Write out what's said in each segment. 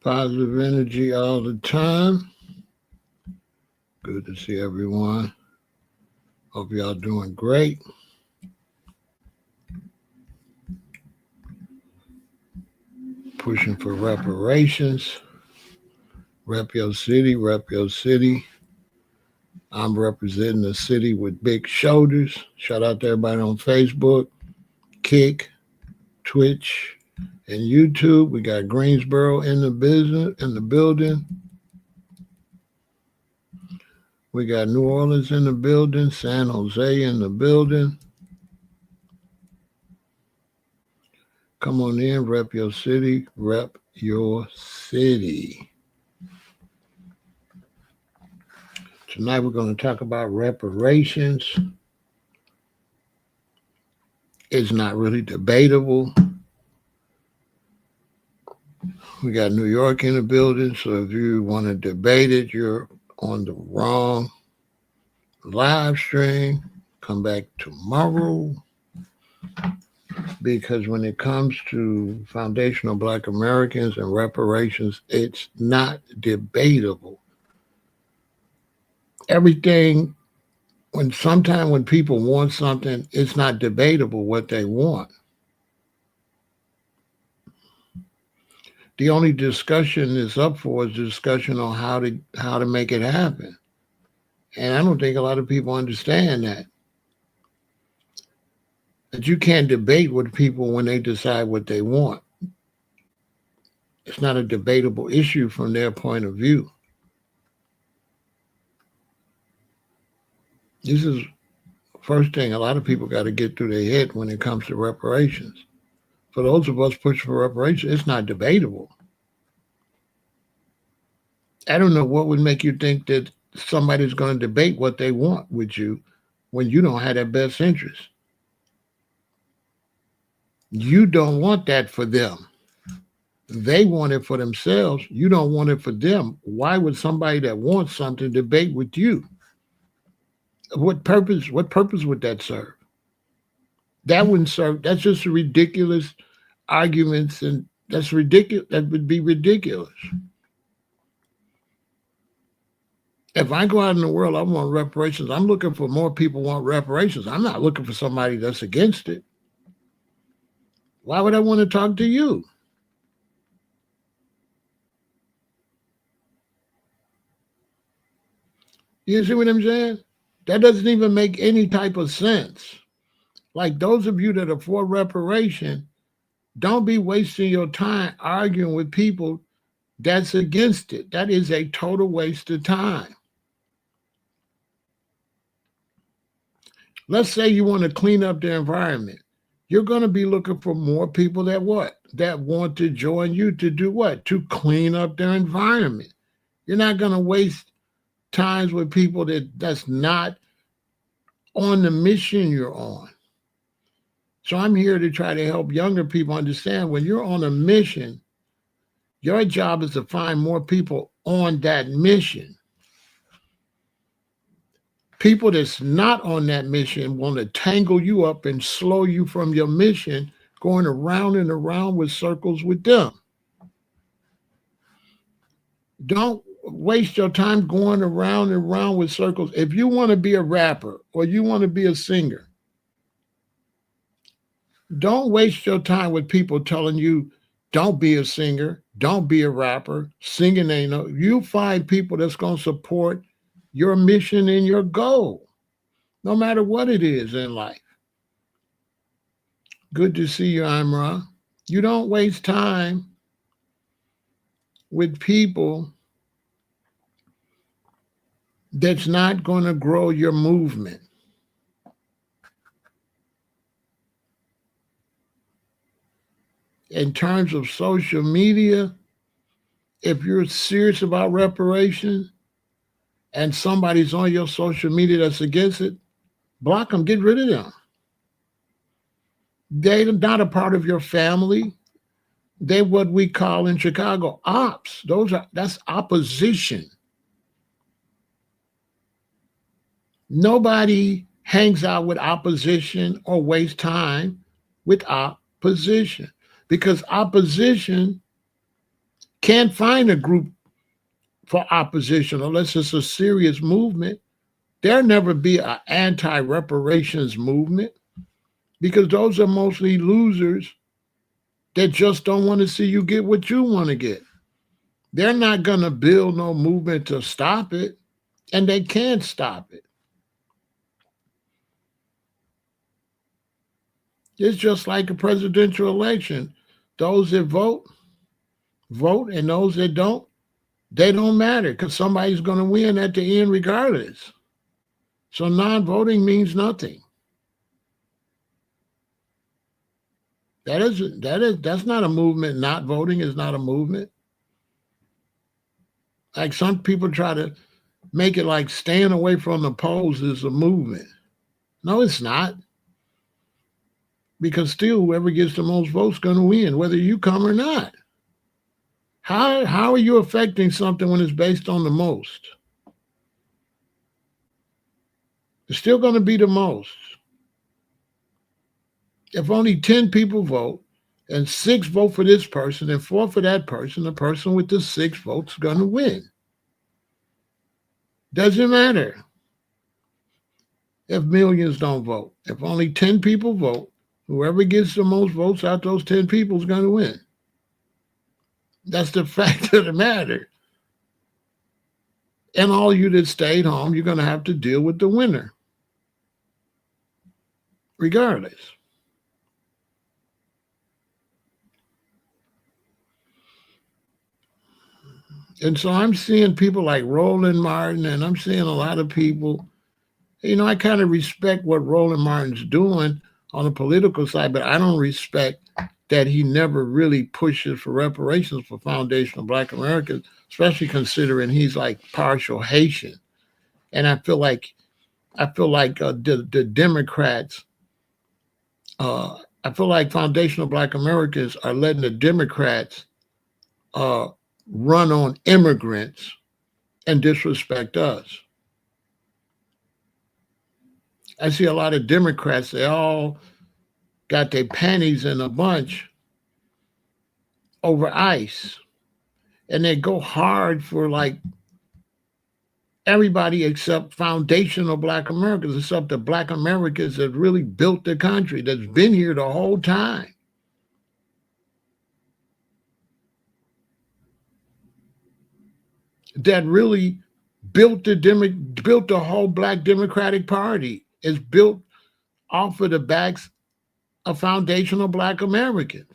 Positive energy all the time. Good to see everyone. Hope y'all doing great. Pushing for reparations. Rep your city, rep your city. I'm representing a city with big shoulders. Shout out to everybody on Facebook, Kick, Twitch, and YouTube. We got Greensboro in the building. We got New Orleans in the building, San Jose in the building. Come on in, rep your city, rep your city. Tonight we're going to talk about reparations. It's not really debatable. We got New York in the building, so if you want to debate it, you're on the wrong live stream. Come back tomorrow. Because when it comes to foundational Black Americans and reparations, it's not debatable. Everything, sometimes when people want something, it's not debatable what they want. The only discussion is up for is discussion on how to make it happen. And I don't think a lot of people understand that. That you can't debate with people when they decide what they want. It's not a debatable issue from their point of view. This is first thing a lot of people got to get through their head when it comes to reparations. For those of us pushing for reparations, it's not debatable. I don't know what would make you think that somebody's going to debate what they want with you when you don't have their best interest. You don't want that for them. They want it for themselves. You don't want it for them. Why would somebody that wants something debate with you? What purpose would that serve? That wouldn't serve. That's just ridiculous arguments, and that's ridiculous. That would be ridiculous. If I go out in the world, I want reparations. I'm looking for more people want reparations. I'm not looking for somebody that's against it. Why would I want to talk to you? You see what I'm saying? That doesn't even make any type of sense. Like those of you that are for reparation, don't be wasting your time arguing with people that's against it. That is a total waste of time. Let's say you want to clean up the environment. You're going to be looking for more people that what? That want to join you to do what? To clean up their environment. You're not going to waste times with people that's not on the mission you're on. So I'm here to try to help younger people understand when you're on a mission, your job is to find more people on that mission. People that's not on that mission want to tangle you up and slow you from your mission, going around and around with circles with them. Don't waste your time going around and around with circles. If you want to be a rapper or you want to be a singer, don't waste your time with people telling you, don't be a singer, don't be a rapper, singing ain't no. You find people that's going to support your mission and your goal, no matter what it is in life. Good to see you, Imra. You don't waste time with people that's not going to grow your movement. In terms of social media, if you're serious about reparations and somebody's on your social media that's against it, block them, get rid of them. They're not a part of your family. They're what we call in Chicago ops. That's opposition. Nobody hangs out with opposition or wastes time with opposition, because opposition Can't find a group for opposition unless it's a serious movement. There'll never be an anti-reparations movement because those are mostly losers that just don't want to see you get what you want to get. They're not going to build no movement to stop it, and they can't stop it. It's just like a presidential election. Those that vote, vote, and those that don't, they don't matter because somebody's going to win at the end regardless. So non-voting means nothing. That's not a movement. Not voting is not a movement. Like some people try to make it like staying away from the polls is a movement. No, it's not. Because still whoever gets the most votes is going to win, whether you come or not. How are you affecting something when it's based on the most? It's still going to be the most. If only 10 people vote and 6 vote for this person and 4 for that person, the person with the 6 votes is going to win. Doesn't matter if millions don't vote. If only 10 people vote, whoever gets the most votes out those 10 people is going to win. That's the fact of the matter. And all you that stayed home, you're going to have to deal with the winner, regardless. And so I'm seeing people like Roland Martin, and I'm seeing a lot of people, I kind of respect what Roland Martin's doing on the political side, but I don't respect that he never really pushes for reparations for foundational Black Americans, especially considering he's like partial Haitian. And I feel like the Democrats, I feel like foundational Black Americans are letting the Democrats run on immigrants and disrespect us. I see a lot of Democrats, they all got their panties in a bunch over ICE. And they go hard for like everybody except foundational Black Americans, except the Black Americans that really built the country, that's been here the whole time. That really built the whole Black Democratic Party. Is built off of the backs of foundational Black Americans.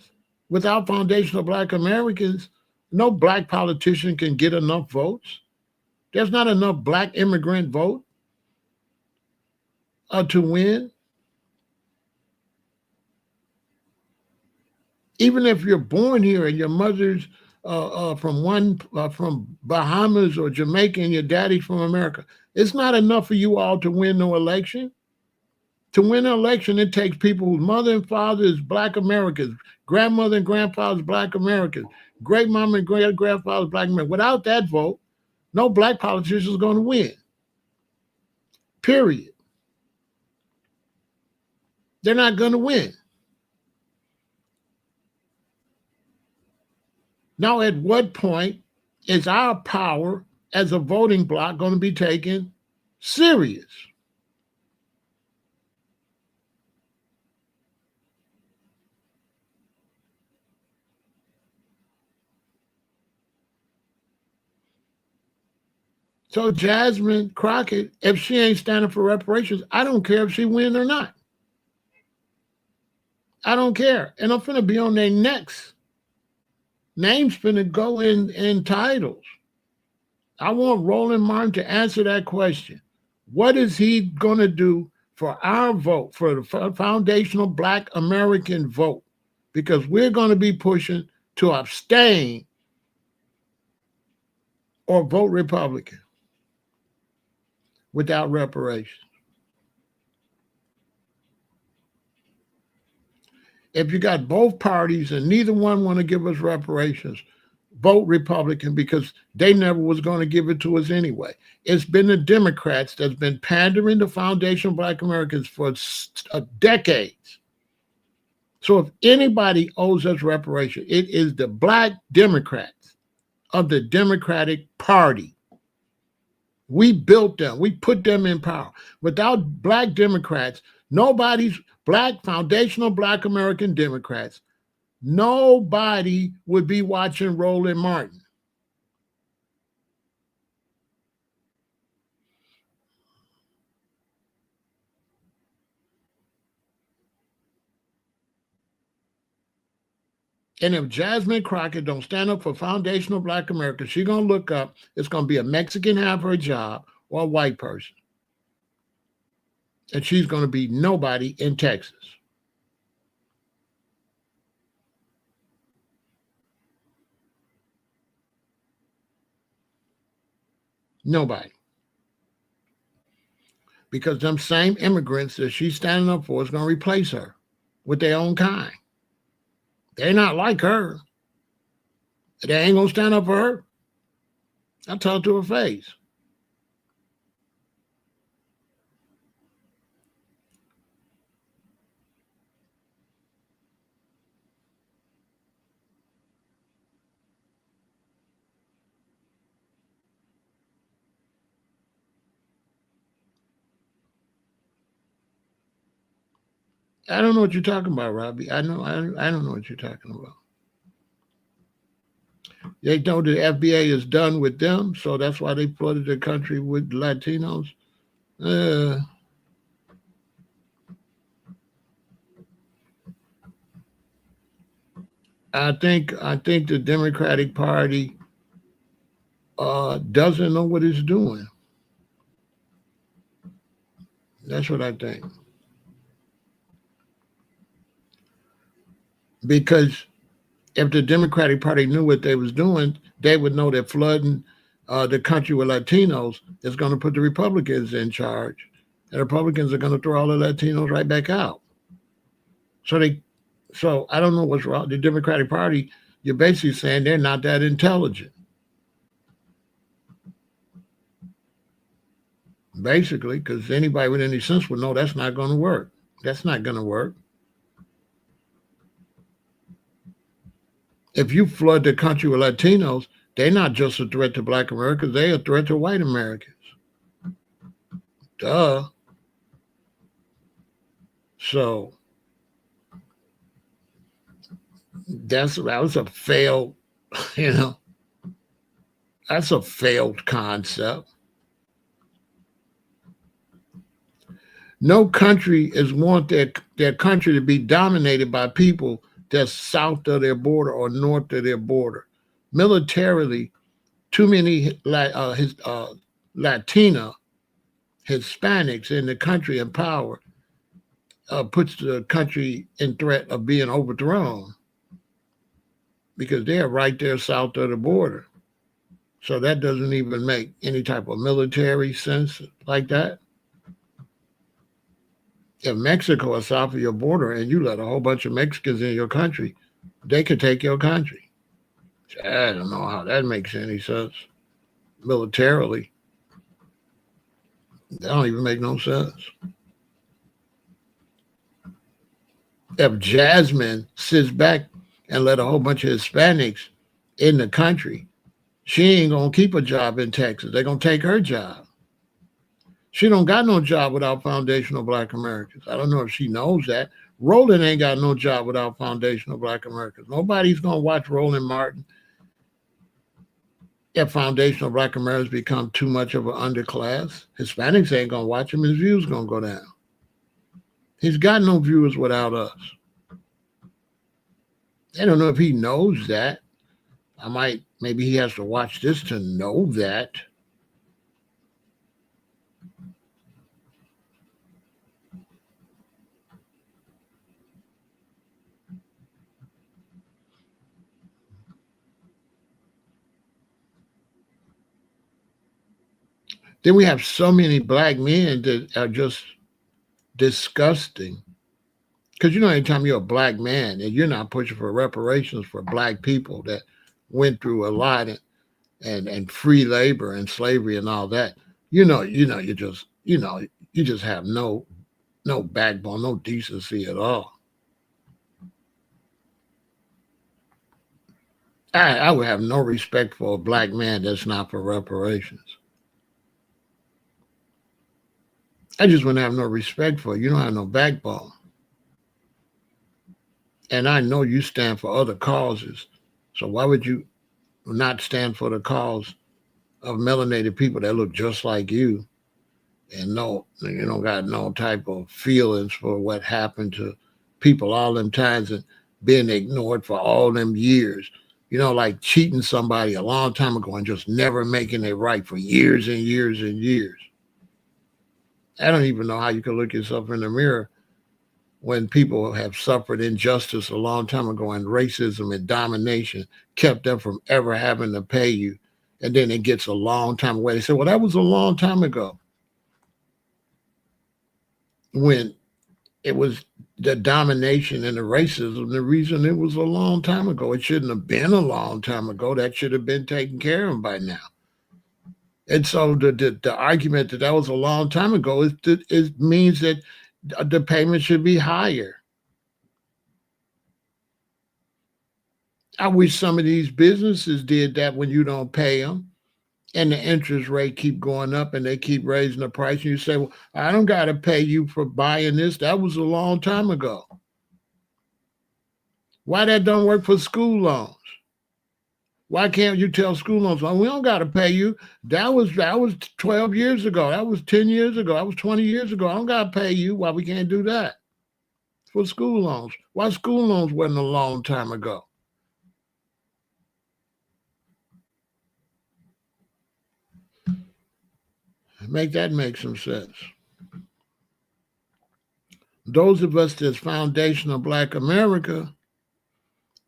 Without foundational Black Americans, no Black politician can get enough votes. There's not enough Black immigrant vote to win. Even if you're born here and your mother's from Bahamas or Jamaica and your daddy's from America, it's not enough for you all to win no election. To win an election, it takes people whose mother and father is Black Americans, grandmother and grandfather is Black Americans, great mama and great grandfather is Black Americans. Without that vote, no Black politician is going to win. Period. They're not going to win. Now, at what point is our power as a voting bloc going to be taken serious? So Jasmine Crockett, if she ain't standing for reparations, I don't care if she win or not. I don't care. And I'm finna be on their necks. Names finna go in titles. I want Roland Martin to answer that question. What is he gonna do for our vote, for the foundational Black American vote? Because we're gonna be pushing to abstain or vote Republican without reparations. If you got both parties and neither one want to give us reparations, vote Republican because they never was going to give it to us anyway. It's been the Democrats that's been pandering to foundational Black Americans for decades. So if anybody owes us reparations, it is the Black Democrats. of the Democratic Party. We built them. We put them in power. Without black Democrats, nobody's black, foundational black American Democrats, nobody would be watching Roland Martin. And if Jasmine Crockett don't stand up for foundational black America, she's going to look up, it's going to be a Mexican have her job or a white person. And she's going to be nobody in Texas. Nobody. Because them same immigrants that she's standing up for is going to replace her with their own kind. They're not like her. They ain't going to stand up for her. I'll tell her to her face. I don't know what you're talking about, Robbie. I don't know what you're talking about. They know the FBA is done with them, so that's why they flooded the country with Latinos. I think the Democratic Party doesn't know what it's doing. That's what I think. Because if the Democratic Party knew what they was doing, they would know that flooding the country with Latinos is going to put the Republicans in charge. And the Republicans are going to throw all the Latinos right back out. So I don't know what's wrong. The Democratic Party, you're basically saying they're not that intelligent. Basically, because anybody with any sense would know that's not going to work. That's not going to work. If you flood the country with Latinos, they're not just a threat to black Americans, they're a threat to white Americans. Duh. So that was a failed, that's a failed concept. No country is want their country to be dominated by people that's south of their border or north of their border. Militarily, too many Latina, Hispanics in the country in power puts the country in threat of being overthrown because they're right there south of the border. So that doesn't even make any type of military sense like that. If Mexico is south of your border and you let a whole bunch of Mexicans in your country, they could take your country. I don't know how that makes any sense militarily. That don't even make no sense. If Jasmine sits back and let a whole bunch of Hispanics in the country, she ain't gonna keep a job in Texas. They're gonna take her job. She don't got no job without foundational black Americans. I don't know if she knows that. Roland ain't got no job without foundational black Americans. Nobody's going to watch Roland Martin if foundational black Americans become too much of an underclass. Hispanics ain't going to watch him. His views going to go down. He's got no viewers without us. I don't know if he knows that. Maybe he has to watch this to know that. Then we have so many black men that are just disgusting. Because anytime you're a black man and you're not pushing for reparations for black people that went through a lot and free labor and slavery and all that, you just have no backbone, no decency at all. I would have no respect for a black man that's not for reparations. I just wouldn't have no respect for you. You don't have no backbone. And I know you stand for other causes. So why would you not stand for the cause of melanated people that look just like you and no, you don't got no type of feelings for what happened to people all them times and being ignored for all them years. You know, like cheating somebody a long time ago and just never making it right for years and years and years. I don't even know how you can look yourself in the mirror when people have suffered injustice a long time ago and racism and domination kept them from ever having to pay you. And then it gets a long time away. They say, well, that was a long time ago. When it was the domination and the racism, the reason it was a long time ago. It shouldn't have been a long time ago. That should have been taken care of by now. And so the argument that was a long time ago it means that the payment should be higher. I wish some of these businesses did that when you don't pay them and the interest rate keep going up and they keep raising the price. And you say, well, I don't got to pay you for buying this. That was a long time ago. Why that don't work for school loans? Why can't you tell school loans, well, we don't got to pay you? That was 12 years ago. That was 10 years ago. That was 20 years ago. I don't got to pay you. Why we can't do that for school loans? Why school loans wasn't a long time ago? Make some sense. Those of us that's foundation of Black America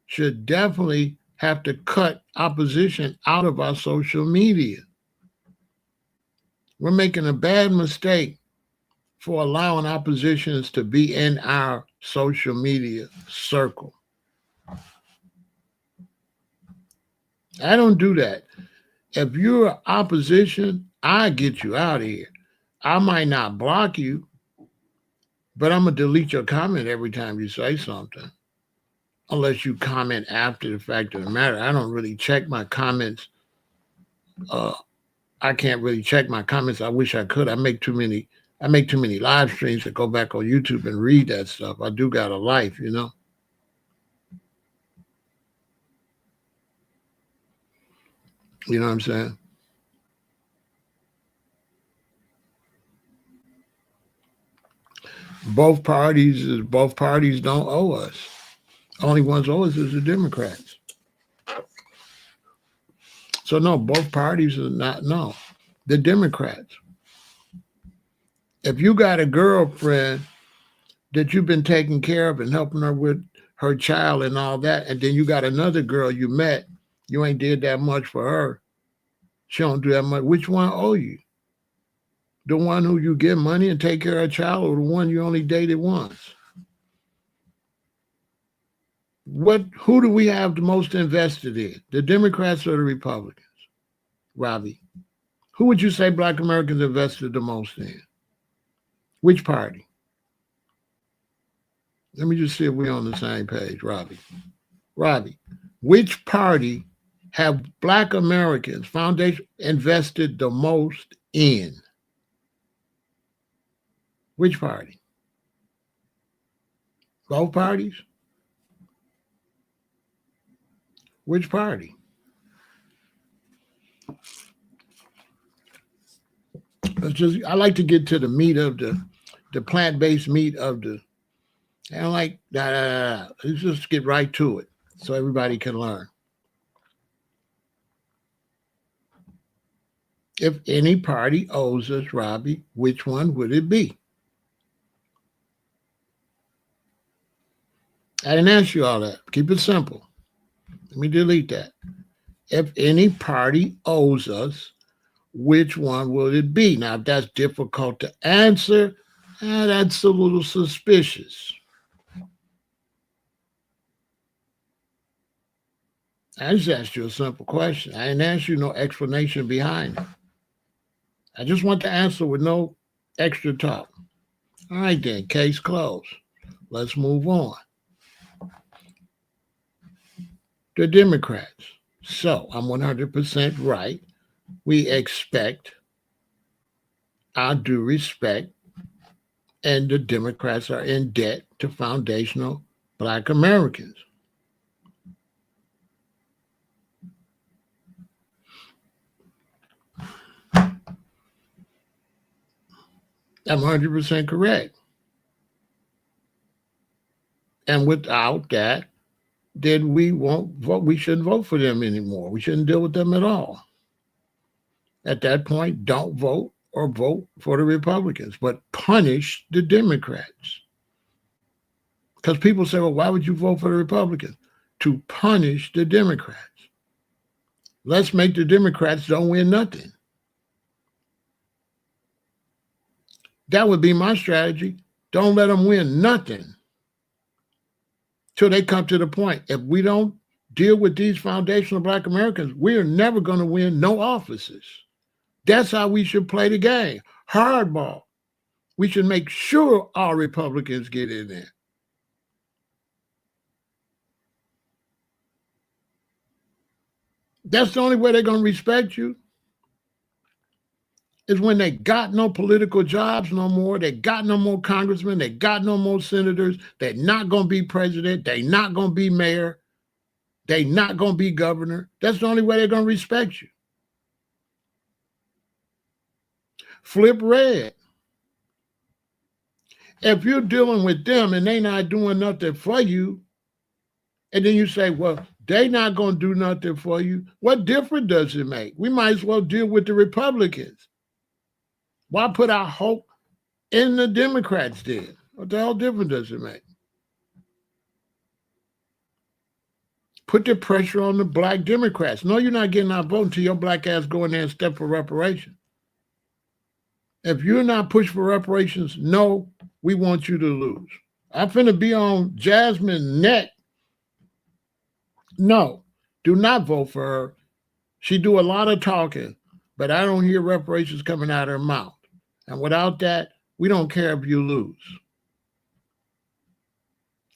should definitely have to cut opposition out of our social media. We're making a bad mistake for allowing oppositions to be in our social media circle. I don't do that. If you're opposition, I get you out of here. I might not block you, but I'm going to delete your comment every time you say something. Unless you comment after the fact of the matter. I don't really check my comments. I can't really check my comments. I wish I could. I make too many live streams to go back on YouTube and read that stuff. I do got a life, you know. You know what I'm saying? Both parties don't owe us. Only ones owe us is the Democrats. So no, both parties are not, no. The Democrats. If you got a girlfriend that you've been taking care of and helping her with her child and all that, and then you got another girl you met, you ain't did that much for her. She don't do that much. Which one owe you? The one who you give money and take care of a child, or the one you only dated once? Who do we have the most invested in? The Democrats or the Republicans? Robbie, who would you say Black Americans invested the most in? Which party? Let me just see if we're on the same page, Robbie. Robbie, which party have Black Americans Foundation invested the most in? Which party? Both parties? Which party? I like to get to the meat of the plant-based meat of the, I don't like that. Let's just get right to it so everybody can learn. If any party owes us, Robbie, which one would it be? I didn't ask you all that. Keep it simple. Let me delete that. If any party owes us, which one will it be? Now, if that's difficult to answer, that's a little suspicious. I just asked you a simple question. I didn't ask you no explanation behind it. I just want the answer with no extra talk. All right, then, case closed. Let's move on. The Democrats. So I'm 100% right. We expect our due respect, and the Democrats are in debt to foundational Black Americans. I'm 100% correct. And without that, then we won't vote. We shouldn't vote for them anymore. We shouldn't deal with them at all. At that point, don't vote or vote for the Republicans, but punish the Democrats. Because people say, well, why would you vote for the Republicans? To punish the Democrats. Let's make the Democrats don't win nothing. That would be my strategy. Don't let them win nothing till they come to the point. If we don't deal with these foundational Black Americans, we are never going to win no offices. That's how we should play the game. Hardball. We should make sure all Republicans get in there. That's the only way they're going to respect you, is when they got no political jobs no more. They got no more congressmen. They got no more senators. They're not going to be president. They're not going to be mayor. They're not going to be governor. That's the only way they're going to respect you. Flip red. If you're dealing with them and they're not doing nothing for you, and then you say, well, they're not going to do nothing for you, what difference does it make? We might as well deal with the Republicans. Why put our hope in the Democrats then? What the hell difference does it make? Put the pressure on the Black Democrats. No, you're not getting our vote until your Black ass go in there and step for reparations. If you're not pushing for reparations, no, we want you to lose. I'm finna be on Jasmine's neck. No, do not vote for her. She do a lot of talking, but I don't hear reparations coming out of her mouth. And without that, we don't care if you lose.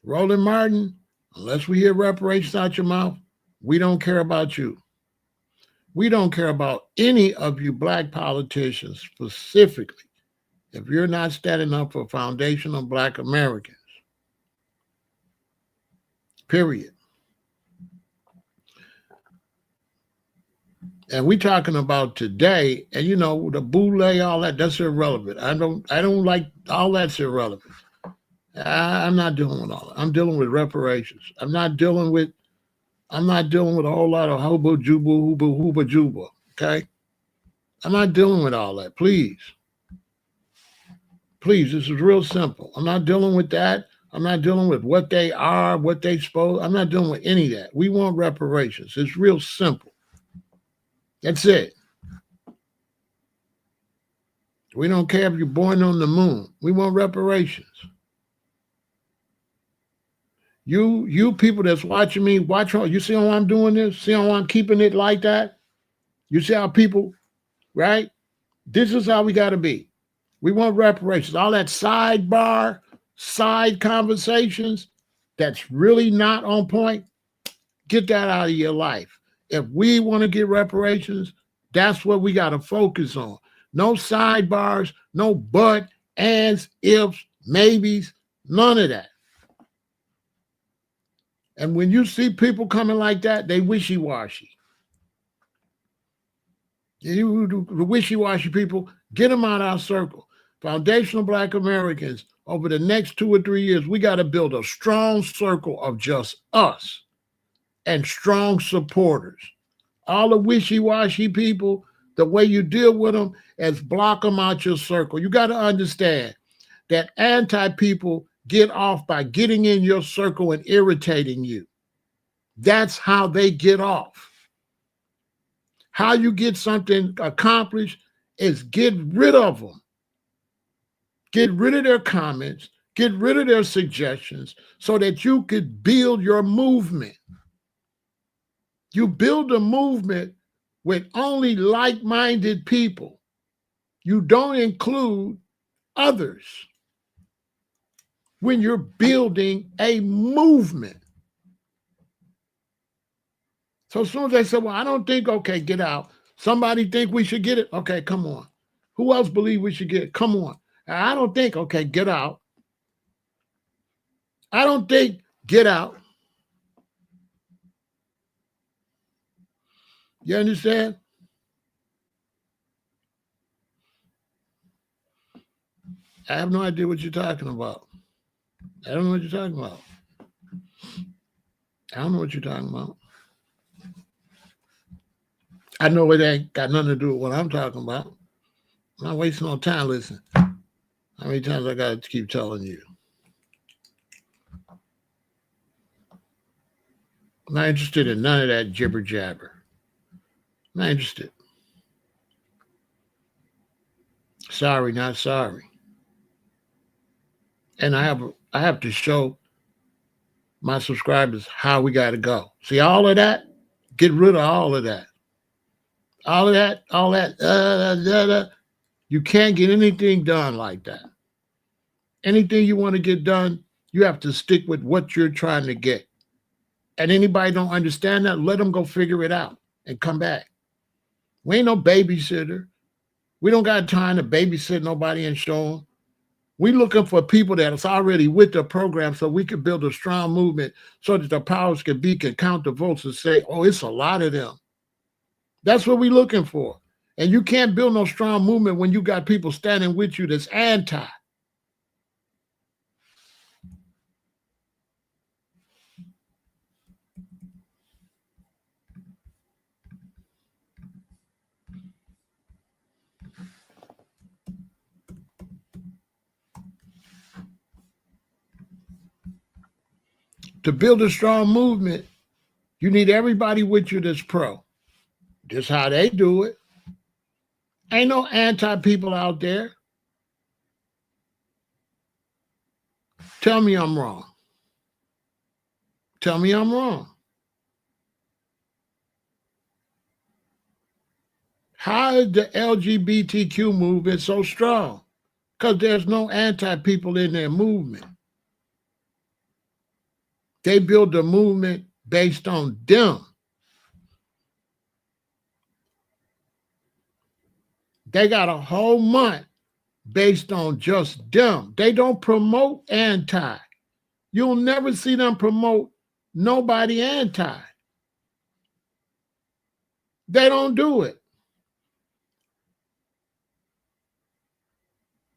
Roland Martin, unless we hear reparations out your mouth, we don't care about you. We don't care about any of you Black politicians specifically if you're not standing up for foundational Black Americans. Period. And we talking about today, and you know, the boule, all that, that's irrelevant. I don't like all that's irrelevant. I'm not dealing with all that. I'm dealing with reparations. I'm not dealing with a whole lot of hobo jubo hooba juba. Okay? I'm not dealing with all that. Please. Please, this is real simple. I'm not dealing with that. I'm not dealing with what they are, what they supposed. I'm not dealing with any of that. We want reparations. It's real simple. That's it. We don't care if you're born on the moon. We want reparations. You people that's watching me, watch how you see how I'm doing this? See how I'm keeping it like that? You see how people, right? This is how we got to be. We want reparations. All that sidebar, side conversations that's really not on point, get that out of your life. If we want to get reparations, that's what we got to focus on. No sidebars, no but, ands, ifs, maybes, none of that. And when you see people coming like that, they wishy-washy. You, the wishy-washy people, get them out of our circle. Foundational Black Americans, over the next 2 or 3 years, we got to build a strong circle of just us and strong supporters. All the wishy-washy people, the way you deal with them is block them out your circle. You got to understand that anti-people get off by getting in your circle and irritating you. That's how they get off. How you get something accomplished is get rid of them. Get rid of their comments, get rid of their suggestions so that you could build your movement. You build a movement with only like-minded people. You don't include others when you're building a movement. So as soon as they say, well, I don't think, okay, get out. Somebody think we should get it? Okay, come on. Who else believe we should get it? Come on. I don't think, okay, get out. I don't think, get out. You understand? I have no idea what you're talking about. I don't know what you're talking about. I don't know what you're talking about. I know it ain't got nothing to do with what I'm talking about. I'm not wasting no time. Listen, how many times I got to keep telling you? I'm not interested in none of that jibber jabber. I'm not interested. Sorry, not sorry. And I have to show my subscribers how we got to go. See all of that? Get rid of all of that. All of that, all that. You can't get anything done like that. Anything you want to get done, you have to stick with what you're trying to get. And anybody don't understand that, let them go figure it out and come back. We ain't no babysitter. We don't got time to babysit nobody and show them. We looking for people that's already with the program so we can build a strong movement so that the powers can count the votes and say, oh, it's a lot of them. That's what we looking for. And you can't build no strong movement when you got people standing with you that's anti. To build a strong movement, you need everybody with you that's pro. Just how they do it. Ain't no anti people out there. Tell me I'm wrong. Tell me I'm wrong. How is the LGBTQ movement so strong? Because there's no anti people in their movement. They build a movement based on them. They got a whole month based on just them. They don't promote anti. You'll never see them promote nobody anti. They don't do it.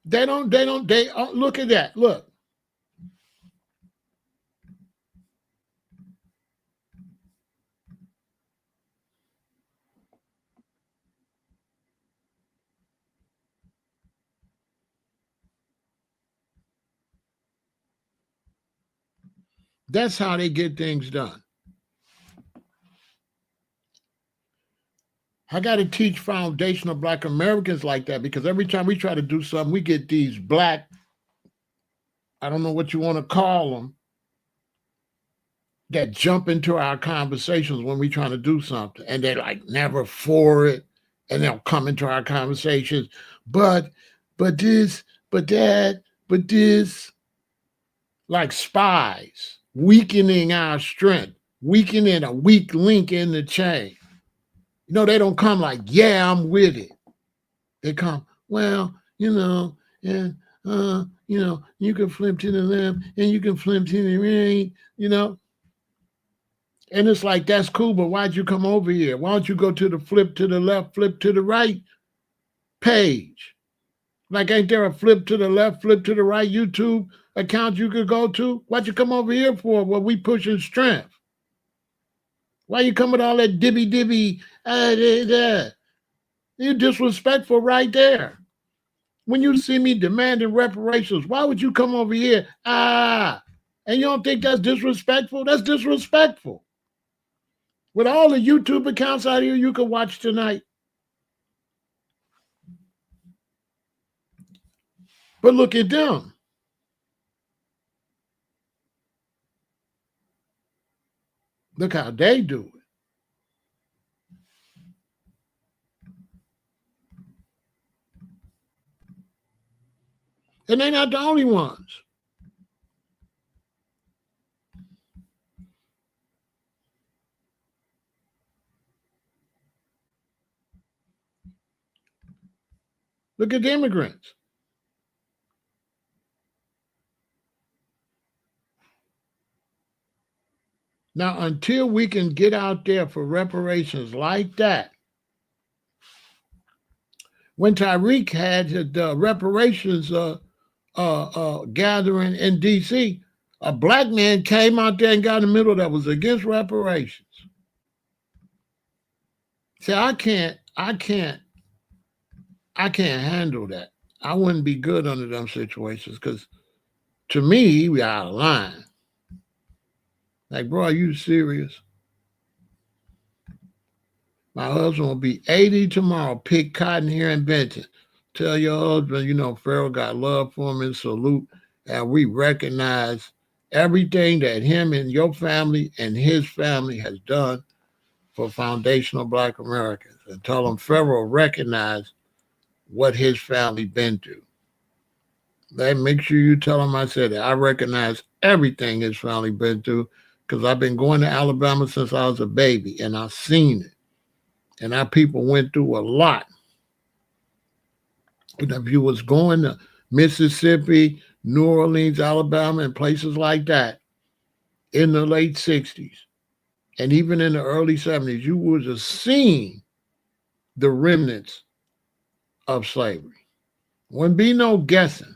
They look at that. Look. That's how they get things done. I got to teach foundational Black Americans like that because every time we try to do something, we get these Black, I don't know what you want to call them, that jump into our conversations when we trying to do something. And they're like never for it. And they'll come into our conversations. But this, but that, but this. Like spies, weakening our strength, weakening a weak link in the chain. You know, they don't come like, yeah, I'm with it. They come, well, and you can flip to the left and you can flip to the right, And it's like, that's cool, but why'd you come over here? Why don't you go to the flip to the left, flip to the right page? Like, ain't there a flip to the left, flip to the right YouTube account you could go to? Why'd you come over here for? Well, we pushing strength. Why you come with all that dibby? You're disrespectful right there. When you see me demanding reparations, why would you come over here? And you don't think that's disrespectful? That's disrespectful. With all the YouTube accounts out here you can watch tonight. But look at them. Look how they do it. And they're not the only ones. Look at the immigrants. Now, until we can get out there for reparations like that, when Tyreek had the reparations gathering in D.C., a black man came out there and got in the middle that was against reparations. See, I can't handle that. I wouldn't be good under them situations because to me, we out of line. Like, bro, are you serious? My husband will be 80 tomorrow. Pick cotton here in Benton. Tell your husband, Pharaoh got love for him and salute. And we recognize everything that him and your family and his family has done for foundational Black Americans. And tell him Pharaoh recognize what his family been through. Make sure you tell him I said it. I recognize everything his family been through because I've been going to Alabama since I was a baby and I've seen it. And our people went through a lot. But if you was going to Mississippi, New Orleans, Alabama, and places like that in the late 60s, and even in the early 70s, you would have seen the remnants of slavery. Wouldn't be no guessing.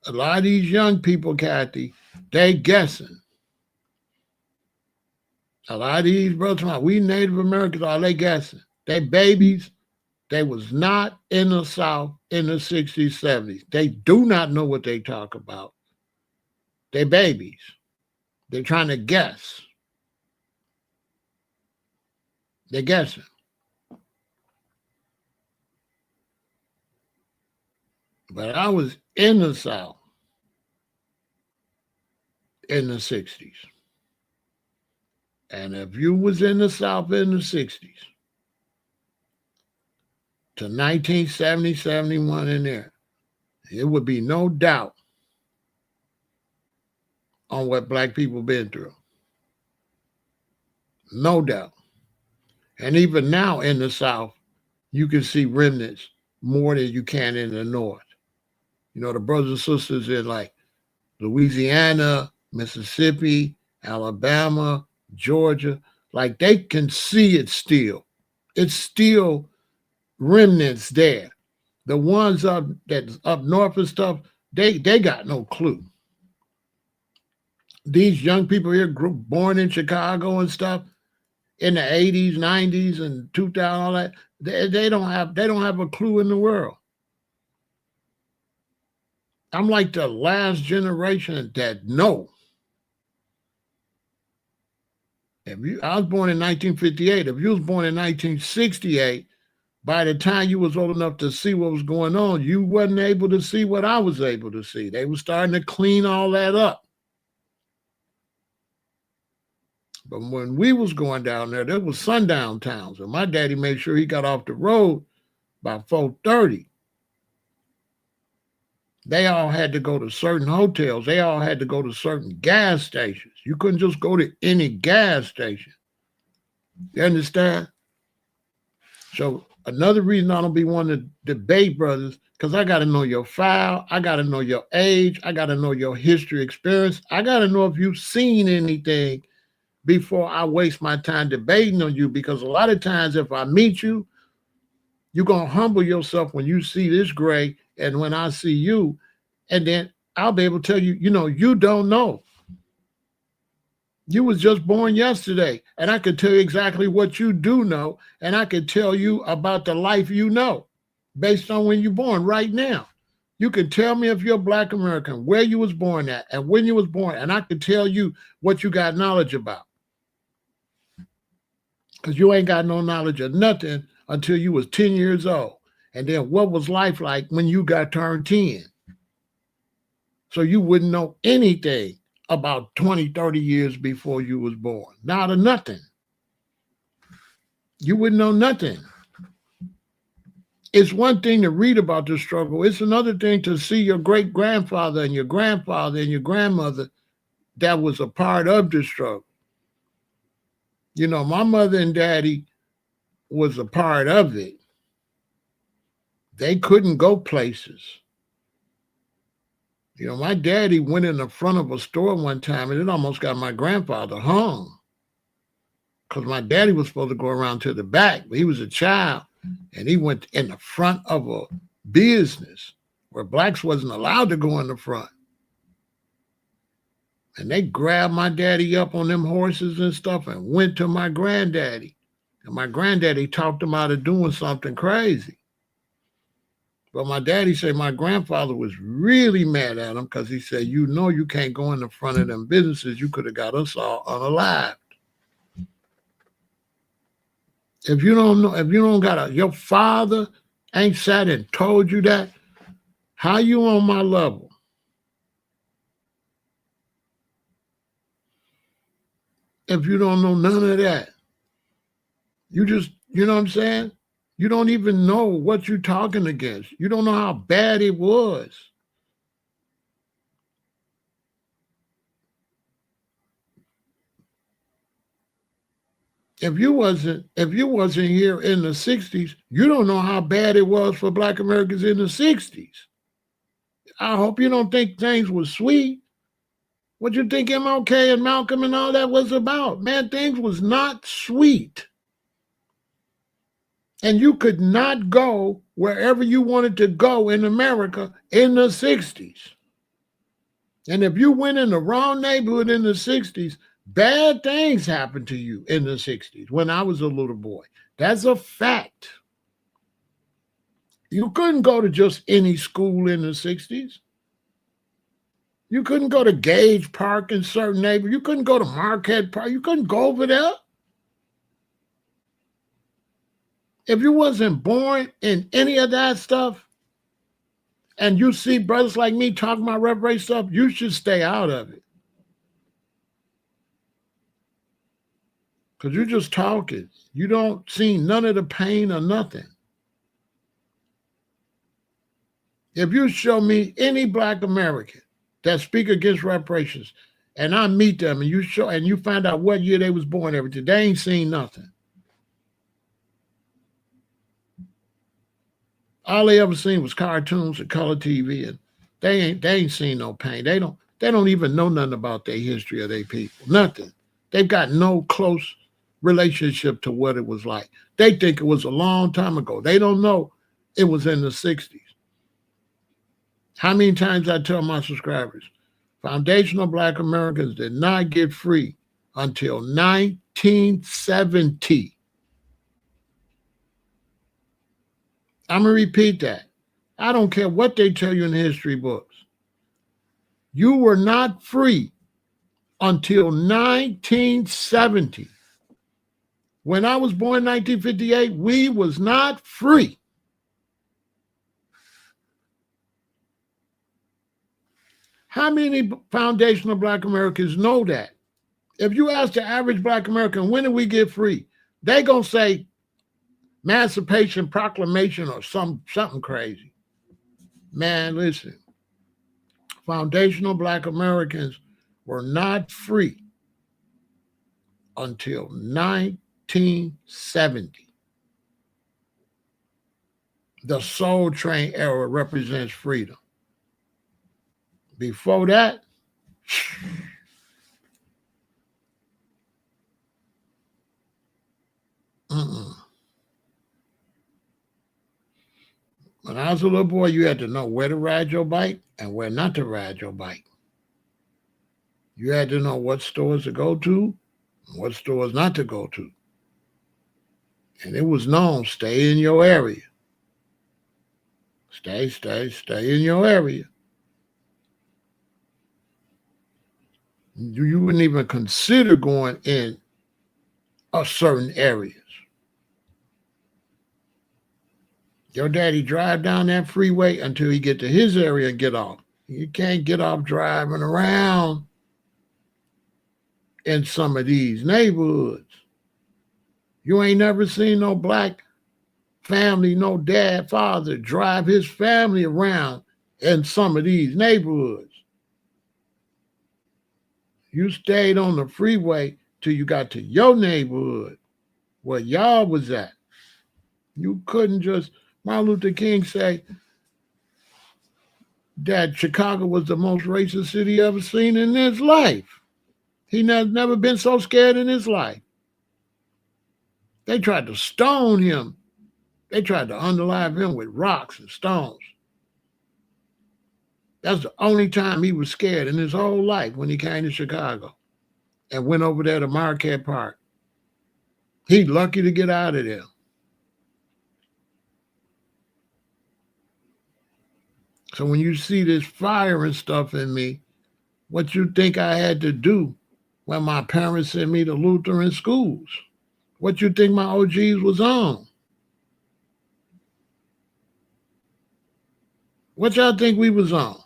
A lot of these young people, Kathy, they guessing. A lot of these brothers, we Native Americans, are they guessing? They babies, they was not in the South in the 60s, 70s. They do not know what they talk about. They babies. They're trying to guess. They're guessing. But I was in the South in the 60s. And if you was in the South in the 60s to 1970, 71 in there, it would be no doubt on what Black people been through. No doubt. And even now in the South, you can see remnants more than you can in the North. The brothers and sisters in like Louisiana, Mississippi, Alabama, Georgia, like they can see it still. It's still remnants there. The ones that's up north and stuff, they got no clue. These young people here, born in Chicago and stuff, in the 80s, 90s, and 2000, all that, they don't have a clue in the world. I'm like the last generation that know. I was born in 1958. If you was born in 1968, by the time you was old enough to see what was going on, you wasn't able to see what I was able to see. They were starting to clean all that up. But when we was going down there was sundown towns. And my daddy made sure he got off the road by 4:30. They all had to go to certain hotels. They all had to go to certain gas stations. You couldn't just go to any gas station. You understand? So another reason I don't be wanting to debate, brothers, because I got to know your file. I got to know your age. I got to know your history, experience. I got to know if you've seen anything before I waste my time debating on you. Because a lot of times if I meet you, you're going to humble yourself when you see this gray and when I see you. And then I'll be able to tell you, you don't know. You was just born yesterday, and I could tell you exactly what you do know, and I could tell you about the life you know based on when you're born right now. You can tell me if you're Black American, where you was born at, and when you was born, and I could tell you what you got knowledge about. Because you ain't got no knowledge of nothing until you was 10 years old. And then what was life like when you got turned 10? So you wouldn't know anything about 20, 30 years before you was born. Not a nothing. You wouldn't know nothing. It's one thing to read about the struggle. It's another thing to see your great-grandfather and your grandfather and your grandmother that was a part of the struggle. My mother and daddy was a part of it. They couldn't go places. You know, my daddy went in the front of a store one time and it almost got my grandfather hung because my daddy was supposed to go around to the back, but he was a child and he went in the front of a business where blacks wasn't allowed to go in the front. And they grabbed my daddy up on them horses and stuff and went to my granddaddy. And my granddaddy talked him out of doing something crazy. But my daddy said my grandfather was really mad at him because he said, you know, you can't go in the front of them businesses. You could have got us all unalived. If you don't know, if you don't got your father ain't sat and told you that, how you on my level? If you don't know none of that, you just, you know what I'm saying? You don't even know what you're talking against. You don't know how bad it was. If you wasn't here in the 60s, you don't know how bad it was for Black Americans in the 60s. I hope you don't think things was sweet. What you think MLK and Malcolm and all that was about? Man, things was not sweet. And you could not go wherever you wanted to go in America in the 60s. And if you went in the wrong neighborhood in the 60s, bad things happened to you in the 60s when I was a little boy. That's a fact. You couldn't go to just any school in the 60s. You couldn't go to Gage Park in certain neighborhoods. You couldn't go to Marquette Park. You couldn't go over there. If you wasn't born in any of that stuff, and you see brothers like me talking about reparations stuff, you should stay out of it. Because you're just talking. You don't see none of the pain or nothing. If you show me any Black American that speak against reparations, and I meet them, and you find out what year they was born, everything, they ain't seen nothing. All they ever seen was cartoons and color TV, and they ain't seen no pain. They don't even know nothing about their history or their people. Nothing. They've got no close relationship to what it was like. They think it was a long time ago. They don't know it was in the 60s. How many times I tell my subscribers, foundational Black Americans did not get free until 1970. I'm going to repeat that. I don't care what they tell you in the history books. You were not free until 1970. When I was born in 1958, we was not free. How many foundational Black Americans know that? If you ask the average Black American, when did we get free? They gonna say Emancipation Proclamation or something crazy. Man, listen. Foundational Black Americans were not free until 1970. The Soul Train era represents freedom. Before that, when I was a little boy, you had to know where to ride your bike and where not to ride your bike. You had to know what stores to go to and what stores not to go to. And it was known, stay in your area. Stay in your area. You wouldn't even consider going in a certain areas. Your daddy drive down that freeway until he get to his area and get off. You can't get off driving around in some of these neighborhoods. You ain't never seen no Black family, no dad, father drive his family around in some of these neighborhoods. You stayed on the freeway till you got to your neighborhood where y'all was at. You couldn't just, Martin Luther King said that Chicago was the most racist city he ever seen in his life. He never been so scared in his life. They tried to stone him. They tried to unalive him with rocks and stones. That's the only time he was scared in his whole life, when he came to Chicago and went over there to Marquette Park. He lucky to get out of there. So when you see this fire and stuff in me, what you think I had to do when my parents sent me to Lutheran schools? What you think my OGs was on? What y'all think we was on?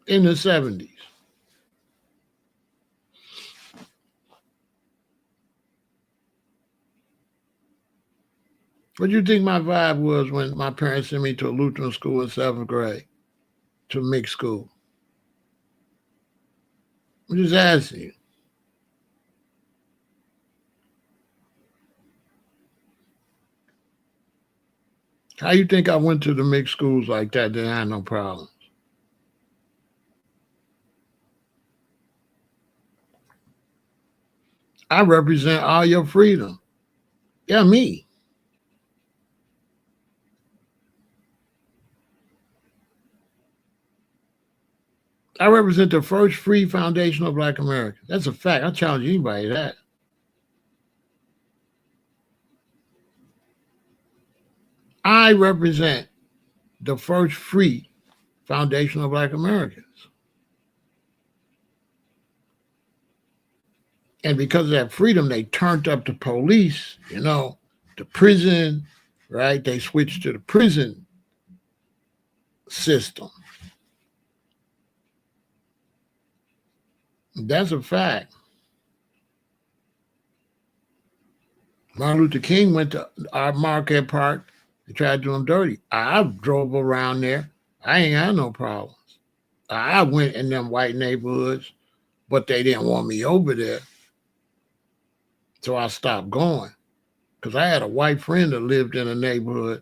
In the 70s. What do you think my vibe was when my parents sent me to a Lutheran school in 7th grade, to mixed school? I'm just asking you. How you think I went to the mixed schools like that? Then I had no problems. I represent all your freedom. Yeah, me. I represent the first free foundation of Black America. That's a fact. I challenge anybody to that. I represent the first free foundation of Black Americans. And because of that freedom, they turned up the police, the prison, right? They switched to the prison system. That's a fact. Martin Luther King went to our Marquette Park. They tried to do him dirty. I drove around there. I ain't had no problems. I went in them white neighborhoods, but they didn't want me over there. So I stopped going, because I had a white friend that lived in a neighborhood.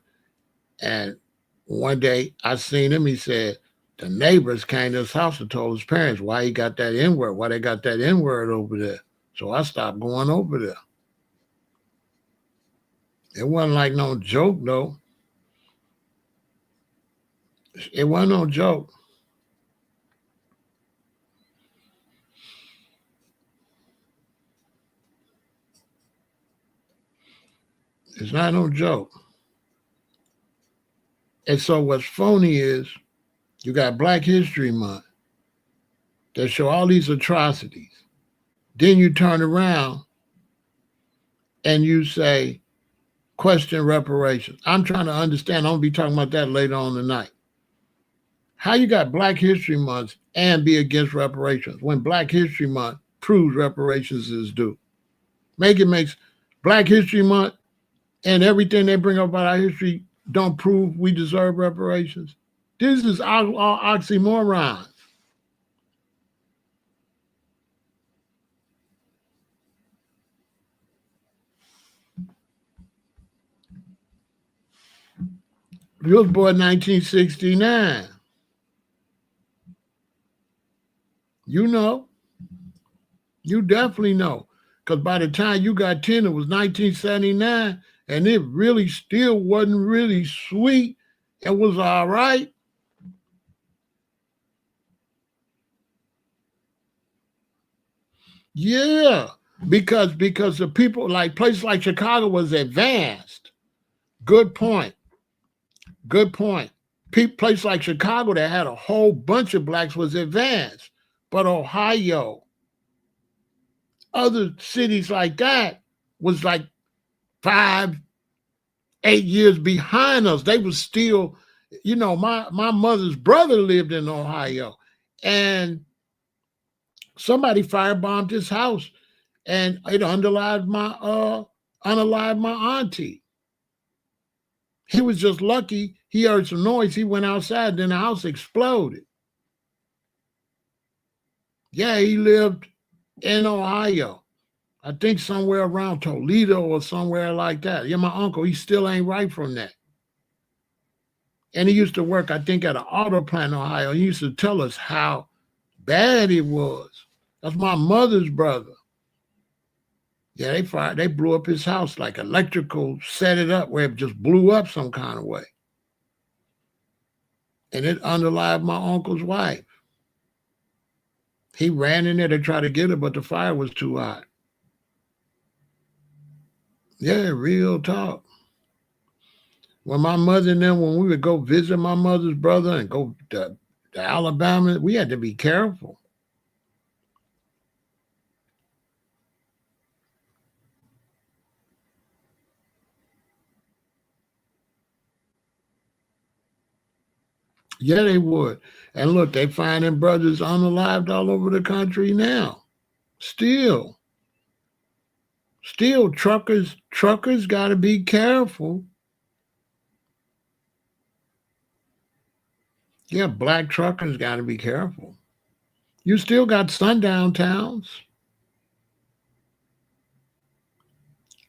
And one day I seen him. He said, the neighbors came to his house and told his parents why he got that N-word, why they got that N-word over there. So I stopped going over there. It wasn't like no joke, though. It wasn't no joke. It's not no joke. And so what's phony is you got Black History Month that show all these atrocities. Then you turn around and you say, question reparations. I'm trying to understand. I'm going to be talking about that later on tonight. How you got Black History Month and be against reparations when Black History Month proves reparations is due? Makes Black History Month and everything they bring up about our history don't prove we deserve reparations. This is all oxymoron. He was born in 1969. You know. You definitely know. Because by the time you got 10, it was 1979, and it really still wasn't really sweet. It was all right. Yeah, because the people, like places like Chicago was advanced. Good point. Good point. Place like Chicago that had a whole bunch of blacks was advanced. But Ohio, other cities like that was like 5, 8 years behind us. They was still, my mother's brother lived in Ohio, and somebody firebombed his house, and it unalived my auntie. He was just lucky. He heard some noise. He went outside. Then the house exploded. Yeah, he lived in Ohio. I think somewhere around Toledo or somewhere like that. Yeah, my uncle, he still ain't right from that. And he used to work, I think, at an auto plant in Ohio. He used to tell us how bad it was. That's my mother's brother. Yeah, they blew up his house, like electrical set it up where it just blew up some kind of way. And it unalived my uncle's wife. He ran in there to try to get her, but the fire was too hot. Yeah, real talk. When my mother and them, when we would go visit my mother's brother and go to Alabama, we had to be careful. Yeah, they would. And look, they finding brothers unalived all over the country now. Still truckers got to be careful. Yeah, black truckers got to be careful. You still got sundown towns.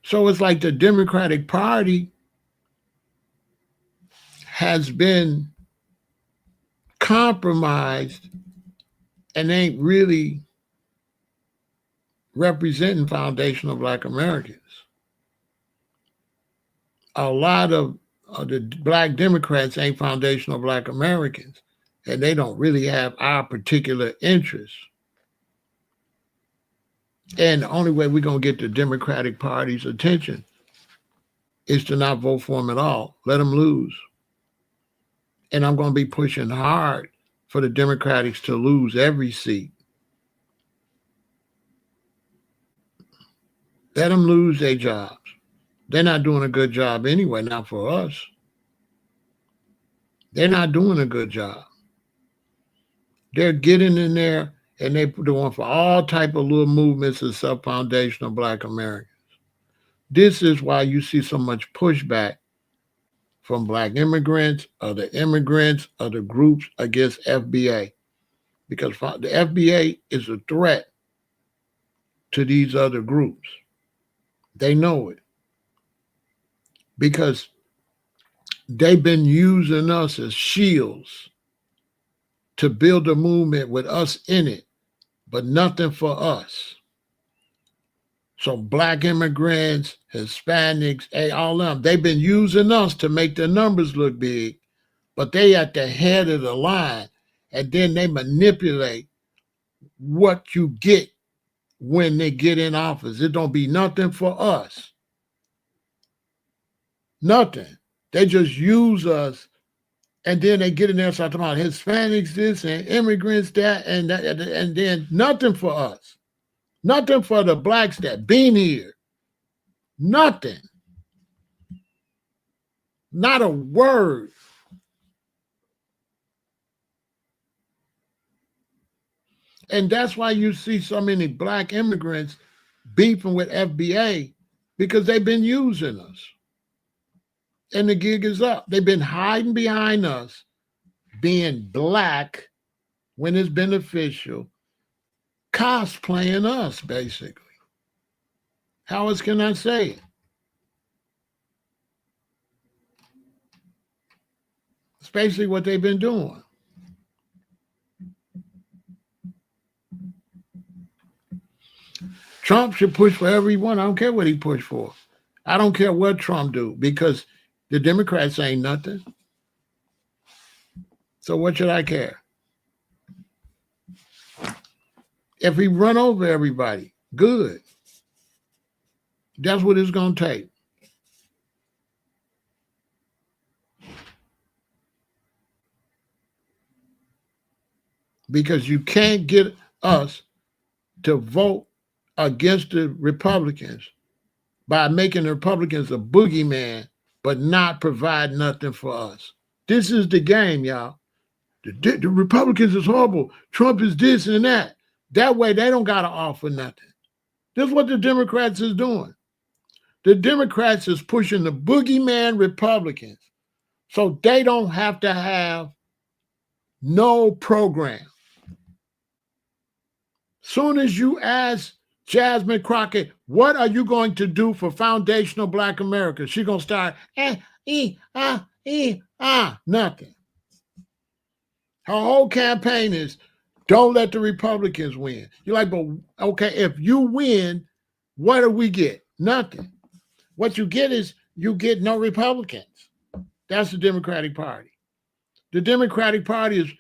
So it's like the Democratic Party has been compromised and ain't really representing foundational black Americans. A lot of the black Democrats ain't foundational black Americans, and they don't really have our particular interests. And the only way we're going to get the Democratic Party's attention is to not vote for them at all. Let them lose. And I'm going to be pushing hard for the Democrats to lose every seat. Let them lose their jobs. They're not doing a good job anyway, not for us. They're not doing a good job. They're getting in there and they're doing for all type of little movements of sub-foundational black Americans. This is why you see so much pushback from black immigrants, other groups against FBA. Because the FBA is a threat to these other groups. They know it. Because they've been using us as shields to build a movement with us in it, but nothing for us. So black immigrants, Hispanics, all of them, they've been using us to make the numbers look big, but they at the head of the line, and then they manipulate what you get when they get in office. It don't be nothing for us. Nothing. They just use us, and then they get in there and start talking about Hispanics this and immigrants that, and then nothing for us. Nothing for the blacks that been here. Nothing. Not a word. And that's why you see so many black immigrants beefing with FBA, because they've been using us. And the gig is up. They've been hiding behind us, being black when it's beneficial, cosplaying us, basically. How else can I say it? It's basically what they've been doing. Trump should push for everyone. I don't care what he pushed for. I don't care what Trump do, because the Democrats ain't nothing. So what should I care? If he run over everybody, good. That's what it's going to take. Because you can't get us to vote against the Republicans by making the Republicans a boogeyman, but not provide nothing for us. This is the game, y'all. The Republicans is horrible. Trump is this and that. That way they don't got to offer nothing. This is what the Democrats is doing. The Democrats is pushing the boogeyman Republicans so they don't have to have no program. Soon as you ask Jasmine Crockett, what are you going to do for foundational Black America? She's going to start, nothing. Her whole campaign is, don't let the Republicans win. You're like, but okay, if you win, what do we get? Nothing. What you get is you get no Republicans. That's the Democratic Party. The Democratic Party is,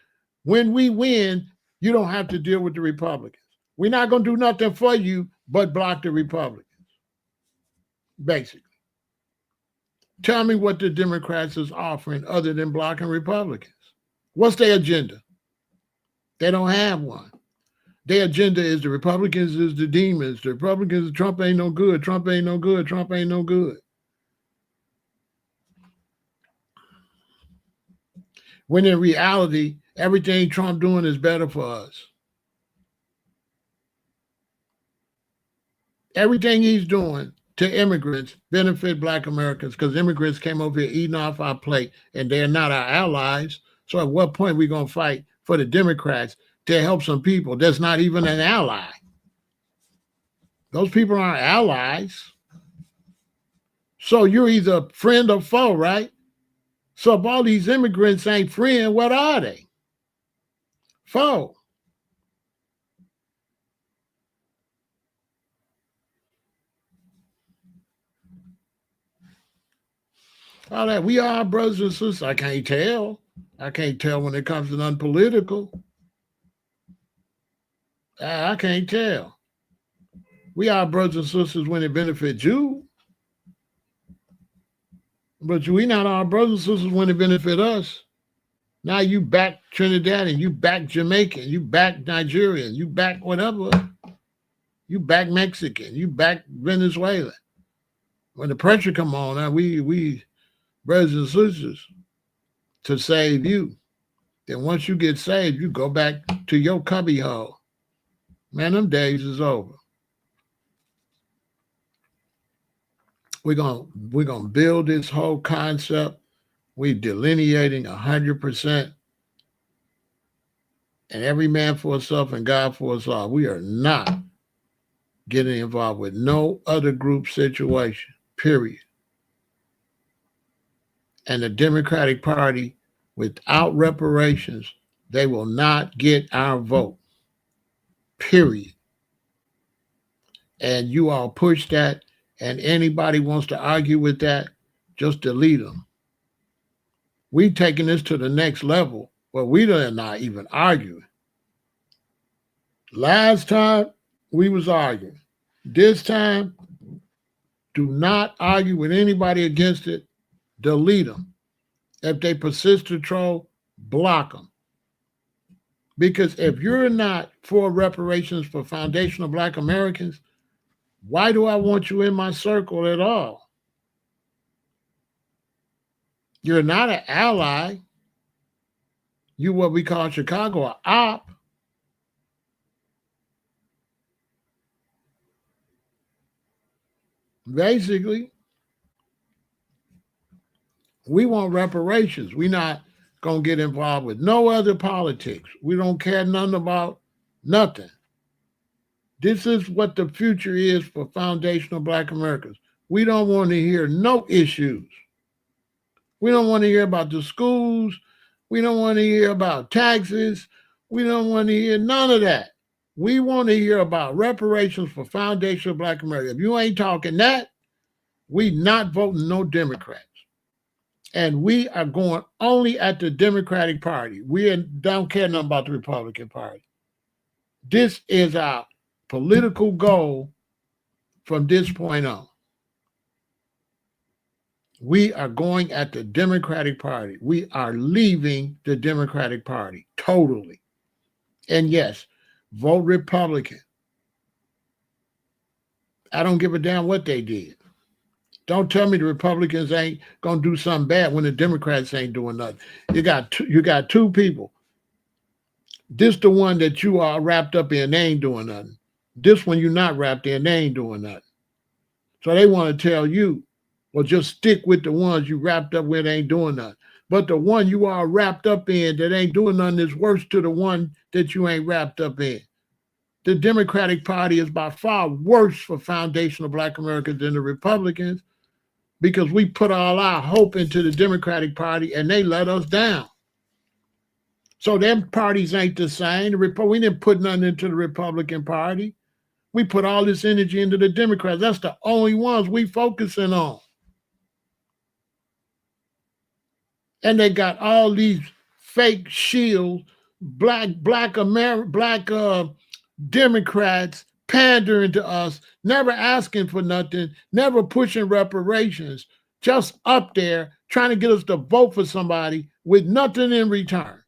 when we win, you don't have to deal with the Republicans. We're not going to do nothing for you but block the Republicans, basically. Tell me what the Democrats is offering other than blocking Republicans. What's their agenda? They don't have one. Their agenda is the Republicans is the demons. The Republicans, Trump ain't no good. Trump ain't no good. Trump ain't no good. When in reality, everything Trump doing is better for us. Everything he's doing to immigrants benefit Black Americans, because immigrants came over here eating off our plate and they're not our allies. So at what point are we going to fight for the Democrats to help some people that's not even an ally? Those people aren't allies. So you're either friend or foe, right? So if all these immigrants ain't friend, what are they? Foe. All that, we are brothers and sisters. I can't tell. I can't tell when it comes to unpolitical. I can't tell. We are brothers and sisters when it benefits you. But we not our brothers and sisters when it benefit us. Now you back Trinidad and you back Jamaican, you back Nigerian, you back whatever. You back Mexican, you back Venezuelan. When the pressure come on, we brothers and sisters to save you. Then once you get saved, you go back to your cubby hole. Man, them days is over. We're gonna build this whole concept. We're delineating 100%. And every man for himself and God for us all. We are not getting involved with no other group situation, period. And the Democratic Party, without reparations, they will not get our vote, period. And you all push that, and anybody wants to argue with that, just delete them. We taking this to the next level where we are not even arguing. Last time we was arguing. This time, do not argue with anybody against it. Delete them. If they persist to troll, block them. Because if you're not for reparations for foundational Black Americans, why do I want you in my circle at all? You're not an ally. You're what we call in Chicago an op. Basically, we want reparations. We're not going to get involved with no other politics. We don't care nothing about nothing. This is what the future is for foundational Black Americans. We don't want to hear no issues. We don't want to hear about the schools. We don't want to hear about taxes. We don't want to hear none of that. We want to hear about reparations for foundational Black America. If you ain't talking that, we not voting no Democrats. And we are going only at the Democratic Party. We don't care nothing about the Republican Party. This is our political goal from this point on. We are going at the Democratic Party. We are leaving the Democratic Party totally. And yes, vote Republican. I don't give a damn what they did. Don't tell me the Republicans ain't going to do something bad when the Democrats ain't doing nothing. You got two people. This the one that you are wrapped up in, they ain't doing nothing. This one you're not wrapped in, they ain't doing nothing. So they want to tell you, well, just stick with the ones you wrapped up with ain't doing nothing. But the one you are wrapped up in that ain't doing nothing is worse to the one that you ain't wrapped up in. the Democratic Party is by far worse for foundational Black Americans than the Republicans, because we put all our hope into the Democratic Party and they let us down. So them parties ain't the same. We didn't put nothing into the Republican Party. We put all this energy into the Democrats. That's the only ones we focusing on. And they got all these fake shields, black Democrats pandering to us, never asking for nothing, never pushing reparations, just up there trying to get us to vote for somebody with nothing in return.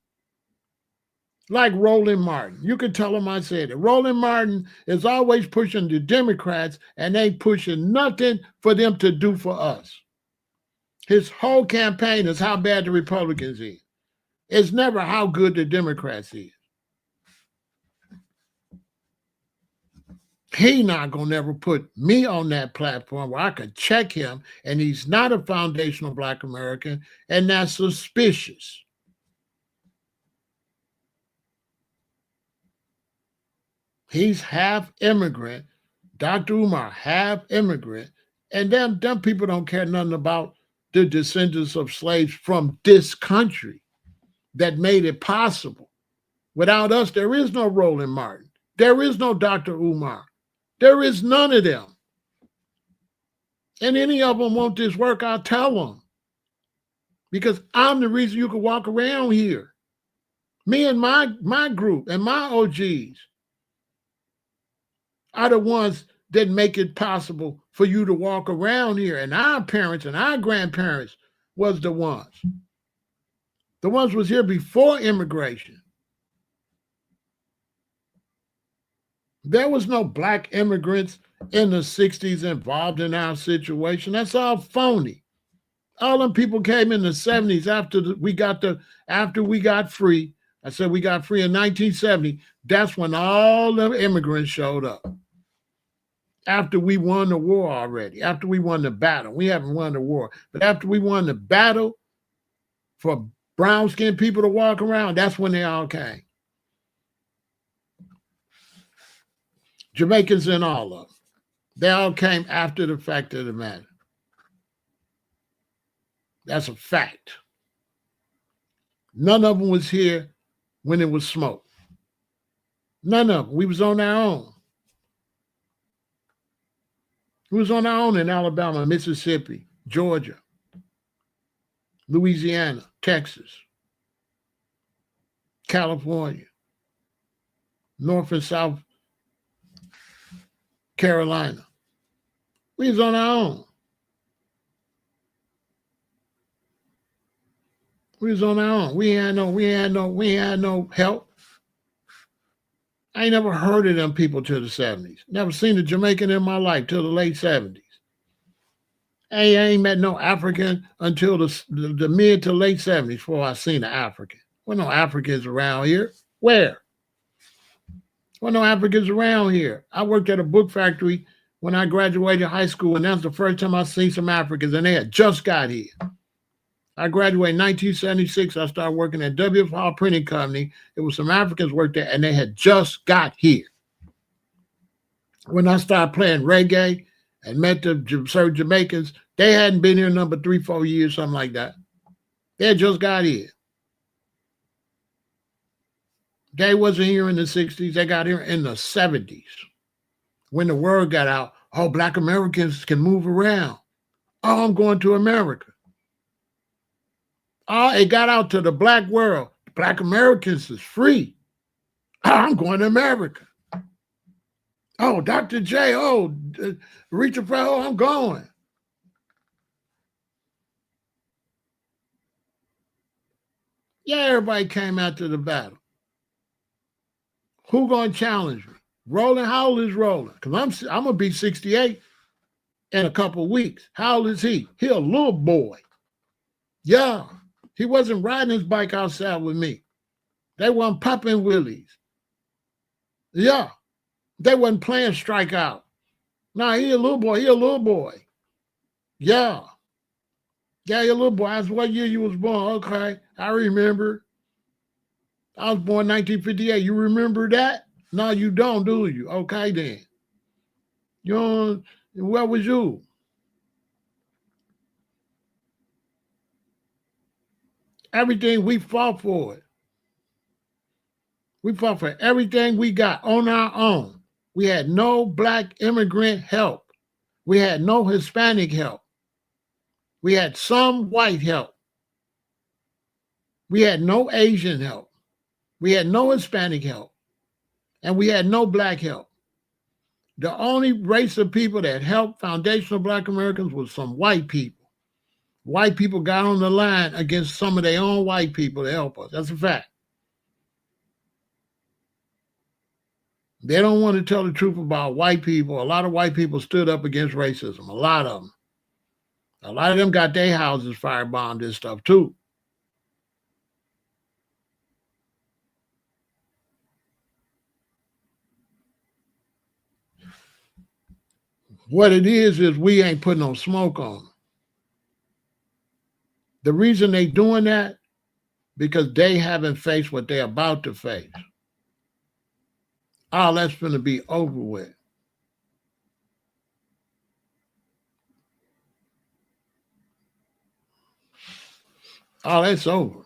Like Roland Martin. You can tell him I said it. Roland Martin is always pushing the Democrats and they pushing nothing for them to do for us. His whole campaign is how bad the Republicans is. It's never how good the Democrats is. He not gonna never put me on that platform where I could check him and he's not a foundational Black American, and that's suspicious. He's half immigrant. Dr. Umar, half immigrant. And them people don't care nothing about the descendants of slaves from this country that made it possible. Without us, there is no Roland Martin. There is no Dr. Umar. There is none of them. And any of them want this work, I'll tell them. Because I'm the reason you can walk around here. Me and my group and my OGs are the ones that make it possible for you to walk around here. And our parents and our grandparents was the ones. The ones was here before immigration. There was no Black immigrants in the 60s involved in our situation. That's all phony. All them people came in the 70s after we got free. I said we got free in 1970. That's when all the immigrants showed up. After we won the war already, after we won the battle. We haven't won the war, but after we won the battle for brown-skinned people to walk around, that's when they all came. Jamaicans and all of them. They all came after the fact of the matter. That's a fact. None of them was here when it was smoke. None of them. We was on our own. We was on our own in Alabama, Mississippi, Georgia, Louisiana, Texas, California, North and South Carolina. We was on our own. We was on our own. We had no help. I ain't never heard of them people till the 70s. Never seen a Jamaican in my life till the late 70s. I ain't met no African until the mid to late 70s before I seen an African. Well, no Africans around here. Where? Well, no Africans around here. I worked at a book factory when I graduated high school, and that's the first time I seen some Africans, and they had just got here. I graduated in 1976. I started working at W.F. Hall Printing Company. It was some Africans worked there, and they had just got here. When I started playing reggae and met the certain Jamaicans, they hadn't been here number 3-4 years, something like that. They had just got here. They wasn't here in the 60s. They got here in the 70s. When the word got out, oh, Black Americans can move around. Oh, I'm going to America. Oh, it got out to the Black world. Black Americans is free. Oh, I'm going to America. Oh, Dr. J, Richard Pharaoh, I'm going. Yeah, everybody came after the battle. Who gonna challenge me? Roland, how old is Roland? Because I'm gonna be 68 in a couple of weeks. How old is he? He a little boy. Yeah. He wasn't riding his bike outside with me. They weren't popping willies. Yeah. They wasn't playing strikeout. Nah, he a little boy. He a little boy. Yeah. Yeah, he a little boy. That's what year you was born. Okay. I remember. I was born 1958. You remember that? No, you don't, do you? Okay, then. You don't, where was you? Everything we fought for it. We fought for everything we got on our own. We had no black immigrant help. We had no Hispanic help. We had some white help. We had no Asian help. We had no Hispanic help. And we had no black help. The only race of people that helped foundational black Americans was some white people. White people got on the line against some of their own white people to help us. That's a fact. They don't want to tell the truth about white people. A lot of white people stood up against racism. A lot of them. A lot of them got their houses firebombed and stuff too. What it is we ain't putting no smoke on them. The reason they doing that, because they haven't faced what they're about to face. Oh, that's going to be over with. Oh, that's over.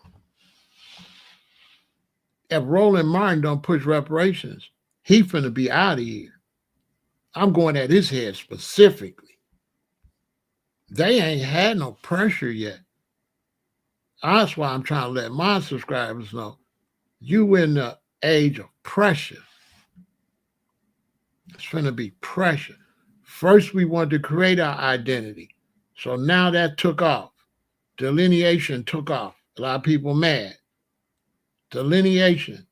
If Roland Martin don't push reparations, he finna be out of here. I'm going at his head specifically. They ain't had no pressure yet. That's why I'm trying to let my subscribers know you in the age of pressure. It's finna be pressure. First, we wanted to create our identity. So now that took off. Delineation took off. A lot of people mad. Delineation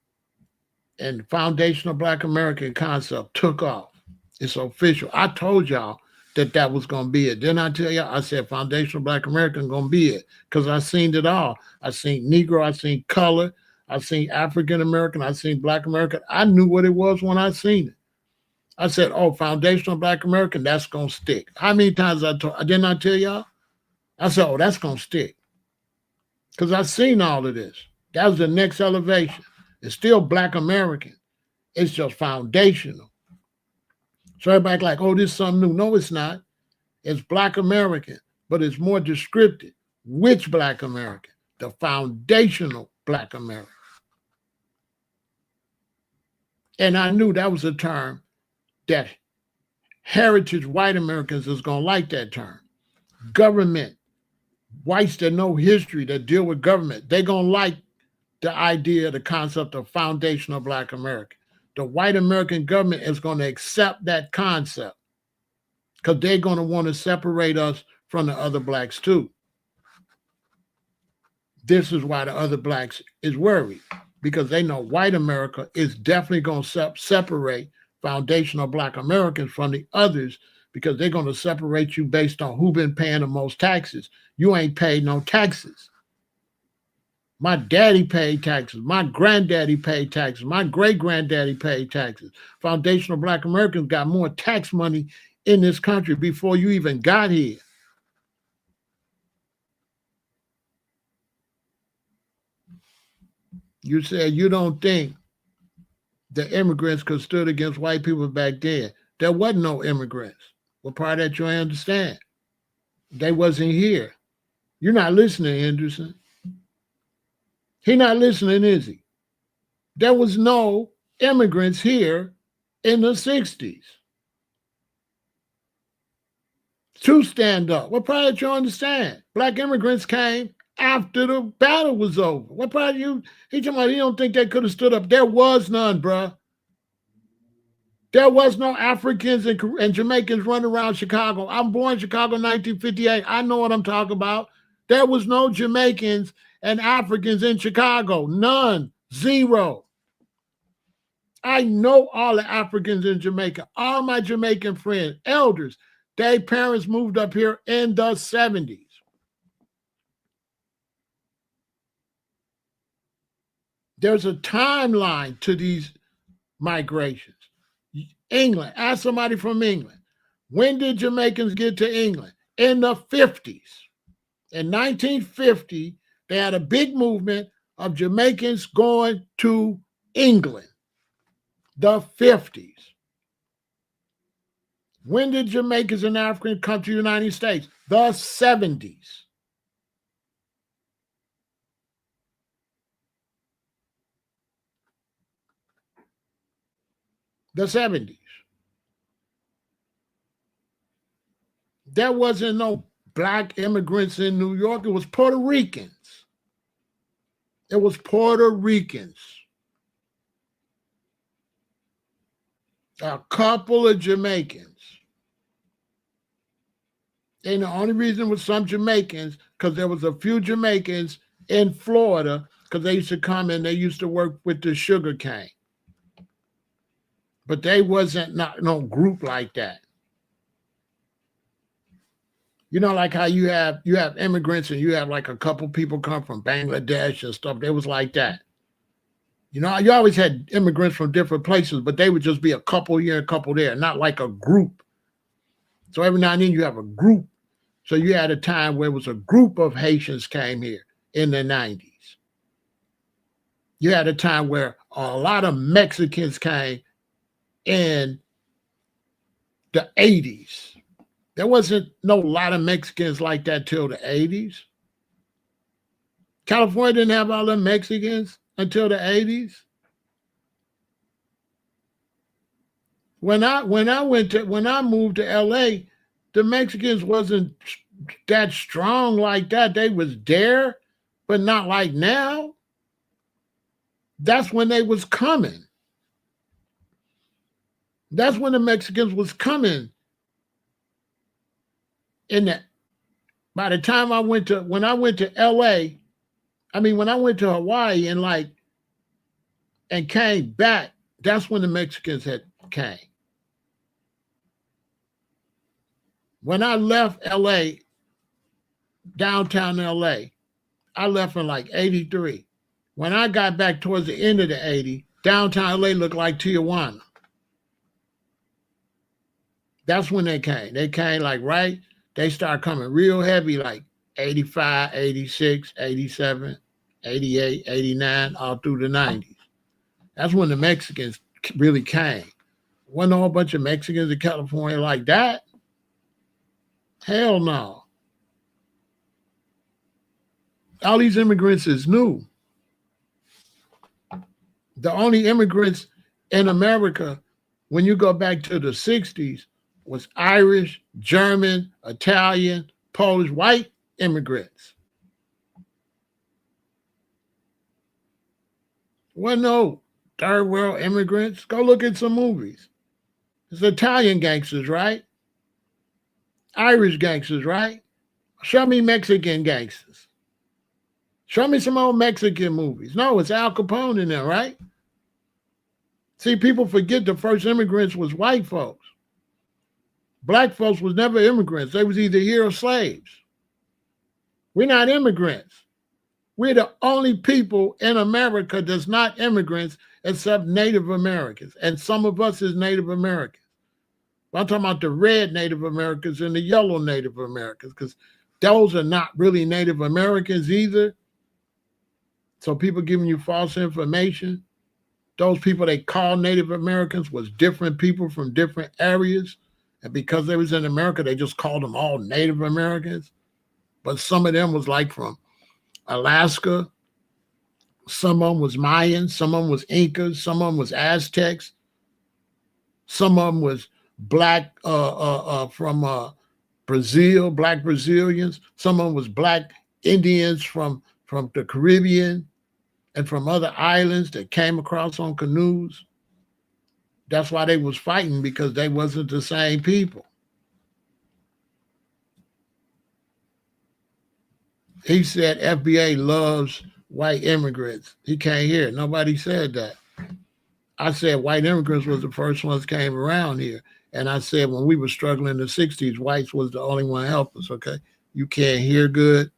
and foundational Black American concept took off. It's official. I told y'all that was going to be it. Didn't I tell y'all? I said foundational Black American going to be it because I seen it all. I seen Negro, I seen color, I seen African American, I seen Black American. I knew what it was when I seen it. I said, oh, foundational Black American, that's going to stick. How many times didn't I tell y'all? I said, oh, that's going to stick because I seen all of this. That was the next elevation. It's still Black American. It's just foundational. So everybody's like, oh, this is something new. No, it's not. It's Black American, but it's more descriptive. Which Black American? The foundational Black American. And I knew that was a term that heritage white Americans is going to like that term. Government, whites that know history, that deal with government, they're going to like the idea, the concept of foundational Black American. The white American government is going to accept that concept because they're going to want to separate us from the other blacks too. This is why the other blacks is worried because they know white America is definitely going to separate foundational Black Americans from the others because they're going to separate you based on who been paying the most taxes. You ain't paid no taxes. My daddy paid taxes. My granddaddy paid taxes. My great-granddaddy paid taxes. Foundational Black Americans got more tax money in this country before you even got here. You said you don't think the immigrants could stood against white people back then. There wasn't no immigrants. What part that you understand? They wasn't here. You're not listening, Henderson. He not listening, is he? There was no immigrants here in the 60s. To stand up. What part did you understand? Black immigrants came after the battle was over. What part of you? He talking about he don't think they could have stood up. There was none, bruh. There was no Africans and Jamaicans running around Chicago. I'm born in Chicago in 1958. I know what I'm talking about. There was no Jamaicans and Africans in Chicago. None. Zero. I know all the Africans in Jamaica. All my Jamaican friends, elders, their parents moved up here in the 70s. There's a timeline to these migrations. England, ask somebody from England. When did Jamaicans get to England? In the 50s. In 1950, they had a big movement of Jamaicans going to England. The 50s. When did Jamaicans and Africans come to the United States? The 70s. The 70s. There wasn't no black immigrants in New York. It was Puerto Ricans. It was Puerto Ricans. A couple of Jamaicans. And the only reason was some Jamaicans, because there was a few Jamaicans in Florida, because they used to come and they used to work with the sugar cane. But they wasn't not no group like that. You know, like how you have immigrants and you have like a couple people come from Bangladesh and stuff. They was like that. You know, you always had immigrants from different places, but they would just be a couple here, a couple there, not like a group. So every now and then you have a group. So you had a time where it was a group of Haitians came here in the 90s. You had a time where a lot of Mexicans came in the 80s. There wasn't no lot of Mexicans like that till the 80s. California didn't have all the Mexicans until the 80s. When I moved to LA, the Mexicans wasn't that strong like that. They was there, but not like now. That's when they was coming. That's when the Mexicans was coming. By the time when I went to Hawaii and came back, that's when the Mexicans had came. When I left LA, downtown LA, I left in like 83. When I got back towards the end of the 80s, downtown LA looked like Tijuana. That's when they came. They came they started coming real heavy, like 85, 86, 87, 88, 89, all through the 90s. That's when the Mexicans really came. Wasn't a whole bunch of Mexicans in California like that. Hell no. All these immigrants is new. The only immigrants in America, when you go back to the 60s, was Irish, German, Italian, Polish, white immigrants. Well, no third world immigrants. Go look at some movies. It's Italian gangsters, right? Irish gangsters, right? Show me Mexican gangsters. Show me some old Mexican movies. No, it's Al Capone in there, right? See, people forget the first immigrants was white folks. Black folks was never immigrants. They was either here or slaves. We're not immigrants. We're the only people in America that's not immigrants except Native Americans. And some of us is Native Americans. But I'm talking about the red Native Americans and the yellow Native Americans, because those are not really Native Americans either. So people giving you false information. Those people they call Native Americans was different people from different areas. And because they was in America, they just called them all Native Americans. But some of them was like from Alaska. Some of them was Mayans. Some of them was Incas. Some of them was Aztecs. Some of them was black from Brazil, black Brazilians. Some of them was black Indians from the Caribbean and from other islands that came across on canoes. That's why they was fighting, because they wasn't the same people. He said FBA loves white immigrants. He can't hear it. Nobody said that. I said white immigrants was the first ones came around here. And I said when we were struggling in the 60s, whites was the only one help us, okay? You can't hear good?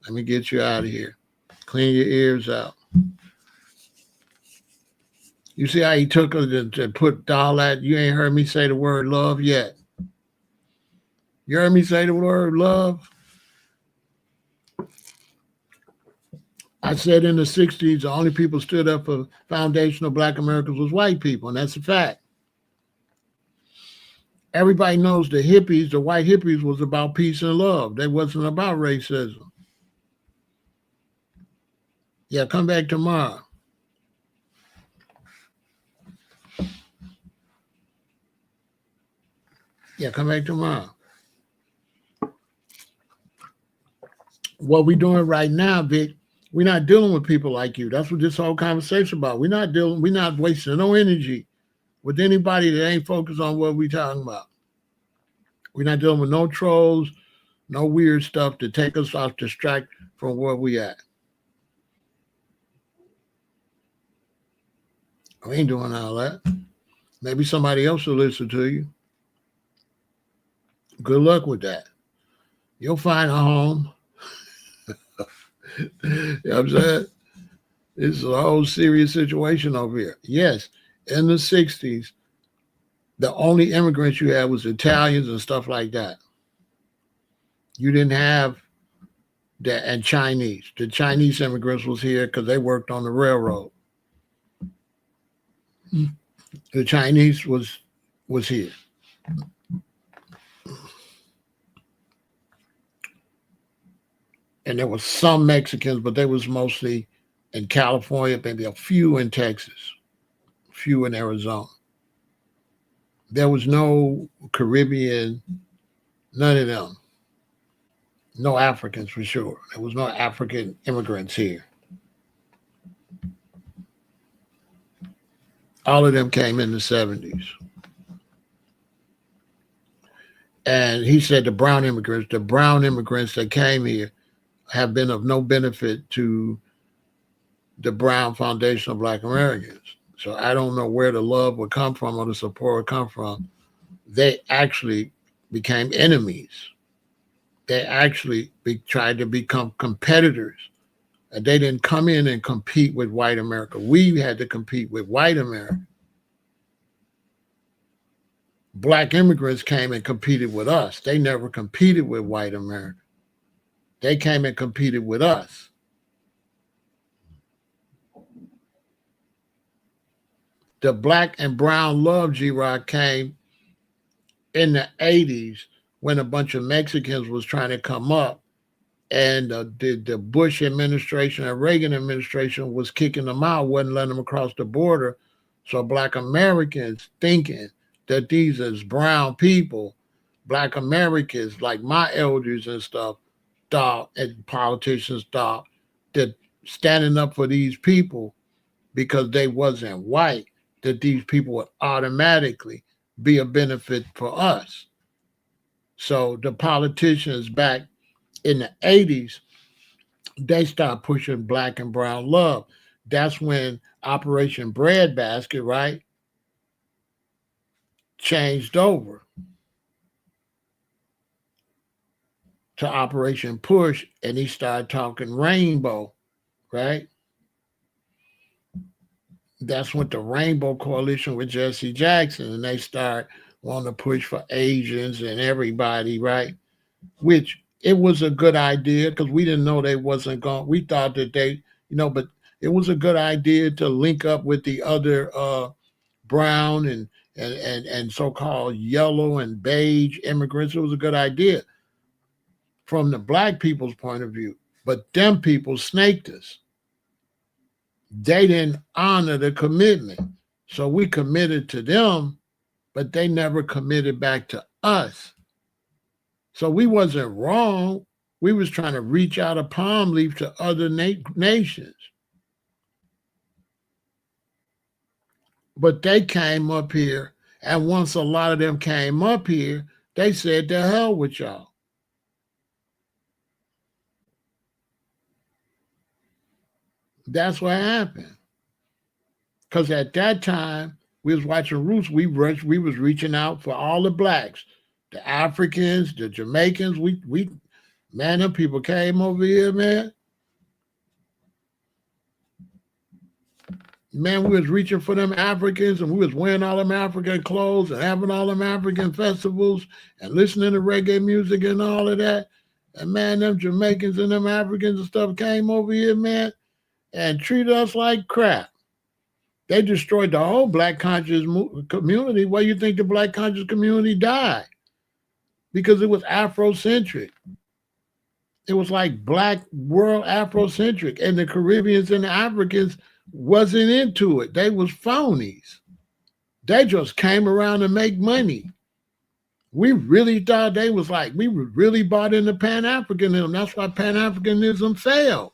Let me get you out of here. Clean your ears out. You see how he took us to put all that? You ain't heard me say the word love yet. You heard me say the word love? I said in the 60s, the only people stood up for foundational Black Americans was white people, and that's a fact. Everybody knows the hippies, the white hippies, was about peace and love. They wasn't about racism. Yeah, come back tomorrow. Yeah, come back tomorrow. What we're doing right now, Vic, we're not dealing with people like you. That's what this whole conversation about. We're not wasting no energy with anybody that ain't focused on what we're talking about. We're not dealing with no trolls, no weird stuff to take us off, distract from where we at. We ain't doing all that. Maybe somebody else will listen to you. Good luck with that. You'll find a home. You know what I'm saying? This is a whole serious situation over here. Yes, in the 60s, the only immigrants you had was Italians and stuff like that. You didn't have that, and Chinese. The Chinese immigrants was here because they worked on the railroad. The Chinese was here. And there was some Mexicans, but they was mostly in California, maybe a few in Texas, a few in Arizona. There was no Caribbean, none of them. No Africans for sure. There was no African immigrants here. All of them came in the 70s. And he said the brown immigrants that came here have been of no benefit to the brown foundation of Black Americans. So I don't know where the love would come from or the support would come from. They actually became enemies. They actually tried to become competitors. And they didn't come in and compete with white America. We had to compete with white America. Black immigrants came and competed with us. They never competed with white America. They came and competed with us. The black and brown love, G-Rock, came in the 80s when a bunch of Mexicans was trying to come up, and the Bush administration and Reagan administration was kicking them out, wasn't letting them across the border. So Black Americans thinking that these as brown people, Black Americans, like my elders and stuff, thought, and politicians thought, that standing up for these people because they wasn't white, that these people would automatically be a benefit for us. So the politicians back in the 80s, they start pushing black and brown love. That's when Operation Breadbasket, right, changed over to Operation Push, and he started talking rainbow, right? That's when the Rainbow Coalition with Jesse Jackson, and they start wanting to push for Asians and everybody, right? Which it was a good idea because we didn't know they wasn't going. We thought that they, but it was a good idea to link up with the other brown and so-called yellow and beige immigrants. It was a good idea from the black people's point of view, but them people snaked us. They didn't honor the commitment. So we committed to them, but they never committed back to us. So we wasn't wrong. We was trying to reach out a palm leaf to other nations. But they came up here, and once a lot of them came up here, they said, to hell with y'all. That's what happened. Because at that time, we was watching Roots. We was reaching out for all the blacks, the Africans, the Jamaicans. Man, them people came over here, man. Man, we was reaching for them Africans, and we was wearing all them African clothes and having all them African festivals and listening to reggae music and all of that. And man, them Jamaicans and them Africans and stuff came over here, man. and treated us like crap. They destroyed the whole black conscious community. Why you think the black conscious community died? Because it was Afrocentric. It was like black world Afrocentric, and the Caribbeans and the Africans wasn't into it. They was phonies. They just came around to make money. We really thought they was like, we were really bought into Pan-Africanism. That's why Pan-Africanism failed.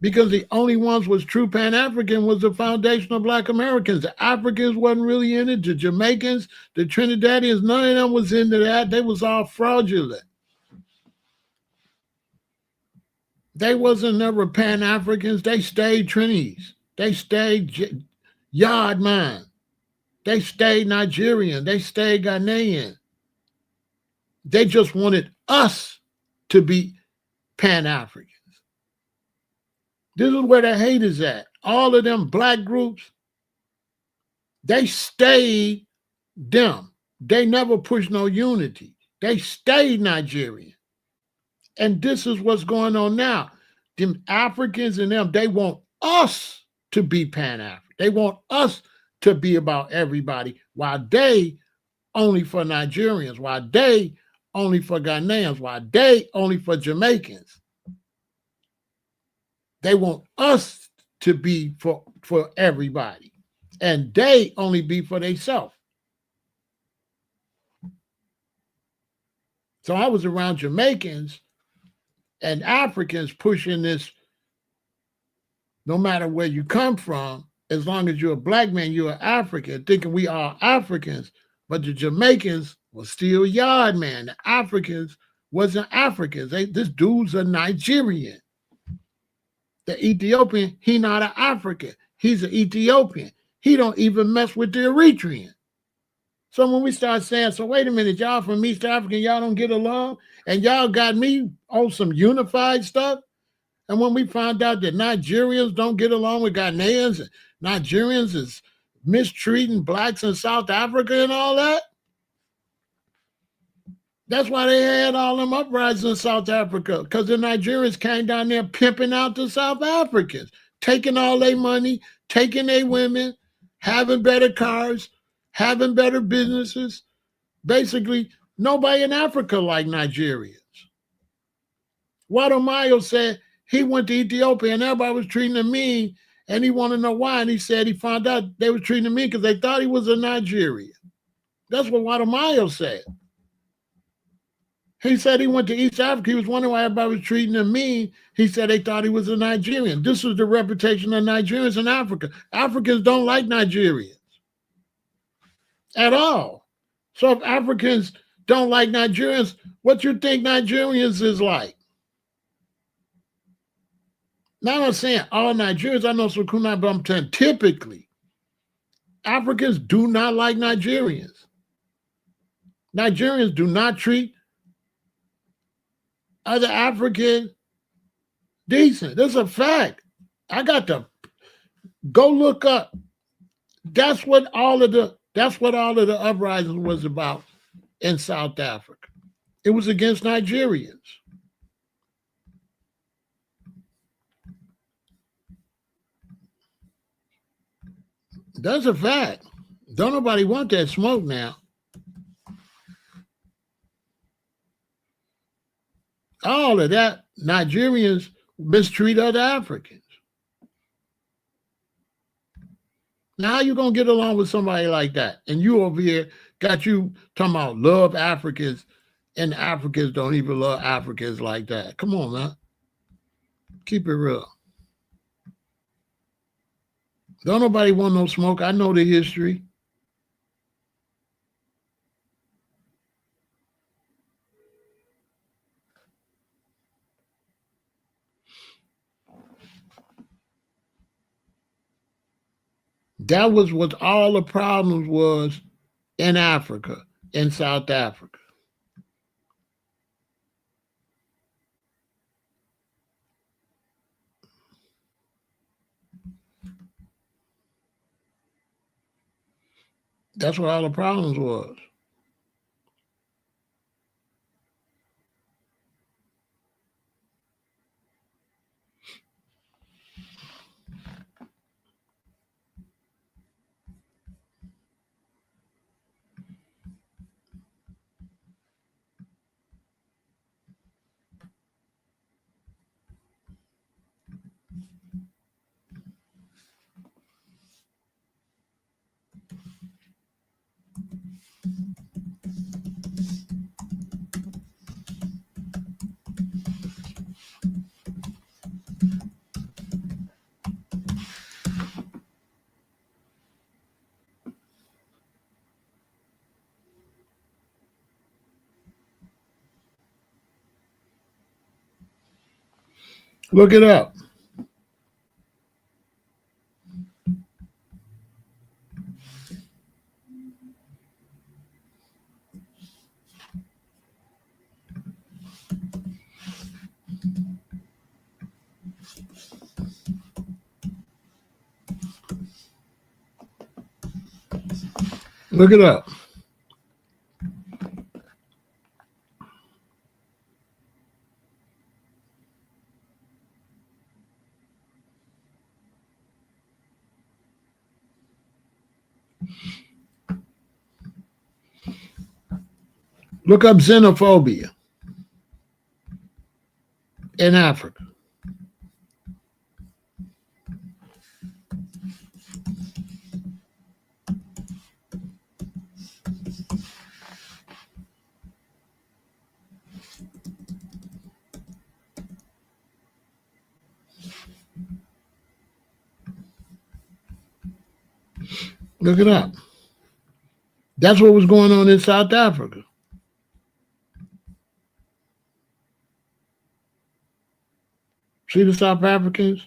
Because the only ones was true Pan-African was the foundation of black Americans. The Africans wasn't really in it. The Jamaicans, the Trinidadians, none of them was into that. They was all fraudulent. They wasn't never Pan-Africans. They stayed Trinis. They stayed Yard Man. They stayed Nigerian. They stayed Ghanaian. They just wanted us to be Pan-Africans. This is where the hate is at. All of them black groups, they stayed them. They never pushed no unity. They stayed Nigerian. And this is what's going on now. Them Africans and them, they want us to be Pan-African. They want us to be about everybody, while they only for Nigerians, while they only for Ghanaians, while they only for Jamaicans. They want us to be for everybody, and they only be for themselves. So I was around Jamaicans and Africans pushing this, no matter where you come from, as long as you're a black man, you're an African, thinking we are Africans. But the Jamaicans were still yard man. The Africans wasn't Africans. This dude's a Nigerian. The Ethiopian, he not an African. He's an Ethiopian. He don't even mess with the Eritrean. So when we start saying, so wait a minute, y'all from East Africa, y'all don't get along, and y'all got me on some unified stuff. And when we found out that Nigerians don't get along with Ghanaians, and Nigerians is mistreating blacks in South Africa and all that, that's why they had all them uprisings in South Africa, because the Nigerians came down there pimping out the South Africans, taking all their money, taking their women, having better cars, having better businesses. Basically, nobody in Africa like Nigerians. Wade said he went to Ethiopia and everybody was treating him mean, and he wanted to know why. And he said he found out they were treating him mean because they thought he was a Nigerian. That's what Wade said. He said he went to East Africa. He was wondering why everybody was treating him mean. He said they thought he was a Nigerian. This was the reputation of Nigerians in Africa. Africans don't like Nigerians at all. So if Africans don't like Nigerians, what you think Nigerians is like? Now I'm not saying all Nigerians, I know some Kunai, but I'm saying typically, Africans do not like Nigerians. Nigerians do not treat other Africans decent. That's a fact. I got to go look up. That's what all of the uprisings was about in South Africa. It was against Nigerians. That's a fact. Don't nobody want that smoke now. All of that, Nigerians mistreat other Africans. Now, how you going to get along with somebody like that? And you over here got you talking about love Africans, and Africans don't even love Africans like that. Come on, man. Keep it real. Don't nobody want no smoke. I know the history. That was what all the problems was in Africa, in South Africa. That's what all the problems was. Look it up. Look it up. Look up xenophobia in Africa. Look it up. That's what was going on in South Africa. See the South Africans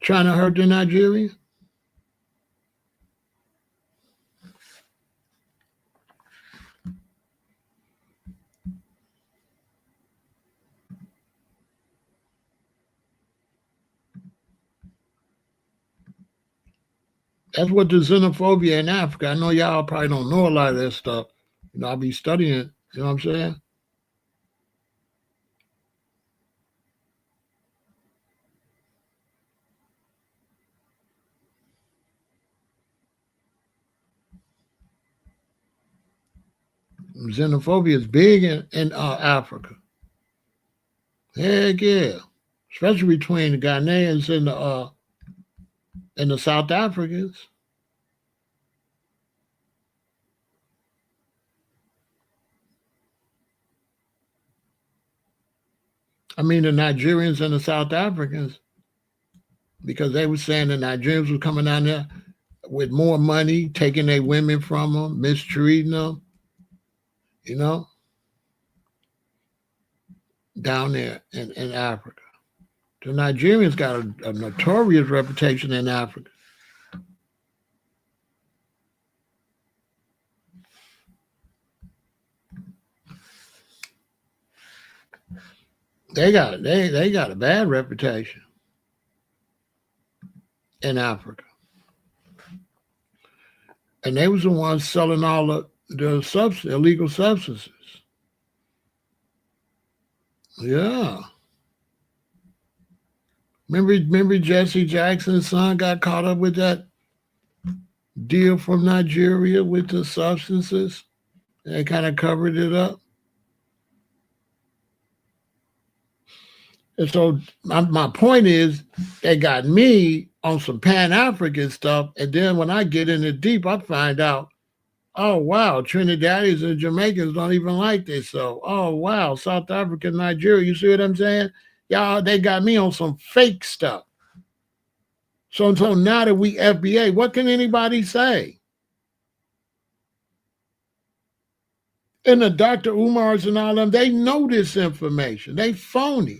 trying to hurt the Nigerians? That's what the xenophobia in Africa. I know y'all probably don't know a lot of that stuff. You know, I'll be studying it. You know what I'm saying? Xenophobia is big in Africa. Heck yeah. Especially between the Ghanaians and the South Africans. I mean, the Nigerians and the South Africans, because they were saying the Nigerians were coming down there with more money, taking their women from them, mistreating them, you know, down there in Africa. The Nigerians got a notorious reputation in Africa. They got a bad reputation in Africa. And they was the ones selling all the illegal substances. Yeah. Remember Jesse Jackson's son got caught up with that deal from Nigeria with the substances? They kind of covered it up. And so my point is, they got me on some Pan-African stuff. And then when I get in it deep, I find out, oh, wow, Trinidadians and Jamaicans don't even like this. So, oh, wow, South Africa, Nigeria, you see what I'm saying? Y'all, they got me on some fake stuff. So now that we FBA, what can anybody say? And the Dr. Umars and all them, they know this information. They phony.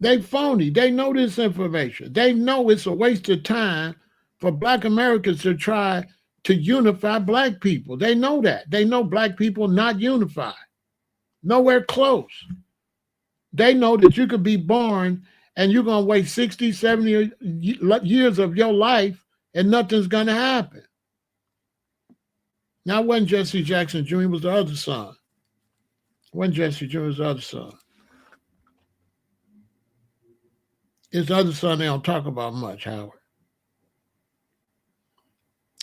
They phony. They know this information. They know it's a waste of time for Black Americans to try to unify Black people. They know that. They know Black people not unified. Nowhere close. They know that you could be born and you're going to wait 60, 70 years of your life and nothing's going to happen. Now, it wasn't Jesse Jackson Jr., was the other son. It wasn't Jesse Jr., was the other son. His other son they don't talk about much, Howard.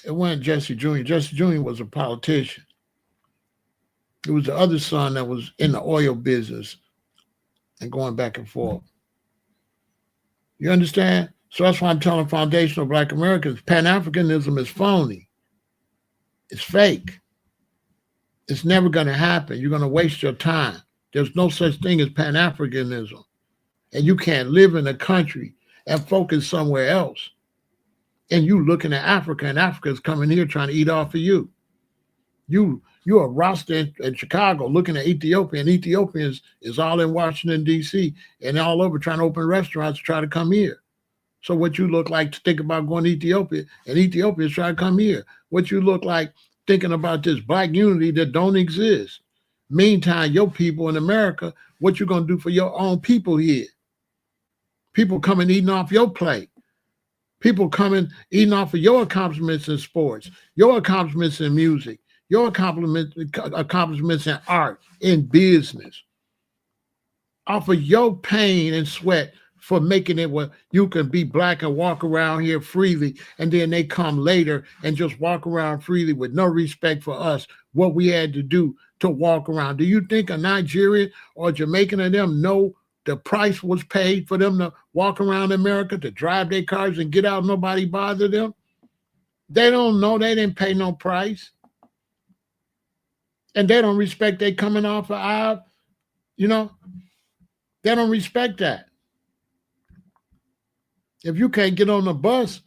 It wasn't Jesse Jr. Jesse Jr. was a politician. It was the other son that was in the oil business and going back and forth. You understand? So that's why I'm telling foundational Black Americans, Pan-Africanism is phony. It's fake. It's never going to happen. You're going to waste your time. There's no such thing as Pan-Africanism. And you can't live in a country and focus somewhere else. And you looking at Africa, and Africa's coming here trying to eat off of you. You're a roster in Chicago looking at Ethiopia, and Ethiopians is all in Washington, D.C., and all over trying to open restaurants to try to come here. So what you look like to think about going to Ethiopia, and Ethiopians try to come here. What you look like thinking about this black unity that don't exist. Meantime, your people in America, what you gonna do for your own people here? People coming eating off your plate. People coming eating off of your accomplishments in sports, your accomplishments in music, your accomplishments in art, in business, off of your pain and sweat for making it where you can be black and walk around here freely, and then they come later and just walk around freely with no respect for us, what we had to do to walk around. Do you think a Nigerian or Jamaican of them know the price was paid for them to walk around America, to drive their cars and get out, nobody bother them? They don't know. They didn't pay no price. And they don't respect they coming off of our, they don't respect that. If you can't get on the bus,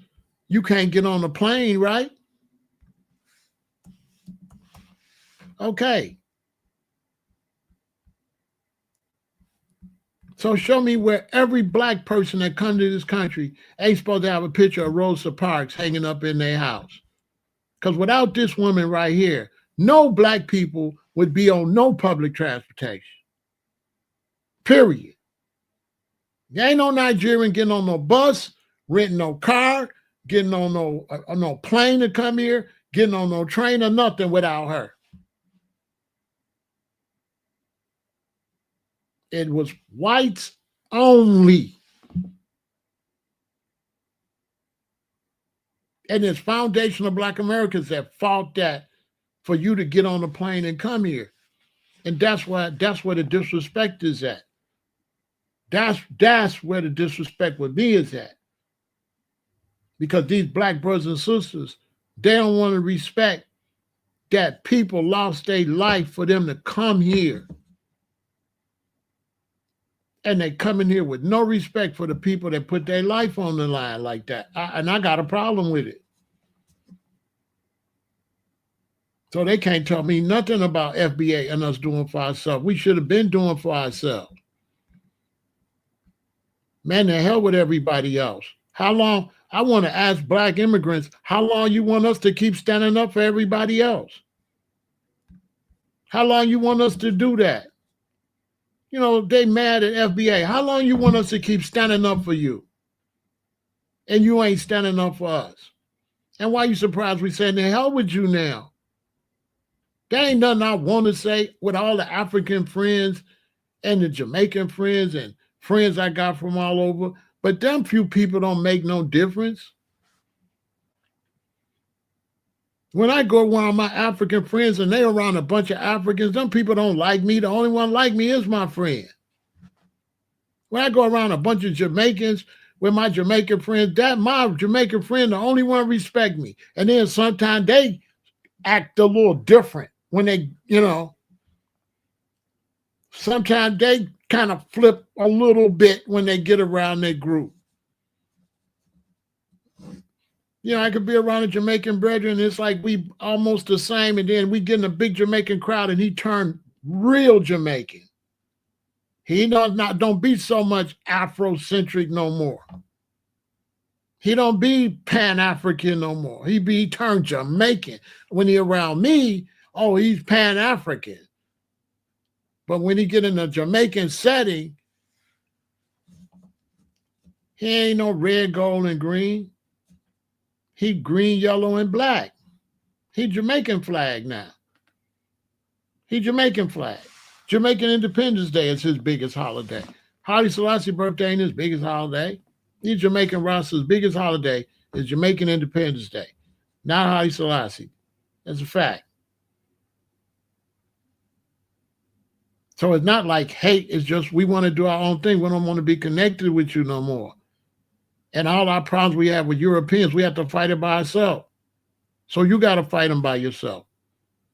you can't get on the plane, right? Okay. So show me where every black person that comes to this country ain't supposed to have a picture of Rosa Parks hanging up in their house. Because without this woman right here, no black people would be on no public transportation. Period. There ain't no Nigerian getting on no bus, renting no car, getting on no plane to come here, getting on no train or nothing without her. It was whites only. And it's foundational black Americans that fought that for you to get on the plane and come here. And that's where the disrespect is at. That's where the disrespect with me is at. Because these black brothers and sisters, they don't want to respect that people lost their life for them to come here. And they come in here with no respect for the people that put their life on the line like that. And I got a problem with it. So they can't tell me nothing about FBA and us doing for ourselves. We should have been doing for ourselves. Man, the hell with everybody else. How long, I want to ask black immigrants, how long you want us to keep standing up for everybody else? How long you want us to do that? They mad at FBA. How long you want us to keep standing up for you? And you ain't standing up for us. And why you surprised we saying the hell with you now? There ain't nothing I want to say with all the African friends and the Jamaican friends and friends I got from all over. But them few people don't make no difference. When I go around my African friends and they around a bunch of Africans, them people don't like me. The only one like me is my friend. When I go around a bunch of Jamaicans with my Jamaican friends, my Jamaican friend, the only one respect me. And then sometimes they act a little different when they, sometimes they kind of flip a little bit when they get around their group. I could be around a Jamaican brethren, and it's like we almost the same, and then we get in a big Jamaican crowd, and he turned real Jamaican. He don't be so much Afrocentric no more. He don't be Pan-African no more. He turned Jamaican. When he around me, oh, he's Pan-African. But when he get in a Jamaican setting, he ain't no red, gold, and green. He green, yellow, and black. He Jamaican flag now. He Jamaican flag. Jamaican Independence Day is his biggest holiday. Haile Selassie's birthday ain't his biggest holiday. He's Jamaican Rasta's biggest holiday is Jamaican Independence Day. Not Haile Selassie. That's a fact. So it's not like hate. It's just we want to do our own thing. We don't want to be connected with you no more. And all our problems we have with Europeans, we have to fight it by ourselves. So you got to fight them by yourself.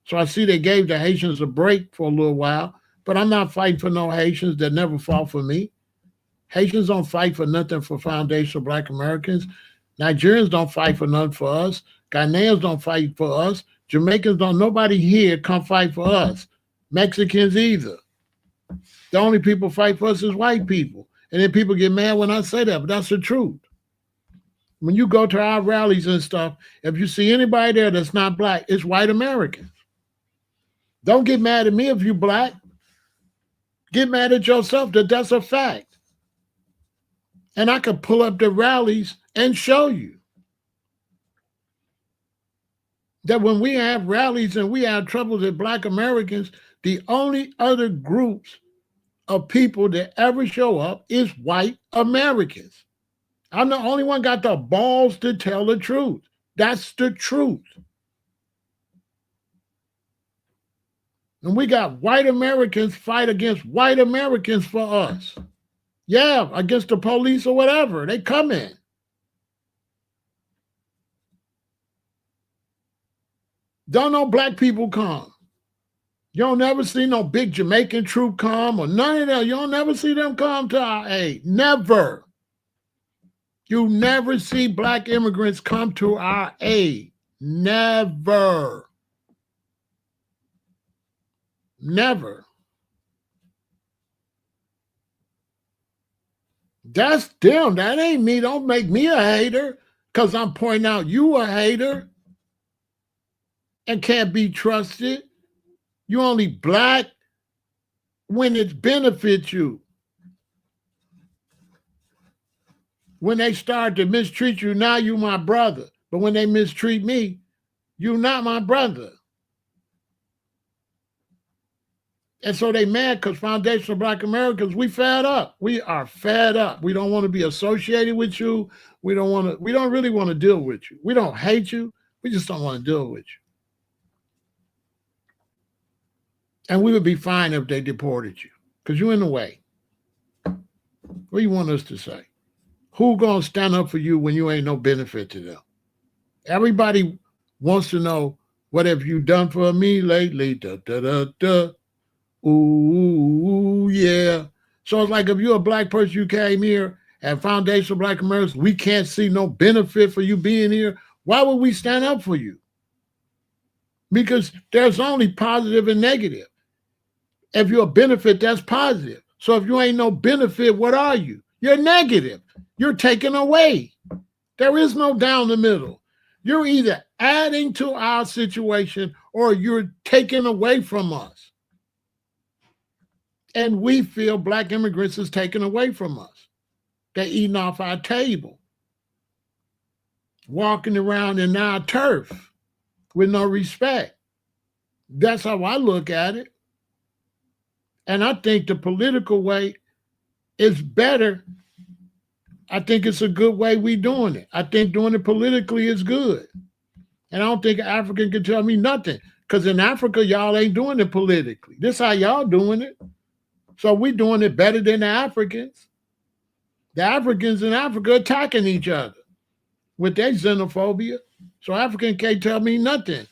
So I see they gave the Haitians a break for a little while, but I'm not fighting for no Haitians that never fought for me. Haitians don't fight for nothing for foundational Black Americans. Nigerians don't fight for nothing for us. Ghanaians don't fight for us. Jamaicans don't, nobody here come fight for us. Mexicans either. The only people fight for us is white people. And then people get mad when I say that, but that's the truth. When you go to our rallies and stuff, if you see anybody there that's not black, it's white Americans. Don't get mad at me if you black. Get mad at yourself that that's a fact. And I could pull up the rallies and show you that when we have rallies and we have troubles with black Americans, the only other groups of people that ever show up is white Americans. I'm the only one got the balls to tell the truth. That's the truth. And we got white Americans fight against white Americans for us. Yeah, against the police or whatever. They come in. Don't know black people come. You don't never see no big Jamaican troop come or none of that. You don't never see them come to our aid. Never. You never see black immigrants come to our aid. Never. Never. That's them. That ain't me. Don't make me a hater because I'm pointing out you a hater and can't be trusted. You only black when it benefits you. When they start to mistreat you, now you my brother. But when they mistreat me, you not my brother. And so they mad because Foundation of Black Americans, we fed up. We are fed up. We don't want to be associated with you. We don't really want to deal with you. We don't hate you. We just don't want to deal with you. And we would be fine if they deported you because you're in the way. What do you want us to say? Who gonna stand up for you when you ain't no benefit to them? Everybody wants to know, what have you done for me lately? Da, da, da, da. Ooh, yeah. So it's like if you're a black person, you came here at Foundation of Black Americans, we can't see no benefit for you being here. Why would we stand up for you? Because there's only positive and negative. If you're a benefit, that's positive. So if you ain't no benefit, what are you? You're negative. You're taken away. There is no down the middle. You're either adding to our situation or you're taken away from us. And we feel black immigrants is taken away from us. They're eating off our table, walking around in our turf with no respect. That's how I look at it. And I think the political way is better. I think it's a good way we doing it. I think doing it politically is good. And I don't think an African can tell me nothing. Because in Africa, y'all ain't doing it politically. This how y'all doing it. So we doing it better than the Africans. The Africans in Africa attacking each other with their xenophobia. So African can't tell me nothing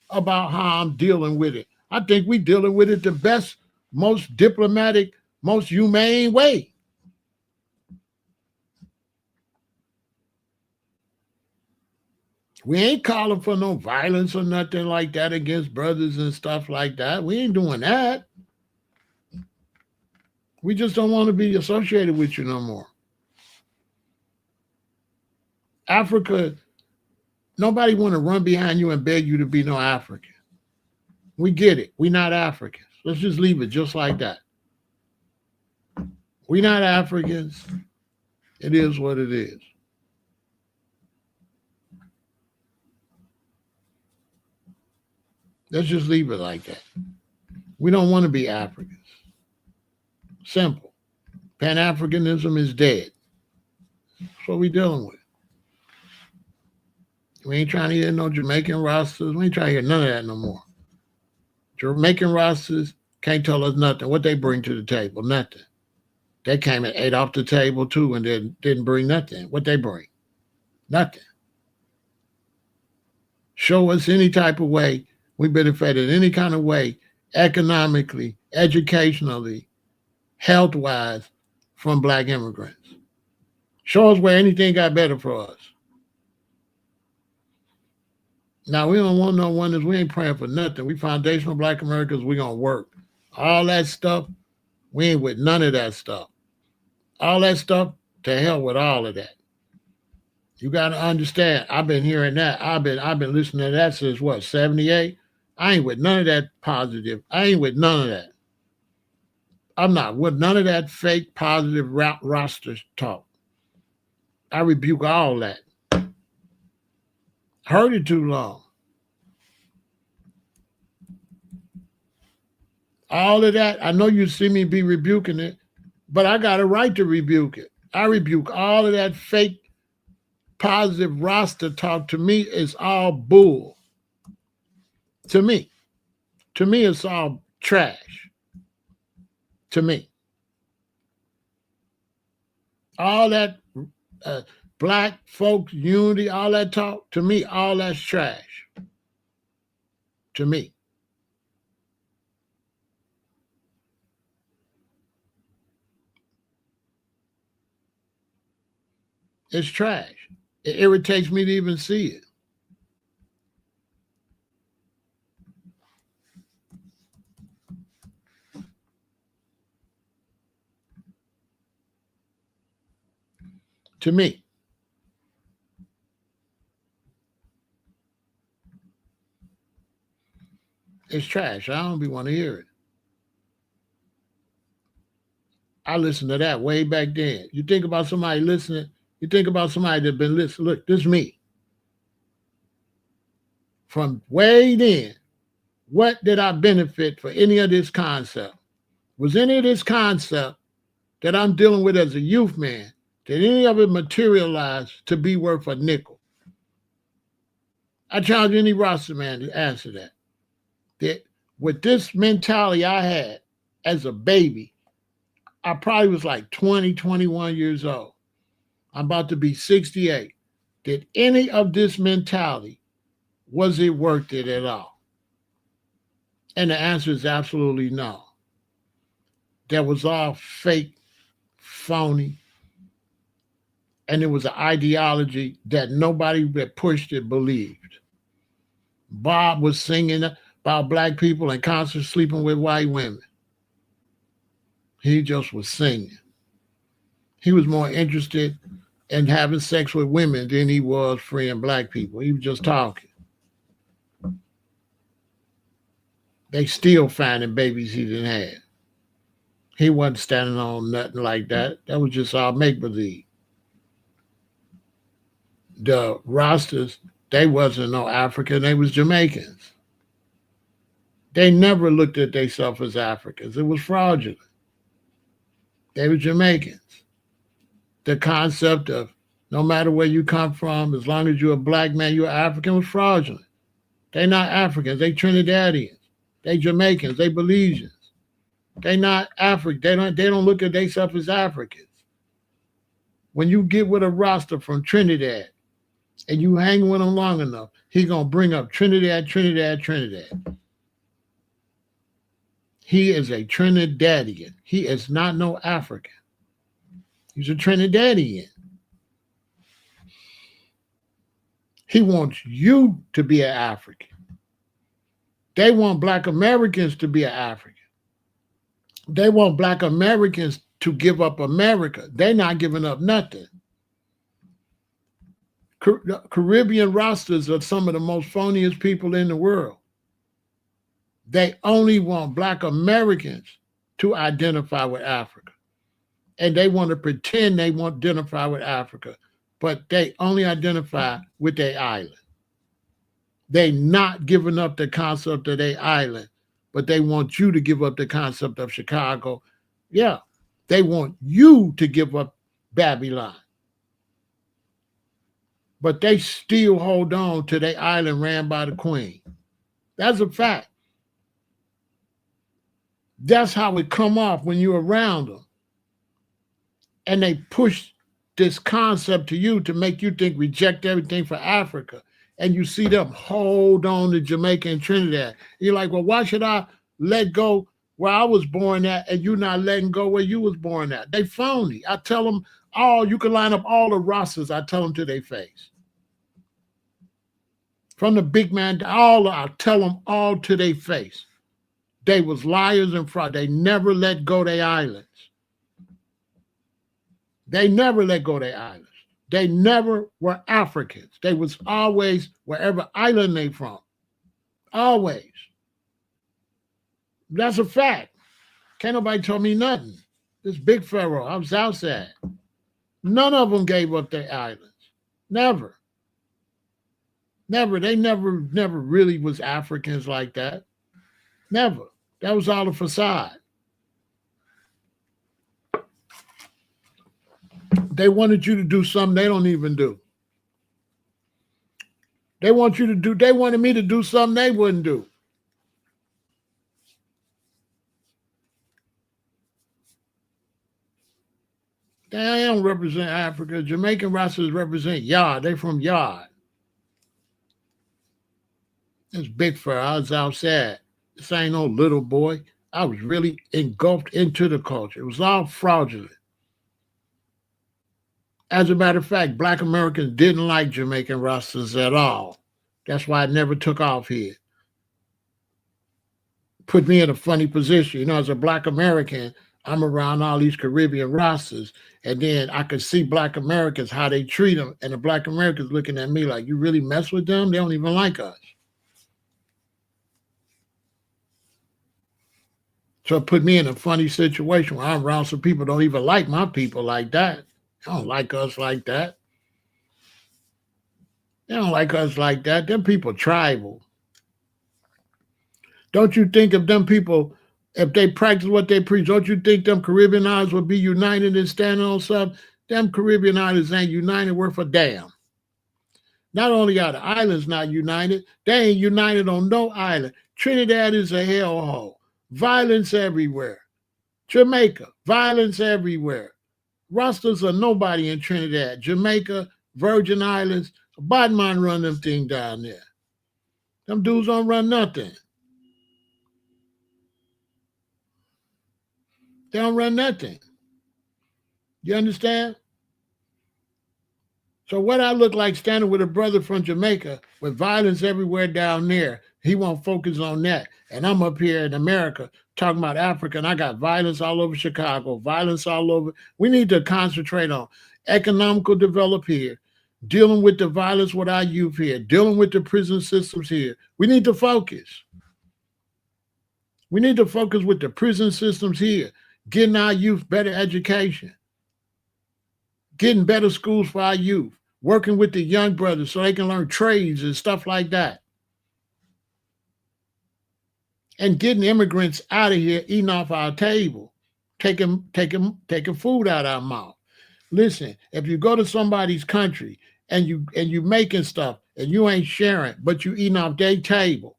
about how I'm dealing with it. I think we dealing with it the best, most diplomatic, most humane way. We ain't calling for no violence or nothing like that against brothers and stuff like that. We ain't doing that. We just don't want to be associated with you no more. Africa, nobody want to run behind you and beg you to be no African. We get it. We not Africans. Let's just leave it just like that. We not Africans. It is what it is. Let's just leave it like that. We don't want to be Africans. Simple. Pan-Africanism is dead. That's what we're dealing with. We ain't trying to hear no Jamaican rosters. We ain't trying to hear none of that no more. Jamaican rosters can't tell us nothing. What they bring to the table? Nothing. They came and ate off the table too and didn't bring nothing. What they bring? Nothing. Show us any type of way we benefited any kind of way, economically, educationally, health-wise, from black immigrants. Show us where anything got better for us. Now, we don't want no oneness. We ain't praying for nothing. We foundational Black Americans, we going to work. All that stuff, we ain't with none of that stuff. All that stuff, to hell with all of that. You got to understand, I've been hearing that. I've been listening to that since what, 78? I ain't with none of that positive. I ain't with none of that. I'm not with none of that fake positive roster talk. I rebuke all that. Heard it too long. All of that, I know you see me be rebuking it, but I got a right to rebuke it. I rebuke all of that fake positive roster talk. To me, it's all bull. To me, it's all trash. To me, all that Black folks unity, all that talk, to me, all that's trash. To me. It's trash. It irritates me to even see it. To me. It's trash. I don't want to hear it. I listened to that way back then. You think about somebody listening, you think about somebody that's been listening. Look, this is me. From way then, what did I benefit for any of this concept? Was any of this concept that I'm dealing with as a youth man, did any of it materialize to be worth a nickel? I challenge any roster man to answer that. That with this mentality I had as a baby, I probably was like 20, 21 years old. I'm about to be 68. Did any of this mentality, was it worth it at all? And the answer is absolutely no. That was all fake, phony, and it was an ideology that nobody that pushed it believed. Bob was singing about Black people and constantly sleeping with white women. He just was singing. He was more interested in having sex with women than he was freeing Black people. He was just talking. They still finding babies he didn't have. He wasn't standing on nothing like that. That was just all make-believe. The rosters, they wasn't no African, they was Jamaicans. They never looked at themselves as Africans. It was fraudulent. They were Jamaicans. The concept of no matter where you come from, as long as you're a Black man, you're African, was fraudulent. They not Africans, they Trinidadians. They Jamaicans, they Belizeans. They not African. They don't look at themselves as Africans. When you get with a roster from Trinidad and you hang with him long enough, he gonna bring up Trinidad. He is a Trinidadian. He is not no African. He's a Trinidadian. He wants you to be an African. They want Black Americans to be an African. They want Black Americans to give up America. They're not giving up nothing. Caribbean rosters are some of the most phoniest people in the world. They only want Black Americans to identify with Africa. And they want to pretend they want to identify with Africa, but they only identify with their island. They not giving up the concept of their island, but they want you to give up the concept of Chicago. Yeah, they want you to give up Babylon. But they still hold on to their island ran by the Queen. That's a fact. That's how it come off when you're around them. And they push this concept to you to make you think reject everything for Africa. And you see them hold on to Jamaica and Trinidad. You're like, well, why should I let go where I was born at and you not letting go where you was born at? They phony. I tell them all, you can line up all the rosters, I tell them to their face. From the big man, I'll tell them all to their face. They was liars and fraud. They never let go their islands. They never let go their islands. They never were Africans. They was always wherever island they from. Always. That's a fact. Can't nobody tell me nothing. This big Pharaoh, I was outside. None of them gave up their islands. Never. Never. They never really was Africans like that. Never. That was all a facade. They wanted you to do something they don't even do. They wanted me to do something they wouldn't do. They don't represent Africa. Jamaican Rastas represent Yard. They from Yard. It's big Pharaoh. I was outside. This ain't no little boy. I was really engulfed into the culture. It was all fraudulent. As a matter of fact, Black Americans didn't like Jamaican Rastas at all. That's why it never took off here. Put me in a funny position. You know, as a Black American, I'm around all these Caribbean Rastas, and then I could see Black Americans, how they treat them, and the Black Americans looking at me like, you really mess with them? They don't even like us. So it put me in a funny situation where I'm around some people don't even like my people like that. They don't like us like that. They don't like us like that. Them people tribal. Don't you think if them people, if they practice what they preach, don't you think them Caribbean islands would be united and standing on something? Them Caribbean islands ain't united worth a damn. Not only are the islands not united, they ain't united on no island. Trinidad is a hellhole. Violence everywhere. Jamaica, violence everywhere. Rastas are nobody in Trinidad. Jamaica, Virgin Islands, bad man run them thing down there. Them dudes don't run nothing. They don't run nothing. You understand? So what I look like standing with a brother from Jamaica with violence everywhere down there, he won't focus on that. And I'm up here in America talking about Africa, and I got violence all over Chicago, violence all over. We need to concentrate on economical development here, dealing with the violence with our youth here, dealing with the prison systems here. We need to focus. We need to focus with the prison systems here, getting our youth better education, getting better schools for our youth, working with the young brothers so they can learn trades and stuff like that. And getting immigrants out of here eating off our table, taking food out of our mouth. Listen, if you go to somebody's country and you making stuff and you ain't sharing, but you eating off their table,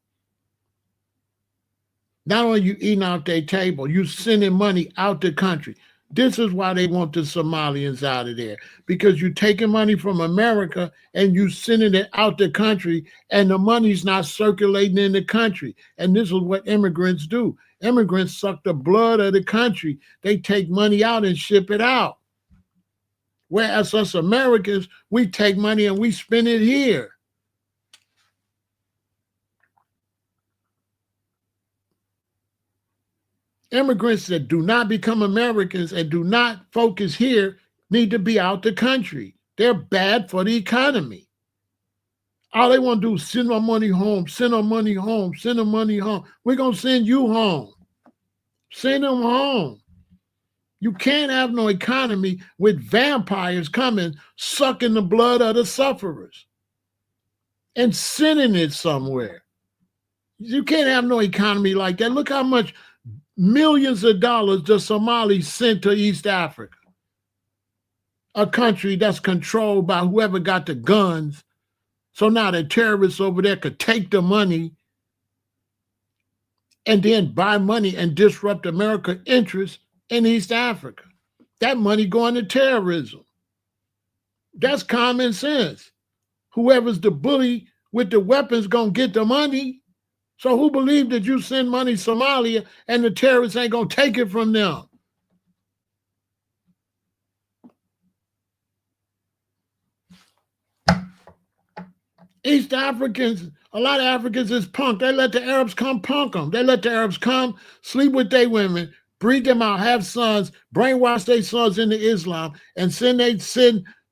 not only you eating off their table, you sending money out the country. This is why they want the Somalians out of there, because you're taking money from America and you sending it out the country, and the money's not circulating in the country. And this is what immigrants do. Immigrants suck the blood of the country. They take money out and ship it out. Whereas us Americans, we take money and we spend it here. Immigrants that do not become Americans and do not focus here need to be out the country. They're bad for the economy. All they want to do is send our money home, send our money home, send our money home. We're going to send you home. Send them home. You can't have no economy with vampires coming, sucking the blood of the sufferers and sending it somewhere. You can't have no economy like that. Look how much millions of dollars the Somalis sent to East Africa, a country that's controlled by whoever got the guns. So now the terrorists over there could take the money and then buy money and disrupt America's interests in East Africa. That money going to terrorism. That's common sense. Whoever's the bully with the weapons gonna get the money. So who believed that you send money to Somalia and the terrorists ain't gonna take it from them? East Africans, a lot of Africans is punk. They let the Arabs come punk them. They let the Arabs come, sleep with their women, breed them out, have sons, brainwash their sons into Islam, and send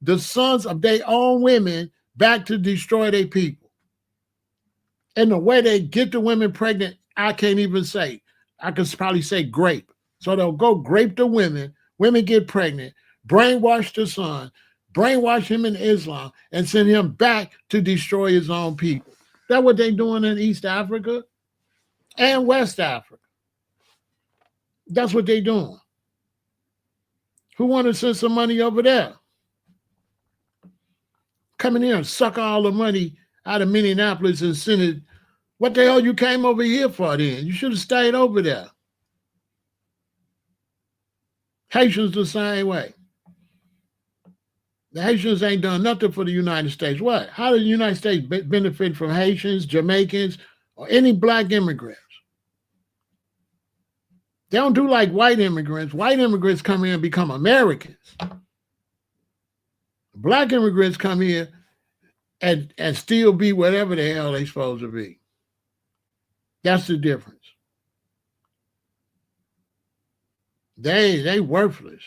the sons of their own women back to destroy their people. And the way they get the women pregnant, I can't even say. I could probably say grape. So they'll go grape the women get pregnant, brainwash the son, brainwash him in Islam, and send him back to destroy his own people. That's what they're doing in East Africa and West Africa. That's what they're doing. Who want to send some money over there? Come in here and suck all the money out of Minneapolis and send it. What the hell you came over here for then? You should have stayed over there. Haitians the same way. The Haitians ain't done nothing for the United States. What? How did the United States benefit from Haitians, Jamaicans, or any black immigrants? They don't do like white immigrants. White immigrants come here and become Americans. Black immigrants come here and still be whatever the hell they supposed to be. That's the difference. They worthless.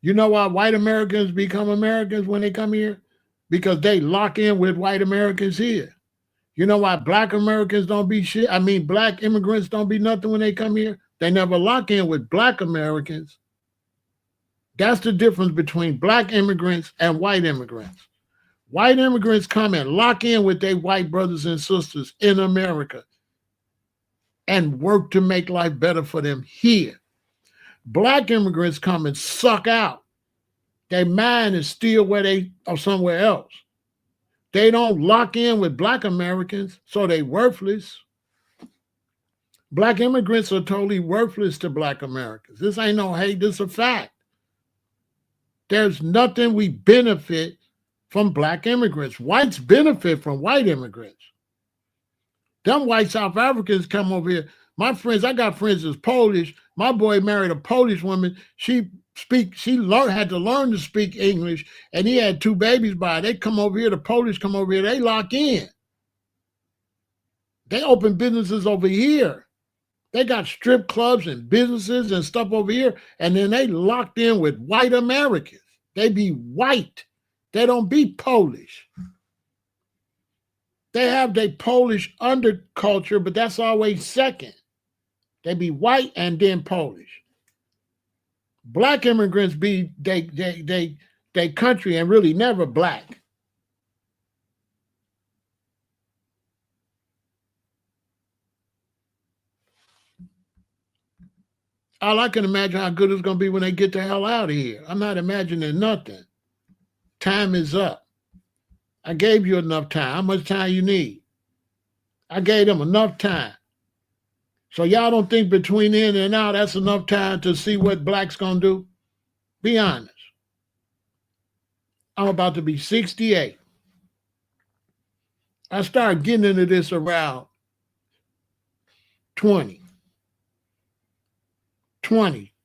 You know why white Americans become Americans when they come here? Because they lock in with white Americans here. You know why black Americans don't be shit? I mean, black immigrants don't be nothing when they come here? They never lock in with black Americans. That's the difference between black immigrants and white immigrants. White immigrants come and lock in with their white brothers and sisters in America and work to make life better for them here. Black immigrants come and suck out. Their mind is still where they are somewhere else. They don't lock in with black Americans, so they worthless. Black immigrants are totally worthless to black Americans. This ain't no hate, this is a fact. There's nothing we benefit from black immigrants. Whites benefit from white immigrants. Them white South Africans come over here. My friends, I got friends that's Polish. My boy married a Polish woman. She had to learn to speak English, and he had 2 babies by her. They come over here, the Polish come over here, they lock in. They open businesses over here. They got strip clubs and businesses and stuff over here, and then they locked in with white Americans. They be white. They don't be Polish. They have their Polish underculture, but that's always second. They be white and then Polish. Black immigrants be they country and really never black. All I can imagine how good it's going to be when they get the hell out of here. I'm not imagining nothing. Time is up. I gave you enough time. How much time you need? I gave them enough time. So y'all don't think between in and out that's enough time to see what black's going to do? Be honest. I'm about to be 68. I started getting into this around 20,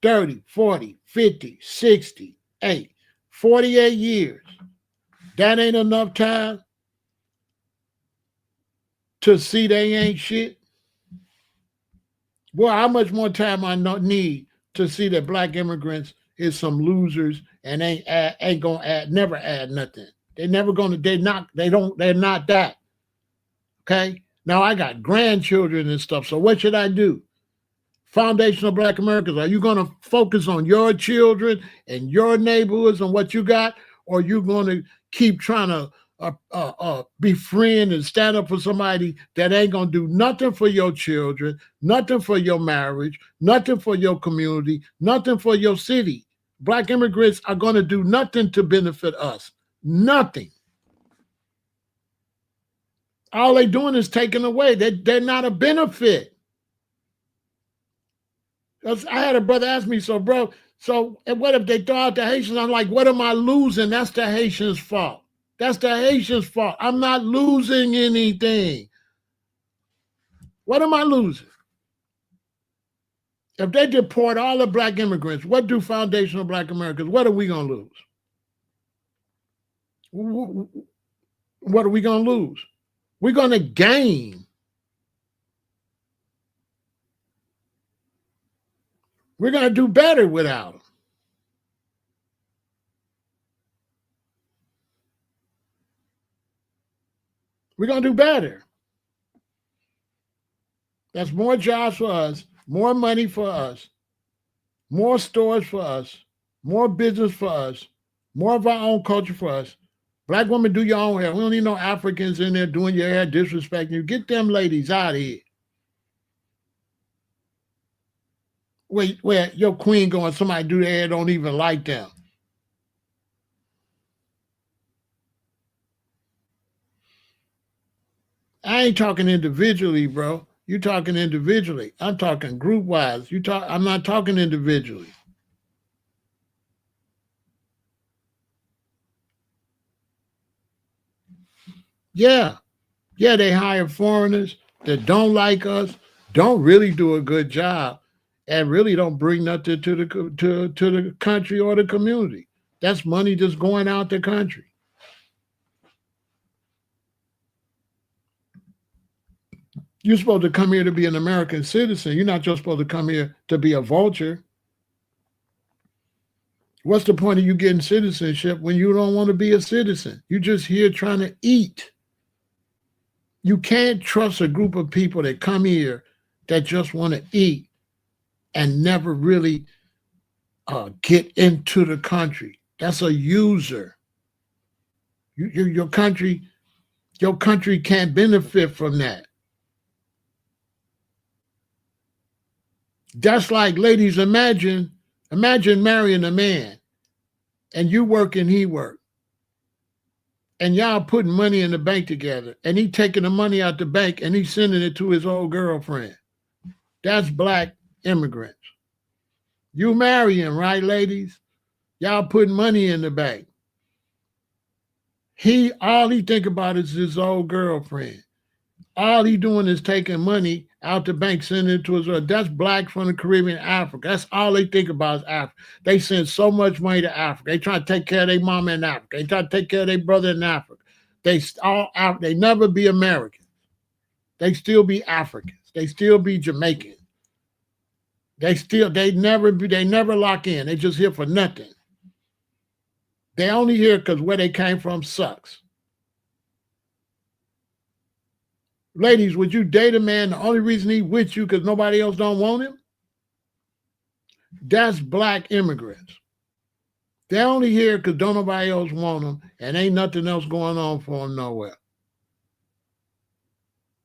30, 40, 50, 60, 48 years. That ain't enough time to see they ain't shit. Boy, how much more time I need to see that black immigrants is some losers and ain't gonna never add nothing. They're never gonna, they're not that. Okay? Now I got grandchildren and stuff. So what should I do? Foundational Black Americans, are you gonna focus on your children and your neighborhoods and what you got? Or are you gonna keep trying to befriend and stand up for somebody that ain't gonna do nothing for your children, nothing for your marriage, nothing for your community, nothing for your city? Black immigrants are gonna do nothing to benefit us. Nothing. All they doing is taking away. They're not a benefit. I had a brother ask me, so bro, so what if they throw out the Haitians? I'm like, what am I losing? That's the Haitians' fault. That's the Haitians' fault. I'm not losing anything. What am I losing? If they deport all the black immigrants, what do foundational Black Americans, what are we going to lose? What are we going to lose? We're going to gain. We're going to do better without them. We're going to do better. That's more jobs for us, more money for us, more stores for us, more business for us, more of our own culture for us. Black women, do your own hair. We don't need no Africans in there doing your hair, disrespecting you. Get them ladies out of here. Where your queen going, somebody do their hair, don't even like them. I ain't talking individually, bro. You talking individually. I'm talking group wise. I'm not talking individually. Yeah. Yeah, they hire foreigners that don't like us, don't really do a good job, and really don't bring nothing to the country or the community. That's money just going out the country. You're supposed to come here to be an American citizen. You're not just supposed to come here to be a vulture. What's the point of you getting citizenship when you don't want to be a citizen? You're just here trying to eat. You can't trust a group of people that come here that just want to eat and never really get into the country. That's a user. Your country can't benefit from that. That's like, ladies, imagine marrying a man and you work and he work, and y'all putting money in the bank together, and he taking the money out the bank and he's sending it to his old girlfriend. That's black immigrants. You marrying, right, ladies? Y'all putting money in the bank. All he think about is his old girlfriend. All he doing is taking money out the bank, sending it to his. That's black from the Caribbean, Africa. That's all they think about is Africa. They send so much money to Africa. They try to take care of their mama in Africa. They try to take care of their brother in Africa. They never be Americans. They still be Africans. They still be Jamaicans. They never lock in. They just here for nothing. They only here because where they came from sucks. Ladies, would you date a man the only reason he with you because nobody else don't want him? That's black immigrants. They're only here because don't nobody else want them, and ain't nothing else going on for them nowhere.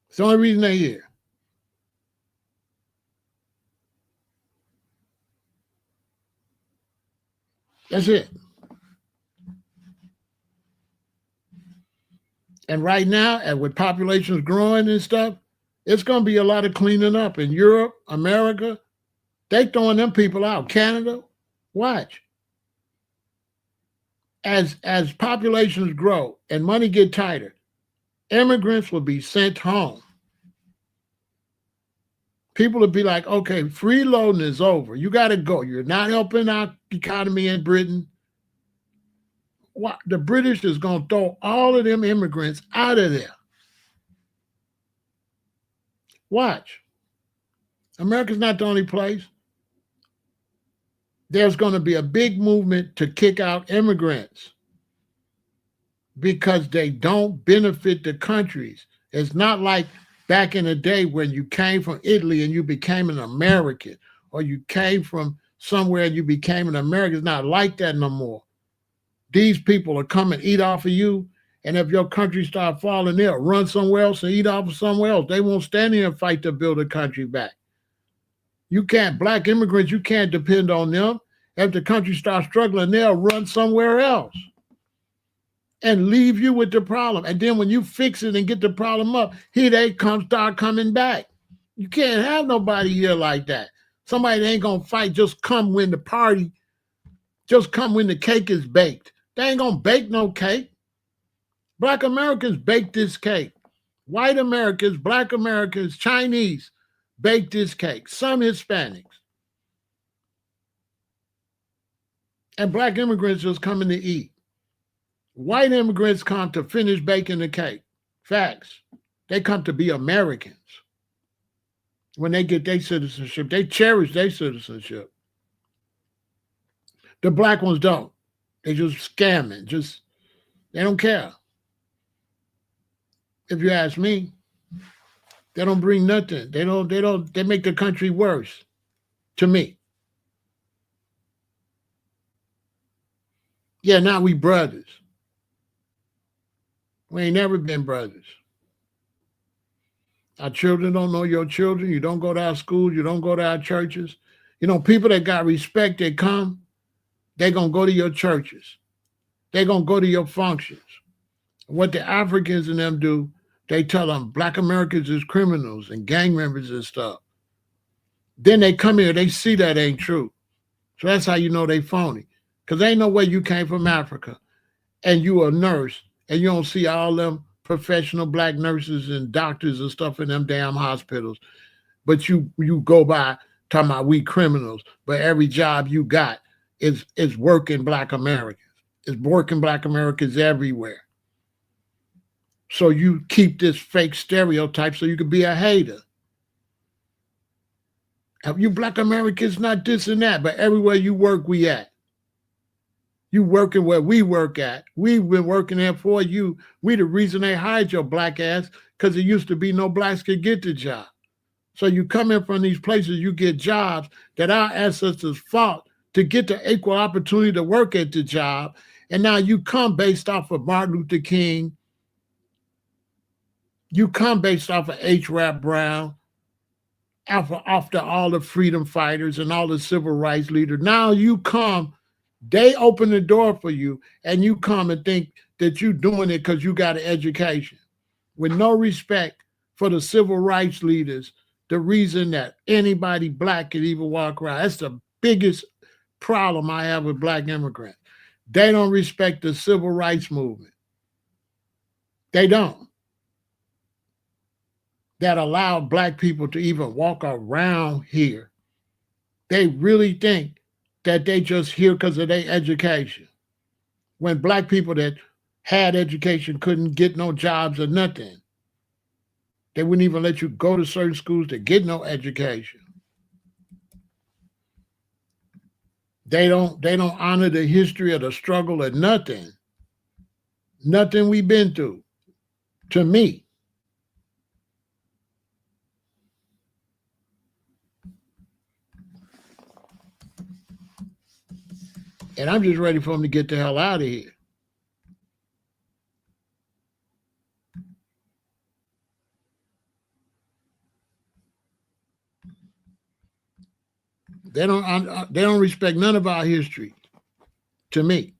It's the only reason they're here. That's it. And right now, and with populations growing and stuff, it's going to be a lot of cleaning up in Europe, America. They throwing them people out. Canada, watch. As populations grow and money get tighter, immigrants will be sent home. People will be like, okay, freeloading is over. You got to go. You're not helping our economy in Britain. What the British is going to throw all of them immigrants out of there. Watch. America's not the only place. There's going to be a big movement to kick out immigrants because they don't benefit the countries. It's not like back in the day when you came from Italy and you became an American, or you came from somewhere and you became an American. It's not like that no more. These people are come and eat off of you, and if your country start falling, they'll run somewhere else and eat off of somewhere else. They won't stand here and fight to build a country back. You can't, black immigrants, you can't depend on them. If the country starts struggling, they'll run somewhere else and leave you with the problem. And then when you fix it and get the problem up, here they start coming back. You can't have nobody here like that. Somebody that ain't gonna fight, just come when the cake is baked. They ain't gonna bake no cake. Black Americans bake this cake. White Americans, black Americans, Chinese bake this cake. Some Hispanics. And black immigrants just coming to eat. White immigrants come to finish baking the cake. Facts. They come to be Americans. When they get their citizenship, they cherish their citizenship. The black ones don't. They just scamming. They don't care. If you ask me, they don't bring nothing. They make the country worse. To me. Yeah, now we brothers. We ain't never been brothers. Our children don't know your children. You don't go to our schools. You don't go to our churches. You know, people that got respect, they come, they going to go to your churches. They going to go to your functions. What the Africans and them do, they tell them black Americans is criminals and gang members and stuff. Then they come here, they see that ain't true. So that's how you know they phony. Because ain't no way you came from Africa and you a nurse and you don't see all them professional black nurses and doctors and stuff in them damn hospitals. But you go by talking about we criminals, but every job you got is working black Americans. It's working black Americans everywhere. So you keep this fake stereotype so you can be a hater. You black Americans not this and that, but everywhere you work, we at. You working where we work at. We've been working there for you. We the reason they hired your black ass, because it used to be no blacks could get the job. So you come in from these places, you get jobs that our ancestors fought to get the equal opportunity to work at the job. And now you come based off of Martin Luther King. You come based off of H. Rap Brown, after all the freedom fighters and all the civil rights leaders. Now you come, they open the door for you, and you come and think that you're doing it because you got an education. With no respect for the civil rights leaders, the reason that anybody black can even walk around. That's the biggest problem I have with black immigrants. They don't respect the civil rights movement. They don't. That allowed black people to even walk around here. They really think that they just here because of their education. When black people that had education couldn't get no jobs or nothing. They wouldn't even let you go to certain schools to get no education. They don't honor the history of the struggle or nothing. Nothing we've been through. To me. And I'm just ready for them to get the hell out of here. They don't respect none of our history. To me.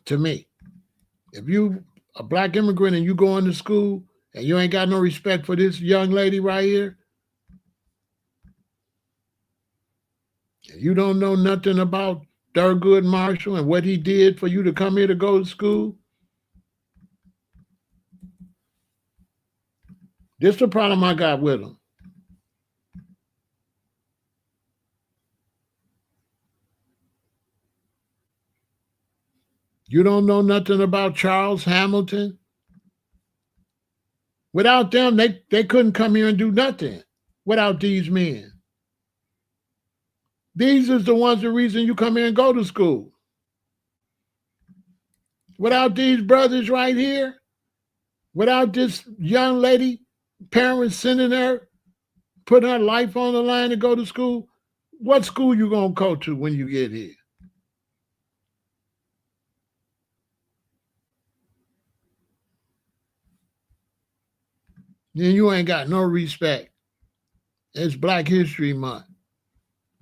To me. If you a black immigrant and you go into school and you ain't got no respect for this young lady right here, you don't know nothing about Thurgood Marshall and what he did for you to come here to go to school. This is the problem I got with him. You don't know nothing about Charles Hamilton. Without them, they couldn't come here and do nothing without these men. These is the ones, the reason you come here and go to school. Without these brothers right here, without this young lady, parents sending her, putting her life on the line to go to school, what school you gonna go to when you get here? Then you ain't got no respect. It's Black History Month.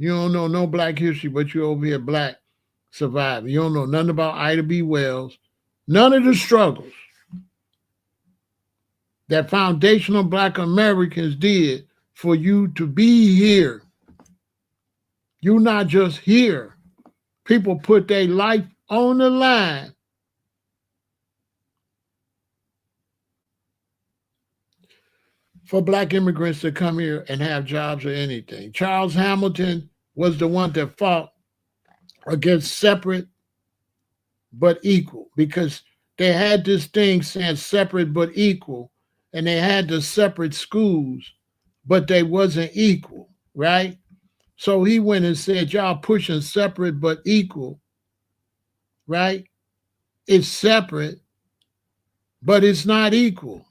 You don't know no black history, but you're over here black survivor. You don't know nothing about Ida B. Wells, none of the struggles that foundational black Americans did for you to be here. You're not just here. People put their life on the line for black immigrants to come here and have jobs or anything. Charles Hamilton was the one that fought against separate but equal, because they had this thing saying separate but equal, and they had the separate schools, but they wasn't equal, right? So he went and said, y'all pushing separate but equal, right? It's separate, but it's not equal.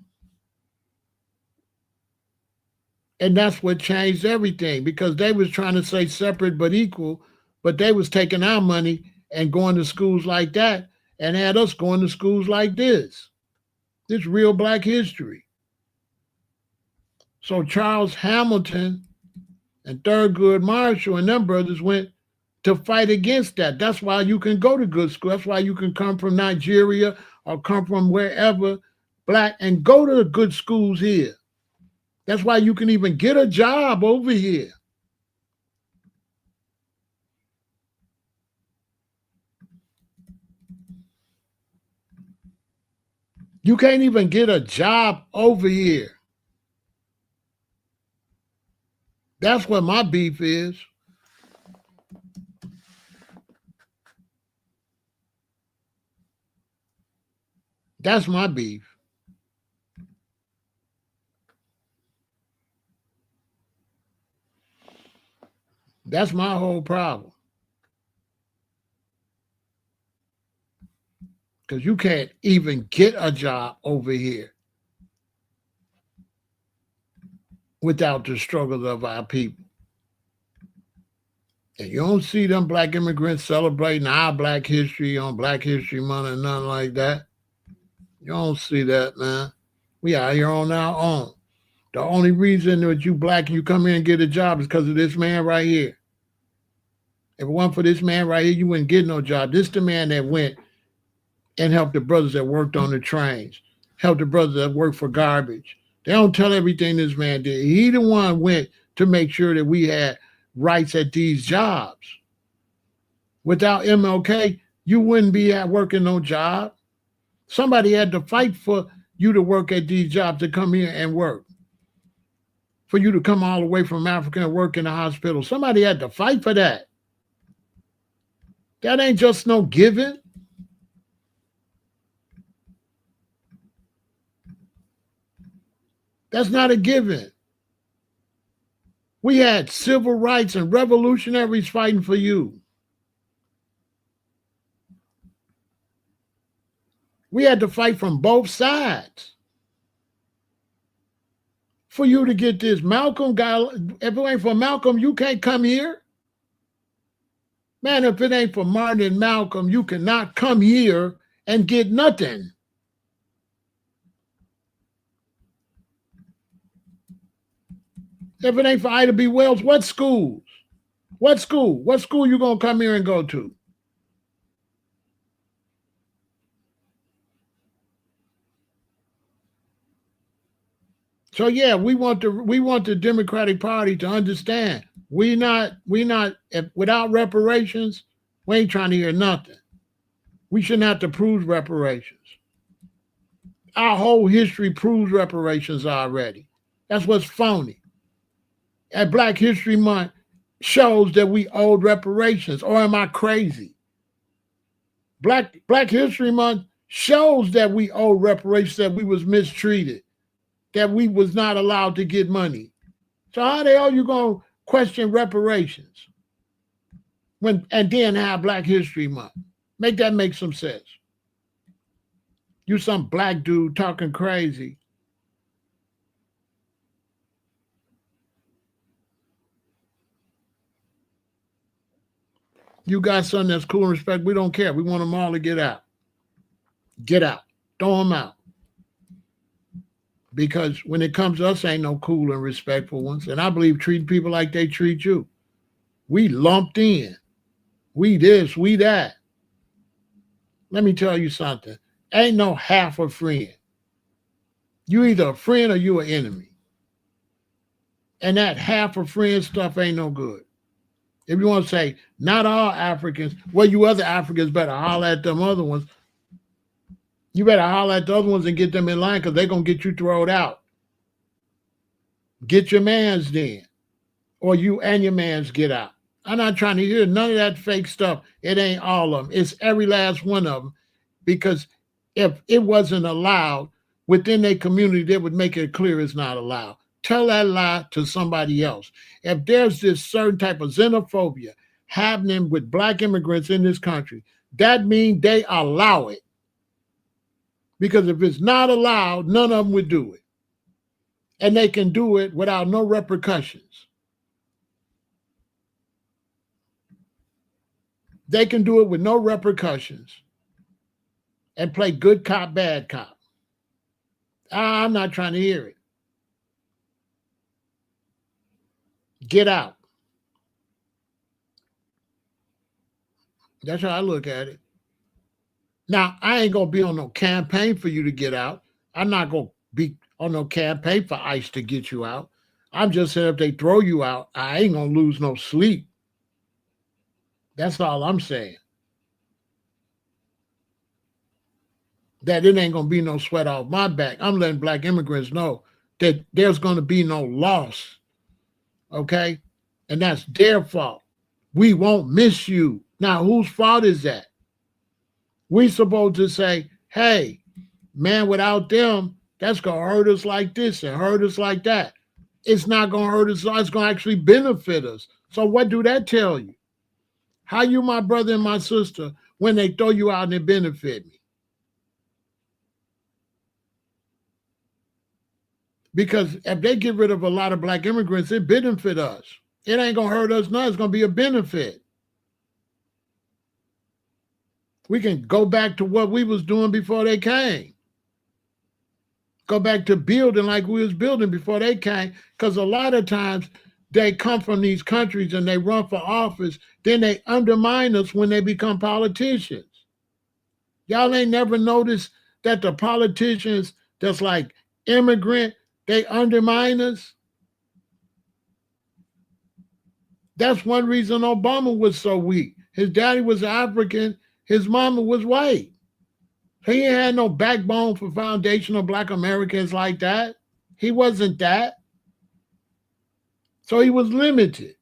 And that's what changed everything, because they was trying to say separate but equal, but they was taking our money and going to schools like that and had us going to schools like this. This real Black history. So Charles Hamilton and Thurgood Marshall and them brothers went to fight against that. That's why you can go to good school. That's why you can come from Nigeria or come from wherever, Black, and go to good schools here. That's why you can even get a job over here. You can't even get a job over here. That's what my beef is. That's my beef. That's my whole problem. Because you can't even get a job over here without the struggles of our people. And you don't see them Black immigrants celebrating our Black history on Black History Month and nothing like that. You don't see that, man. We out here on our own. The only reason that you Black and you come here and get a job is because of this man right here. If it weren't for this man right here, you wouldn't get no job. This the man that went and helped the brothers that worked on the trains, helped the brothers that worked for garbage. They don't tell everything this man did. He the one went to make sure that we had rights at these jobs. Without MLK, you wouldn't be at working no job. Somebody had to fight for you to work at these jobs, to come here and work. For you to come all the way from Africa and work in the hospital. Somebody had to fight for that. That ain't just no giving. That's not a given. We had civil rights and revolutionaries fighting for you. We had to fight from both sides for you to get this. Malcolm got, if it ain't for Malcolm, you can't come here. Man, if it ain't for Martin and Malcolm, you cannot come here and get nothing. If it ain't for Ida B. Wells, what schools? What school? What school you gonna come here and go to? So yeah, we want the Democratic Party to understand we not without reparations, we ain't trying to hear nothing. We shouldn't have to prove reparations. Our whole history proves reparations already. That's what's phony. And Black History Month shows that we owed reparations, or am I crazy? Black History Month shows that we owe reparations, that we was mistreated, that we was not allowed to get money. So how the hell you gonna question reparations and then have Black History Month? Make that make some sense. You some Black dude talking crazy. You got something that's cool and respect. We don't care. We want them all to get out. Get out. Throw them out. Because when it comes to us, ain't no cool and respectful ones. And I believe treating people like they treat you. We lumped in. We this, we that. Let me tell you something. Ain't no half a friend. You either a friend or you an enemy. And that half a friend stuff ain't no good. If you want to say, not all Africans, well, you other Africans better holler at them other ones. You better holler at the other ones and get them in line, because they're going to get you thrown out. Get your mans then. Or you and your mans get out. I'm not trying to hear none of that fake stuff. It ain't all of them. It's every last one of them. Because if it wasn't allowed within their community, they would make it clear it's not allowed. Tell that lie to somebody else. If there's this certain type of xenophobia happening with black immigrants in this country, that means they allow it. Because if it's not allowed, none of them would do it. And they can do it without no repercussions. They can do it with no repercussions and play good cop, bad cop. I'm not trying to hear it. Get out. That's how I look at it. Now, I ain't going to be on no campaign for you to get out. I'm not going to be on no campaign for ICE to get you out. I'm just saying if they throw you out, I ain't going to lose no sleep. That's all I'm saying. That it ain't going to be no sweat off my back. I'm letting black immigrants know that there's going to be no loss. Okay? And that's their fault. We won't miss you. Now, whose fault is that? We supposed to say, hey, man, without them, that's going to hurt us like this and hurt us like that. It's not going to hurt us. It's going to actually benefit us. So what do that tell you? How you my brother and my sister when they throw you out and they benefit me? Because if they get rid of a lot of black immigrants, it benefit us. It ain't going to hurt us now. It's going to be a benefit. We can go back to what we was doing before they came. Go back to building like we was building before they came. Because a lot of times they come from these countries and they run for office. Then they undermine us when they become politicians. Y'all ain't never noticed that the politicians that's like immigrant, they undermine us? That's one reason Obama was so weak. His daddy was African. His mama was white. He ain't had no backbone for foundational black Americans like that. He wasn't that. So he was limited.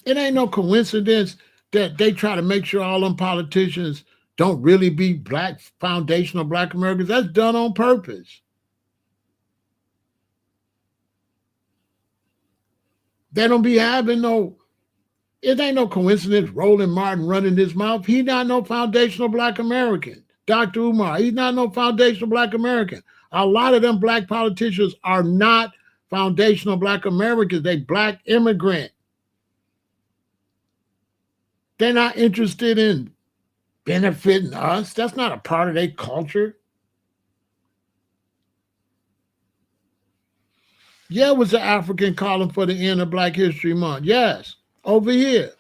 It ain't no coincidence that they try to make sure all them politicians don't really be black, foundational black Americans. That's done on purpose. They don't be having no, it ain't no coincidence Roland Martin running his mouth. He not no foundational black American. Dr. Umar, he's not no foundational black American. A lot of them black politicians are not foundational black Americans. They black immigrant. They're not interested in benefiting us. That's not a part of their culture. Yeah, it was an African calling for the end of Black History Month. Yes, over here.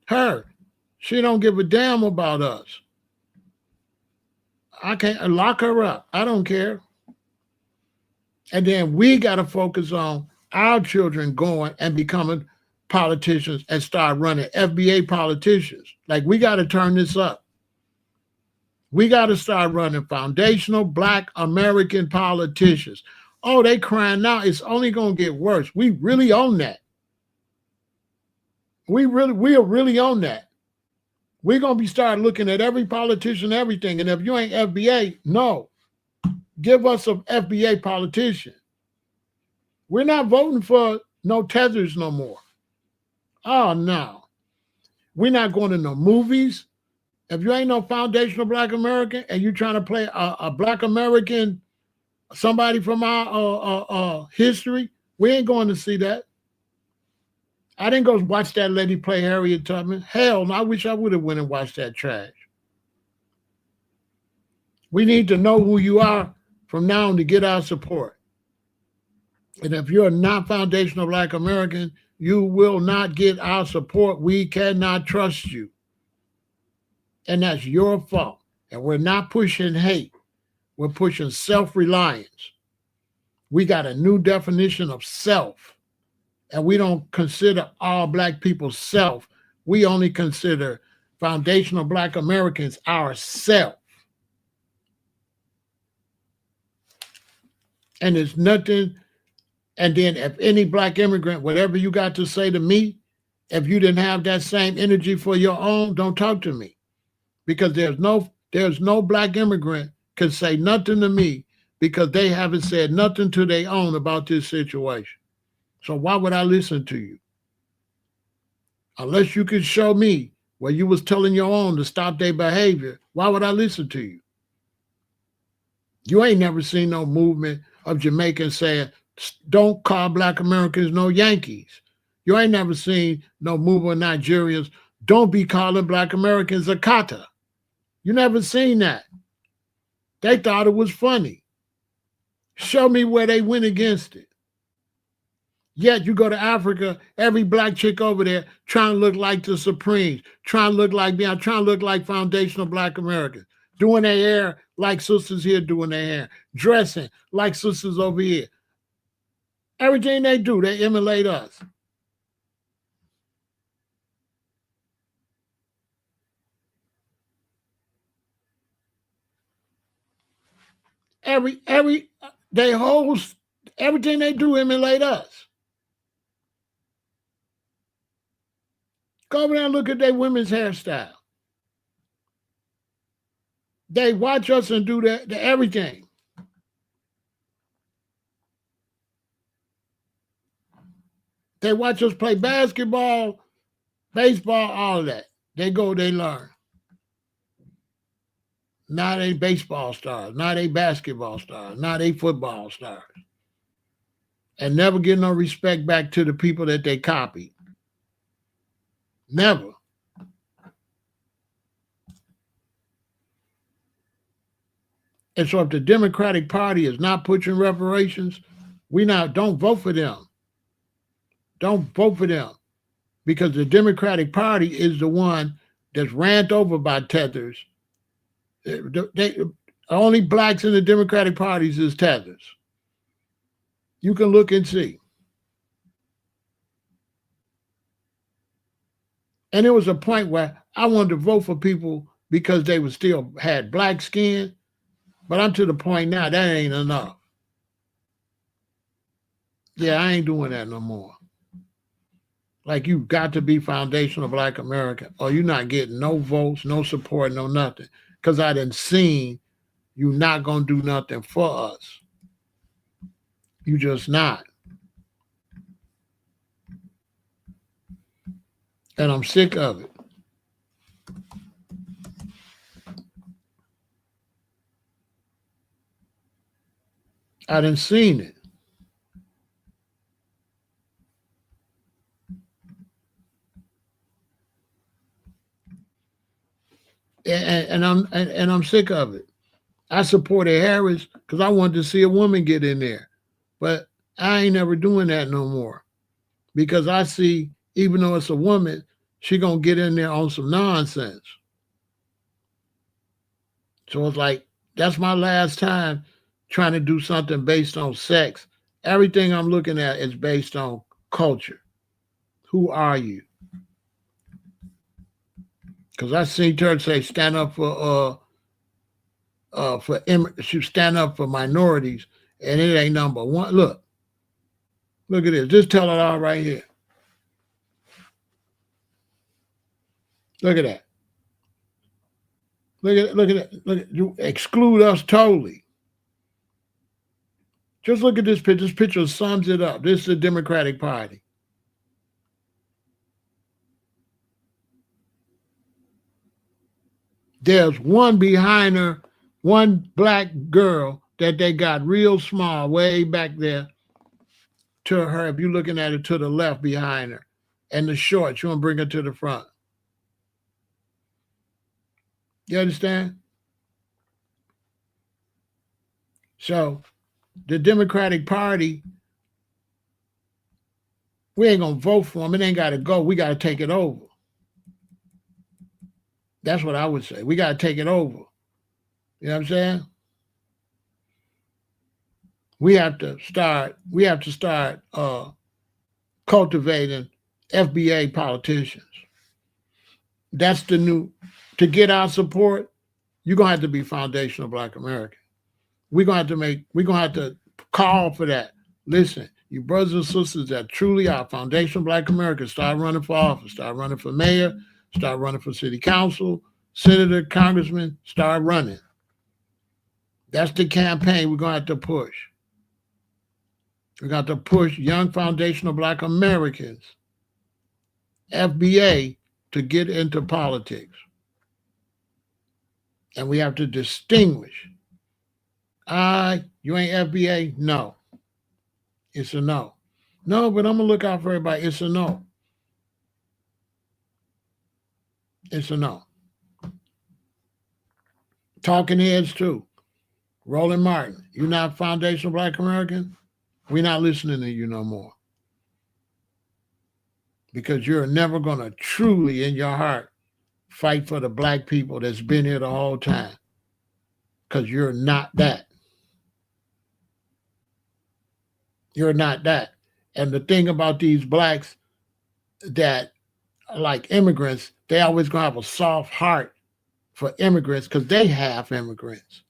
Her, she don't give a damn about us. I can't lock her up. I don't care. And then we got to focus on our children going and becoming politicians and start running FBA politicians. Like, we got to turn this up. We got to start running foundational black American politicians. Oh, they crying now. It's only going to get worse. We really own that. We are really on that. We're going to be start looking at every politician, everything. And if you ain't FBA, no. Give us some FBA politician. We're not voting for no tethers no more. Oh, no. We're not going to no movies. If you ain't no foundational black American and you trying to play a black American, somebody from our history, we ain't going to see that. I didn't go watch that lady play Harriet Tubman. Hell no, I wish I would have went and watched that trash. We need to know who you are from now on to get our support. And if you're not foundational black American, you will not get our support. We cannot trust you. And that's your fault. And we're not pushing hate. We're pushing self-reliance. We got a new definition of self. And we don't consider all black people self. We only consider foundational black Americans ourself. And there's nothing. And then if any black immigrant, whatever you got to say to me, if you didn't have that same energy for your own, don't talk to me. Because there's no black immigrant can say nothing to me because they haven't said nothing to their own about this situation. So why would I listen to you? Unless you can show me where you was telling your own to stop their behavior, why would I listen to you? You ain't never seen no movement of Jamaicans saying, don't call black Americans no Yankees. You ain't never seen no movement of Nigerians, don't be calling black Americans a kata. You never seen that. They thought it was funny. Show me where they went against it. Yet you go to Africa, every black chick over there trying to look like the Supremes, trying to look like Beyonce, trying to look like foundational black Americans, doing their hair like sisters here doing their hair, dressing like sisters over here. Everything they do, they emulate us. Everything they do emulate us. Go over there and look at their women's hairstyle. They watch us and do everything. They watch us play basketball, baseball, all of that. They go, they learn. Not a baseball stars, not a basketball stars, not a football stars. And never get no respect back to the people that they copied. Never. And so if the Democratic Party is not pushing reparations, don't vote for them. Don't vote for them. Because the Democratic Party is the one that's ran over by tethers. Only blacks in the Democratic parties is tethers. You can look and see. And there was a point where I wanted to vote for people because they still had black skin, but I'm to the point now that ain't enough. Yeah, I ain't doing that no more. Like, you got to be foundational black American, or you're not getting no votes, no support, no nothing. Because I done seen you not gonna do nothing for us. You just not. And I'm sick of it. I done seen it. And I'm sick of it. I supported Harris because I wanted to see a woman get in there. But I ain't never doing that no more. Because I see, even though it's a woman, she gonna get in there on some nonsense. So it's like, that's my last time trying to do something based on sex. Everything I'm looking at is based on culture. Who are you? Because I seen her say stand up for stand up for minorities, and it ain't number one. Look at this. Just tell it all right here. Look at that. Look at that. Look at you exclude us totally. Just look at this picture. This picture sums it up. This is the Democratic Party. There's one behind her, one black girl that they got real small way back there to her. If you're looking at it to the left behind her, and the shorts, you want to bring her to the front. You understand? So the Democratic Party, we ain't gonna vote for them. It ain't got to go. We got to take it over. That's what I would say. We got to take it over. You know what I'm saying? We have to start cultivating FBA politicians. That's the new, to get our support, you're gonna have to be foundational black American. We're gonna have to call for that. Listen, you brothers and sisters that truly are foundational Black Americans, start running for office, start running for mayor, start running for city council, senator, congressman, start running. That's the campaign we're going to have to push. We got to push young foundational Black Americans, FBA, to get into politics. And we have to distinguish. You ain't FBA? No. It's a no. No, but I'm going to look out for everybody. It's a no. It's a no. Talking heads too. Roland Martin, you not foundational Black American? We're not listening to you no more. Because you're never going to truly, in your heart, fight for the Black people that's been here the whole time. Because you're not that. You're not that. And the thing about these Blacks that like immigrants, they always going to have a soft heart for immigrants because they have immigrants.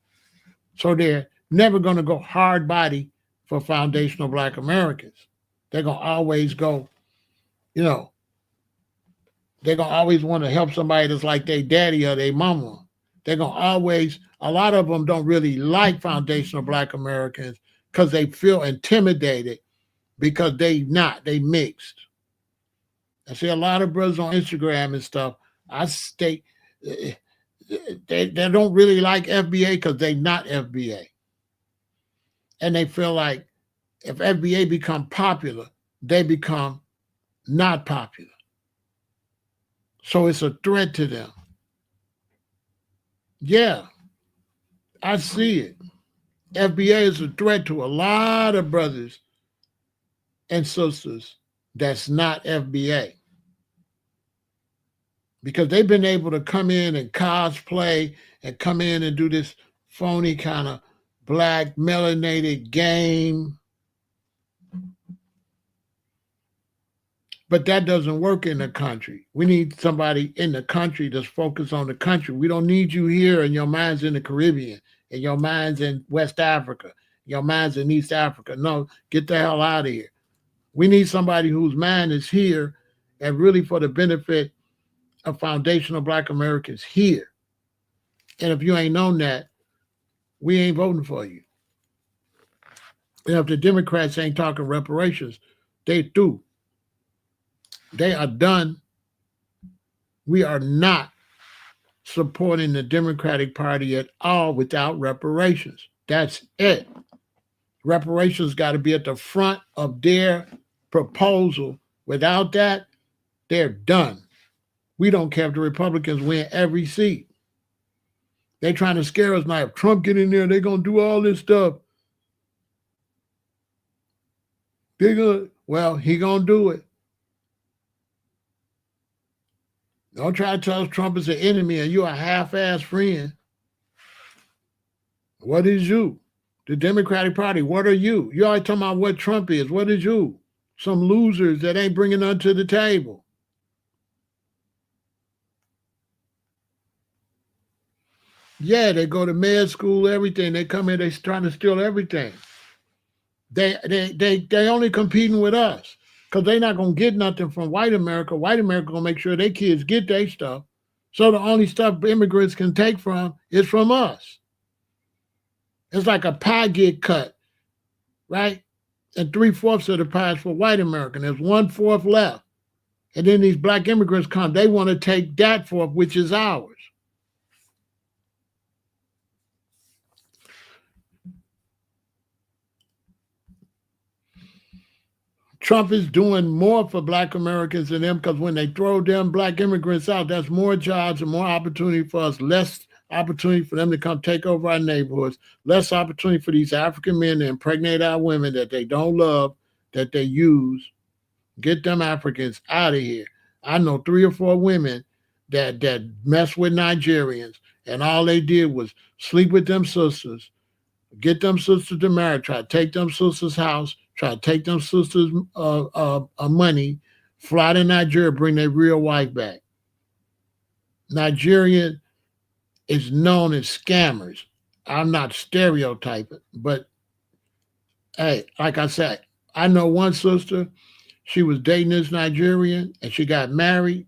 So they're never going to go hard body for foundational Black Americans. They're going to always go, they're going to always want to help somebody that's like their daddy or their mama. They're going to always, a lot of them don't really like foundational Black Americans because they feel intimidated because they mixed. I see a lot of brothers on Instagram and stuff. They don't really like FBA because they not FBA. And they feel like if FBA become popular, they become not popular. So it's a threat to them. Yeah, I see it. FBA is a threat to a lot of brothers and sisters that's not FBA. Because they've been able to come in and cosplay and come in and do this phony kind of Black melanated game. But that doesn't work in the country. We need somebody in the country that's focused on the country. We don't need you here and your mind's in the Caribbean and your mind's in West Africa, your mind's in East Africa. No, get the hell out of here. We need somebody whose mind is here and really for the benefit of foundational Black Americans here. And if you ain't known that, we ain't voting for you. And if the Democrats ain't talking reparations, they through. They are done. We are not supporting the Democratic Party at all without reparations. That's it. Reparations got to be at the front of their proposal. Without that, they're done. We don't care if the Republicans win every seat. They're trying to scare us now. If Trump get in there, they're going to do all this stuff. He going to do it. Don't try to tell us Trump is an enemy and you're a half-ass friend. What is you? The Democratic Party, what are you? You always talking about what Trump is. What is you? Some losers that ain't bringing nothing to the table. Yeah, they go to med school, everything. They come in, they trying to steal everything. They only competing with us because they're not going to get nothing from white America. White America going to make sure their kids get their stuff. So the only stuff immigrants can take from is from us. It's like a pie get cut, right? And 3/4 of the pie is for white America. There's 1/4 left. And then these Black immigrants come. They want to take that fourth, which is ours. Trump is doing more for Black Americans than them because when they throw them Black immigrants out, that's more jobs and more opportunity for us, less opportunity for them to come take over our neighborhoods, less opportunity for these African men to impregnate our women that they don't love, that they use. Get them Africans out of here. I know 3 or 4 women that mess with Nigerians, and all they did was sleep with them sisters, get them sisters to marry, try to take them sisters' house, try to take them sisters' money, fly to Nigeria, bring their real wife back. Nigeria is known as scammers. I'm not stereotyping, but Hey, like I said, I know one sister, she was dating this Nigerian and she got married.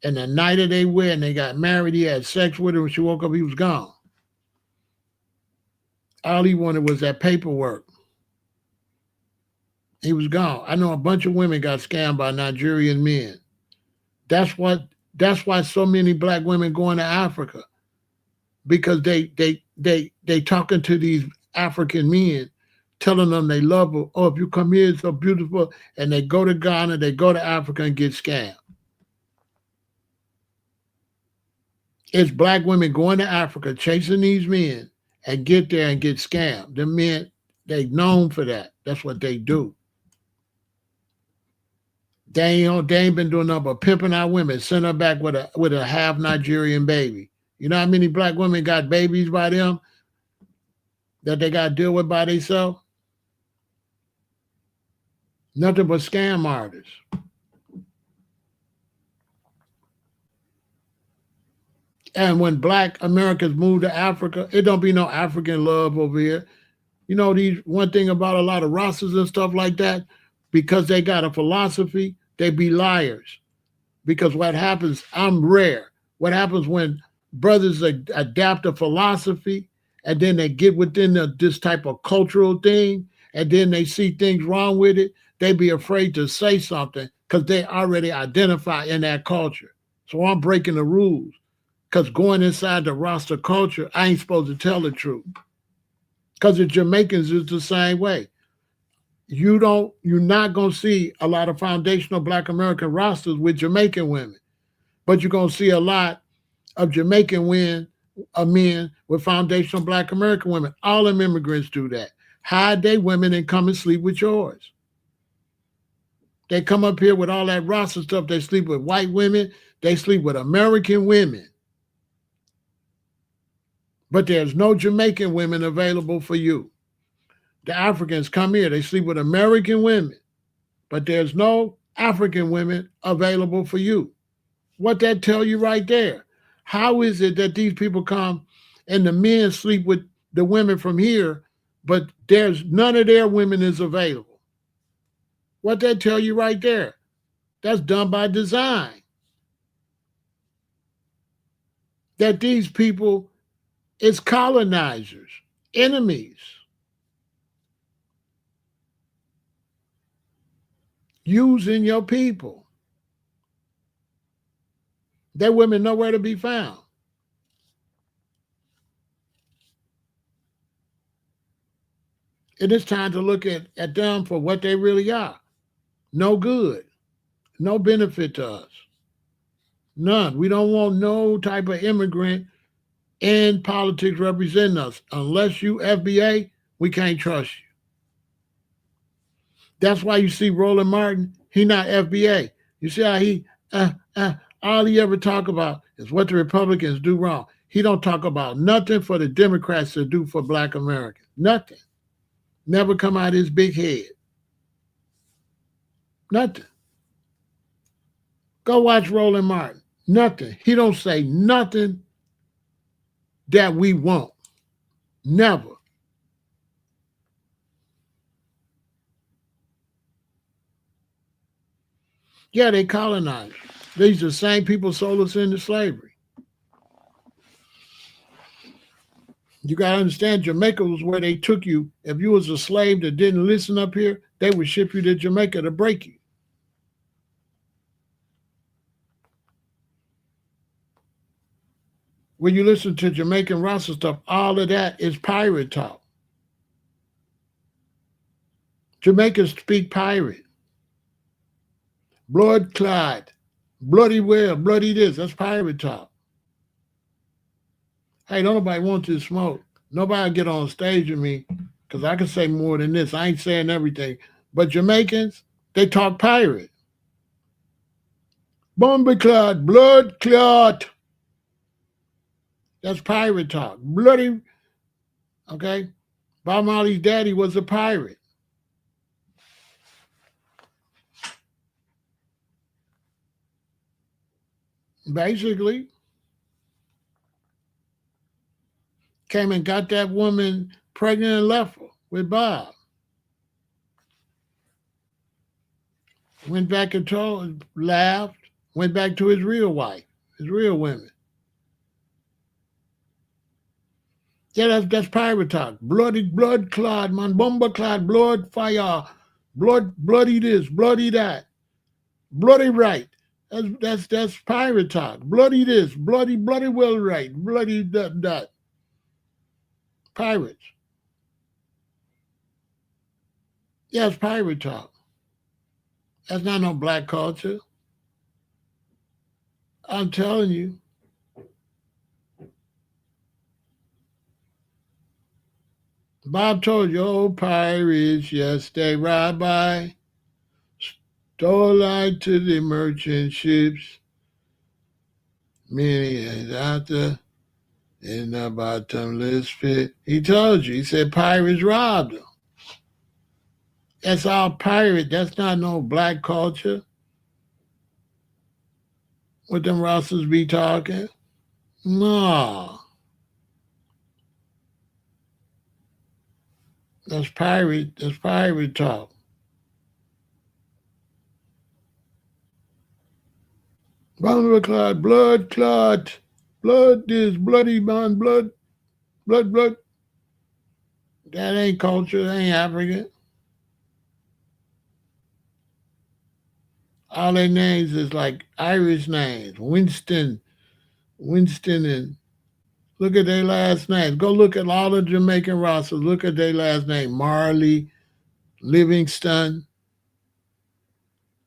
And the night of their wedding, they got married. He had sex with her. When she woke up, he was gone. All he wanted was that paperwork. He was gone. I know a bunch of women got scammed by Nigerian men. That's what. That's why so many black women going to Africa, because they talking to these African men, telling them they love them. Oh, if you come here, it's so beautiful. And they go to Ghana, they go to Africa and get scammed. It's black women going to Africa, chasing these men, and get there and get scammed. The men, they known for that. That's what they do. They ain't been doing nothing but pimping our women, send her back with a half Nigerian baby. You know how many black women got babies by them that they got to deal with by themselves? Nothing but scam artists. And when black Americans move to Africa, it don't be no African love over here. You know, these one thing about a lot of Rastas and stuff like that, because they got a philosophy, they be liars. Because what happens, I'm rare. What happens when brothers adapt a philosophy and then they get within this type of cultural thing and then they see things wrong with it, they be afraid to say something because they already identify in that culture. So I'm breaking the rules because going inside the Rasta culture, I ain't supposed to tell the truth. Because the Jamaicans is the same way. You're not gonna see a lot of foundational black American rosters with Jamaican women, but you're gonna see a lot of Jamaican men with foundational black American women. All them immigrants do that. Hide their women and come and sleep with yours. They come up here with all that roster stuff. They sleep with white women. They sleep with American women. But there's no Jamaican women available for you. The Africans come here. They sleep with American women. But there's no African women available for you. What that tell you right there? How is it that these people come and the men sleep with the women from here, but there's none of their women is available? What that tell you right there? That's done by design. That these people is colonizers, enemies, using your people. Their women nowhere to be found. And it's time to look at them for what they really are. No good, no benefit to us. None. We don't want no type of immigrant in politics representing us. Unless you FBA, we can't trust you. That's why you see Roland Martin, he not FBA. You see how all he ever talk about is what the Republicans do wrong. He don't talk about nothing for the Democrats to do for black Americans. Nothing. Never come out his big head. Nothing. Go watch Roland Martin. Nothing. He don't say nothing that we want. Never. Yeah, they colonized. These are the same people sold us into slavery. You got to understand, Jamaica was where they took you. If you was a slave that didn't listen up here, they would ship you to Jamaica to break you. When you listen to Jamaican Rasta stuff, all of that is pirate talk. Jamaicans speak pirate. Blood clot, bloody well, bloody this. That's pirate talk. Hey, don't nobody want to smoke. Nobody get on stage with me because I can say more than this. I ain't saying everything. But Jamaicans, they talk pirate. Bomba clot, blood clot. That's pirate talk. Bloody, okay? Bob Marley's daddy was a pirate. Basically, came and got that woman pregnant and left her with Bob. Went back and told, laughed, went back to his real wife, his real women. Yeah, that's pirate talk. Bloody blood clot, man, bomber clot, blood fire, bloody this, bloody that, bloody right. That's pirate talk. Bloody this, bloody well right, bloody that. Pirates. Yeah, it's pirate talk. That's not no black culture. I'm telling you. Bob told you, old pirates, yes, they ride by, stole light to the merchant ships. Many is out there in the bottomless pit. He told you, he said pirates robbed them. That's all pirate. That's not no black culture. What them Russes be talking? No. That's pirate. That's pirate talk. Blood clot, blood this, bloody man, blood. That ain't culture. That ain't African. All their names is like Irish names. Winston, and look at their last names. Go look at all the Jamaican rosters. Look at their last name. Marley, Livingston.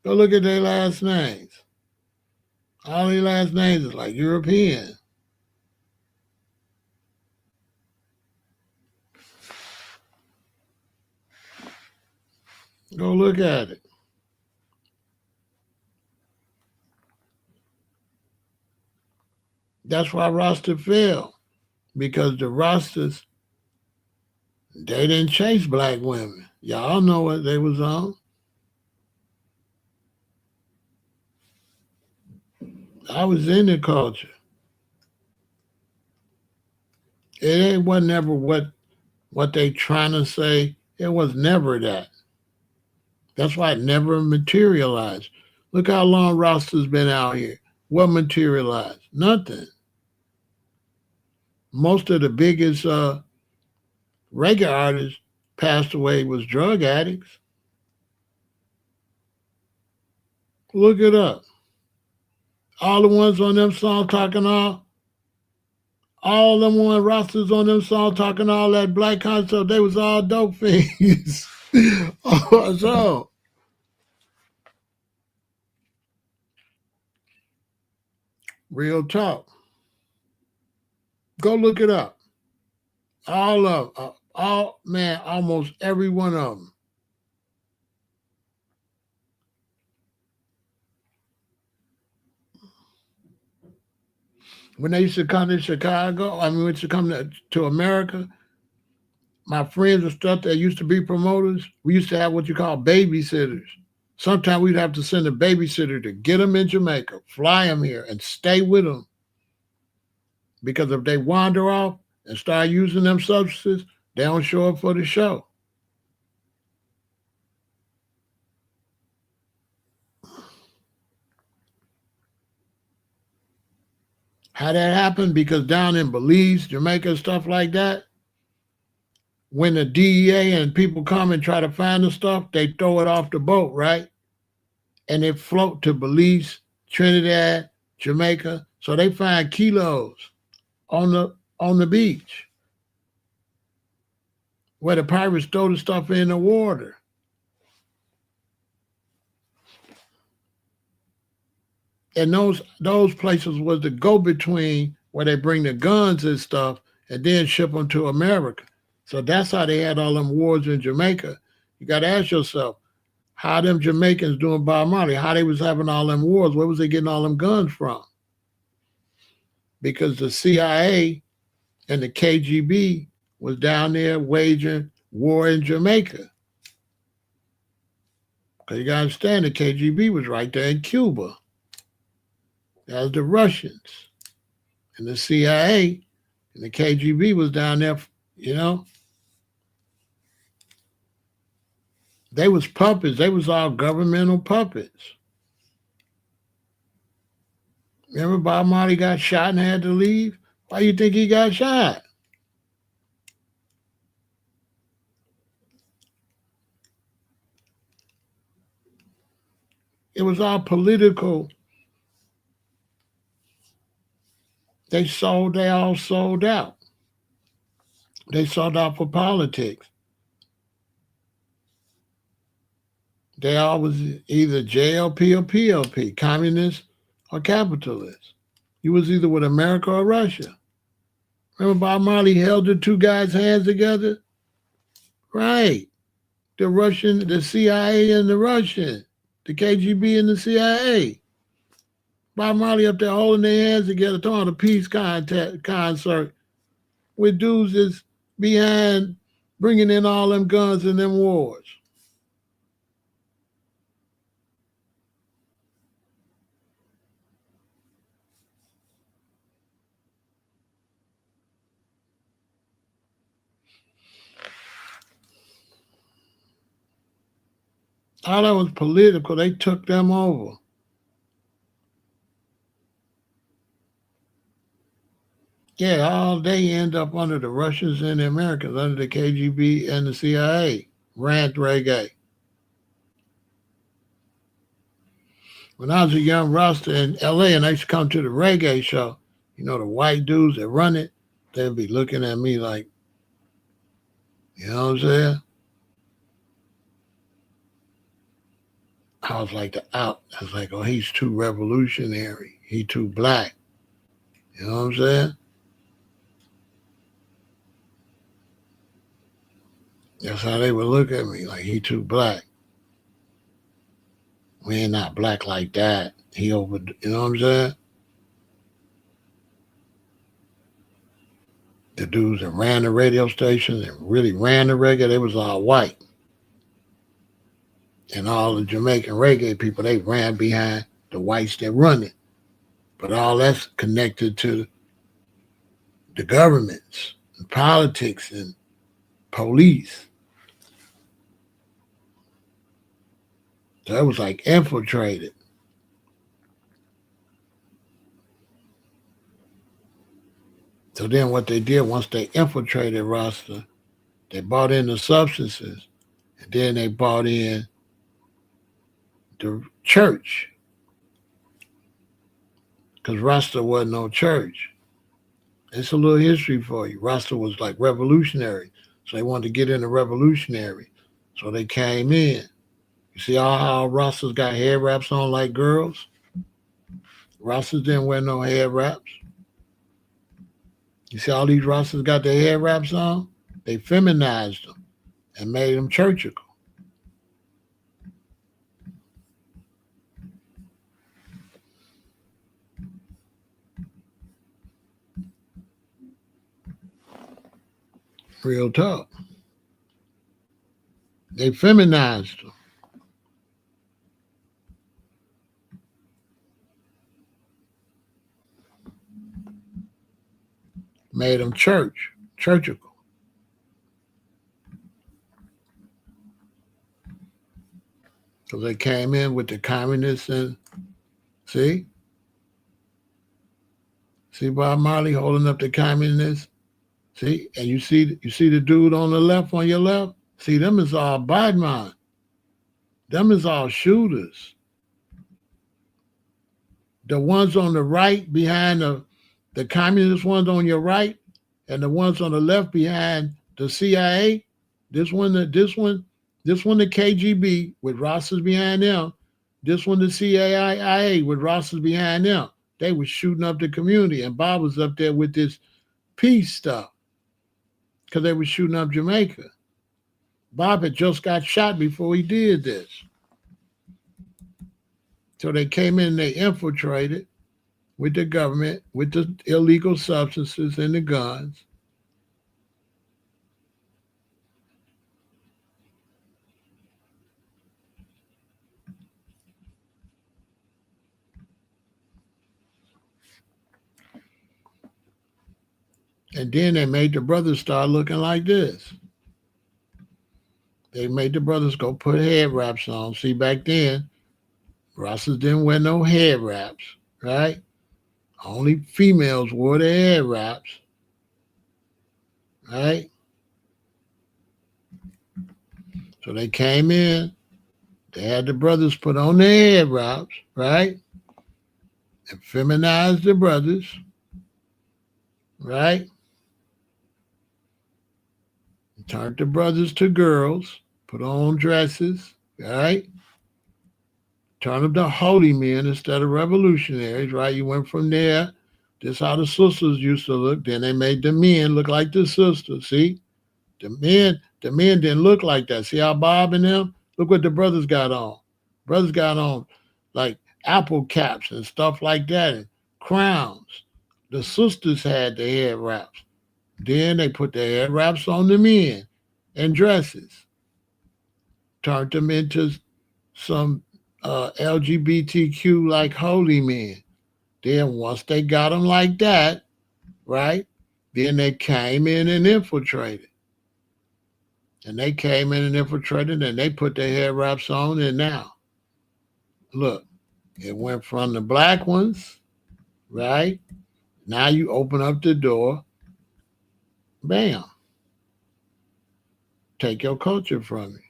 Go look at their last names. All their last names is like European. Go look at it. That's why roster failed. Because the rosters, they didn't chase black women. Y'all know what they was on. I was in the culture. It wasn't ever what they trying to say. It was never that. That's why it never materialized. Look how long Rasta's been out here. What materialized? Nothing. Most of the biggest reggae artists passed away was drug addicts. Look it up. All the ones on them songs talking all them one Rastas on them songs talking all that black concept, they was all dope fiends. So, real talk. Go look it up. All of all man, almost every one of them. When they used to come to Chicago, when they used to come to America, my friends and stuff that used to be promoters, we used to have what you call babysitters. Sometimes we'd have to send a babysitter to get them in Jamaica, fly them here, and stay with them. Because if they wander off and start using them substances, they don't show up for the show. How that happened? Because down in Belize, Jamaica, stuff like that, when the DEA and people come and try to find the stuff, they throw it off the boat, right? And it float to Belize, Trinidad, Jamaica. So they find kilos on the beach where the pirates throw the stuff in the water. And those places was the go between where they bring the guns and stuff and then ship them to America. So that's how they had all them wars in Jamaica. You got to ask yourself, how them Jamaicans doing Bob Marley? How they was having all them wars? Where was they getting all them guns from? Because the CIA and the KGB was down there waging war in Jamaica. Because you got to understand, the KGB was right there in Cuba. That was the Russians. And the CIA and the KGB was down there, you know. They was puppets. They was all governmental puppets. Remember Bob Marley got shot and had to leave? Why you think he got shot? It was all political. They all sold out. They sold out for politics. They all was either JLP or PLP, communist or capitalist. You was either with America or Russia. Remember Bob Marley held the two guys' hands together? Right. The Russian, the CIA and the Russian, the KGB and the CIA. Bob Marley up there holding their hands together, throwing a peace concert with dudes that's behind bringing in all them guns and them wars. All that was political. They took them over. Yeah, all they end up under the Russians and the Americans, under the KGB and the CIA. Rant reggae. When I was a young Rasta in LA and I used to come to the reggae show, you know, the white dudes that run it, they'd be looking at me like, you know what I'm saying? I was like I was like, oh, he's too revolutionary. He too black. You know what I'm saying? That's how they would look at me, like he too black. We ain't not black like that. He over, you know what I'm saying? The dudes that ran the radio station and really ran the reggae, they was all white. And all the Jamaican reggae people, they ran behind the whites that run it. But all that's connected to the governments and politics and police. So it was like infiltrated. So then what they did, once they infiltrated Rasta, they bought in the substances, and then they bought in the church. Because Rasta wasn't no church. It's a little history for you. Rasta was like revolutionary. So they wanted to get into revolutionary. So they came in. You see how Rastas got hair wraps on like girls? Rastas didn't wear no hair wraps. You see all these Rastas got their hair wraps on? They feminized them and made them churchical. Real talk. They feminized them. Made them churchical. Because they came in with the communists and see Bob Marley holding up the communists. See, and you see the dude on the left, on your left. See, them is all badman. Them is all shooters. The ones on the right behind the communist ones on your right, and the ones on the left behind the CIA. This one the KGB with Rastas behind them. This one the CIA with Rastas behind them. They was shooting up the community, and Bob was up there with this peace stuff because they were shooting up Jamaica. Bob had just got shot before he did this. So they came in and they infiltrated with the government, with the illegal substances and the guns. And then they made the brothers start looking like this. They made the brothers go put head wraps on. See, back then, Rastas didn't wear no head wraps, right? Only females wore their head wraps, right? So they came in, they had the brothers put on their head wraps, right? And feminized the brothers, right? Turned the brothers to girls, put on dresses, right? Turned them to holy men instead of revolutionaries, right? You went from there. This how the sisters used to look. Then they made the men look like the sisters. See? The men didn't look like that. See how Bob and them? Look what the brothers got on. Brothers got on like apple caps and stuff like that and crowns. The sisters had their head wraps. Then they put their head wraps on the men and dresses. Turned them into some LGBTQ like holy men. Then once they got them like that, right? Then they came in and infiltrated. And they came in and infiltrated and they put their head wraps on. And now, look, it went from the black ones, right? Now you open up the door, bam, take your culture from me.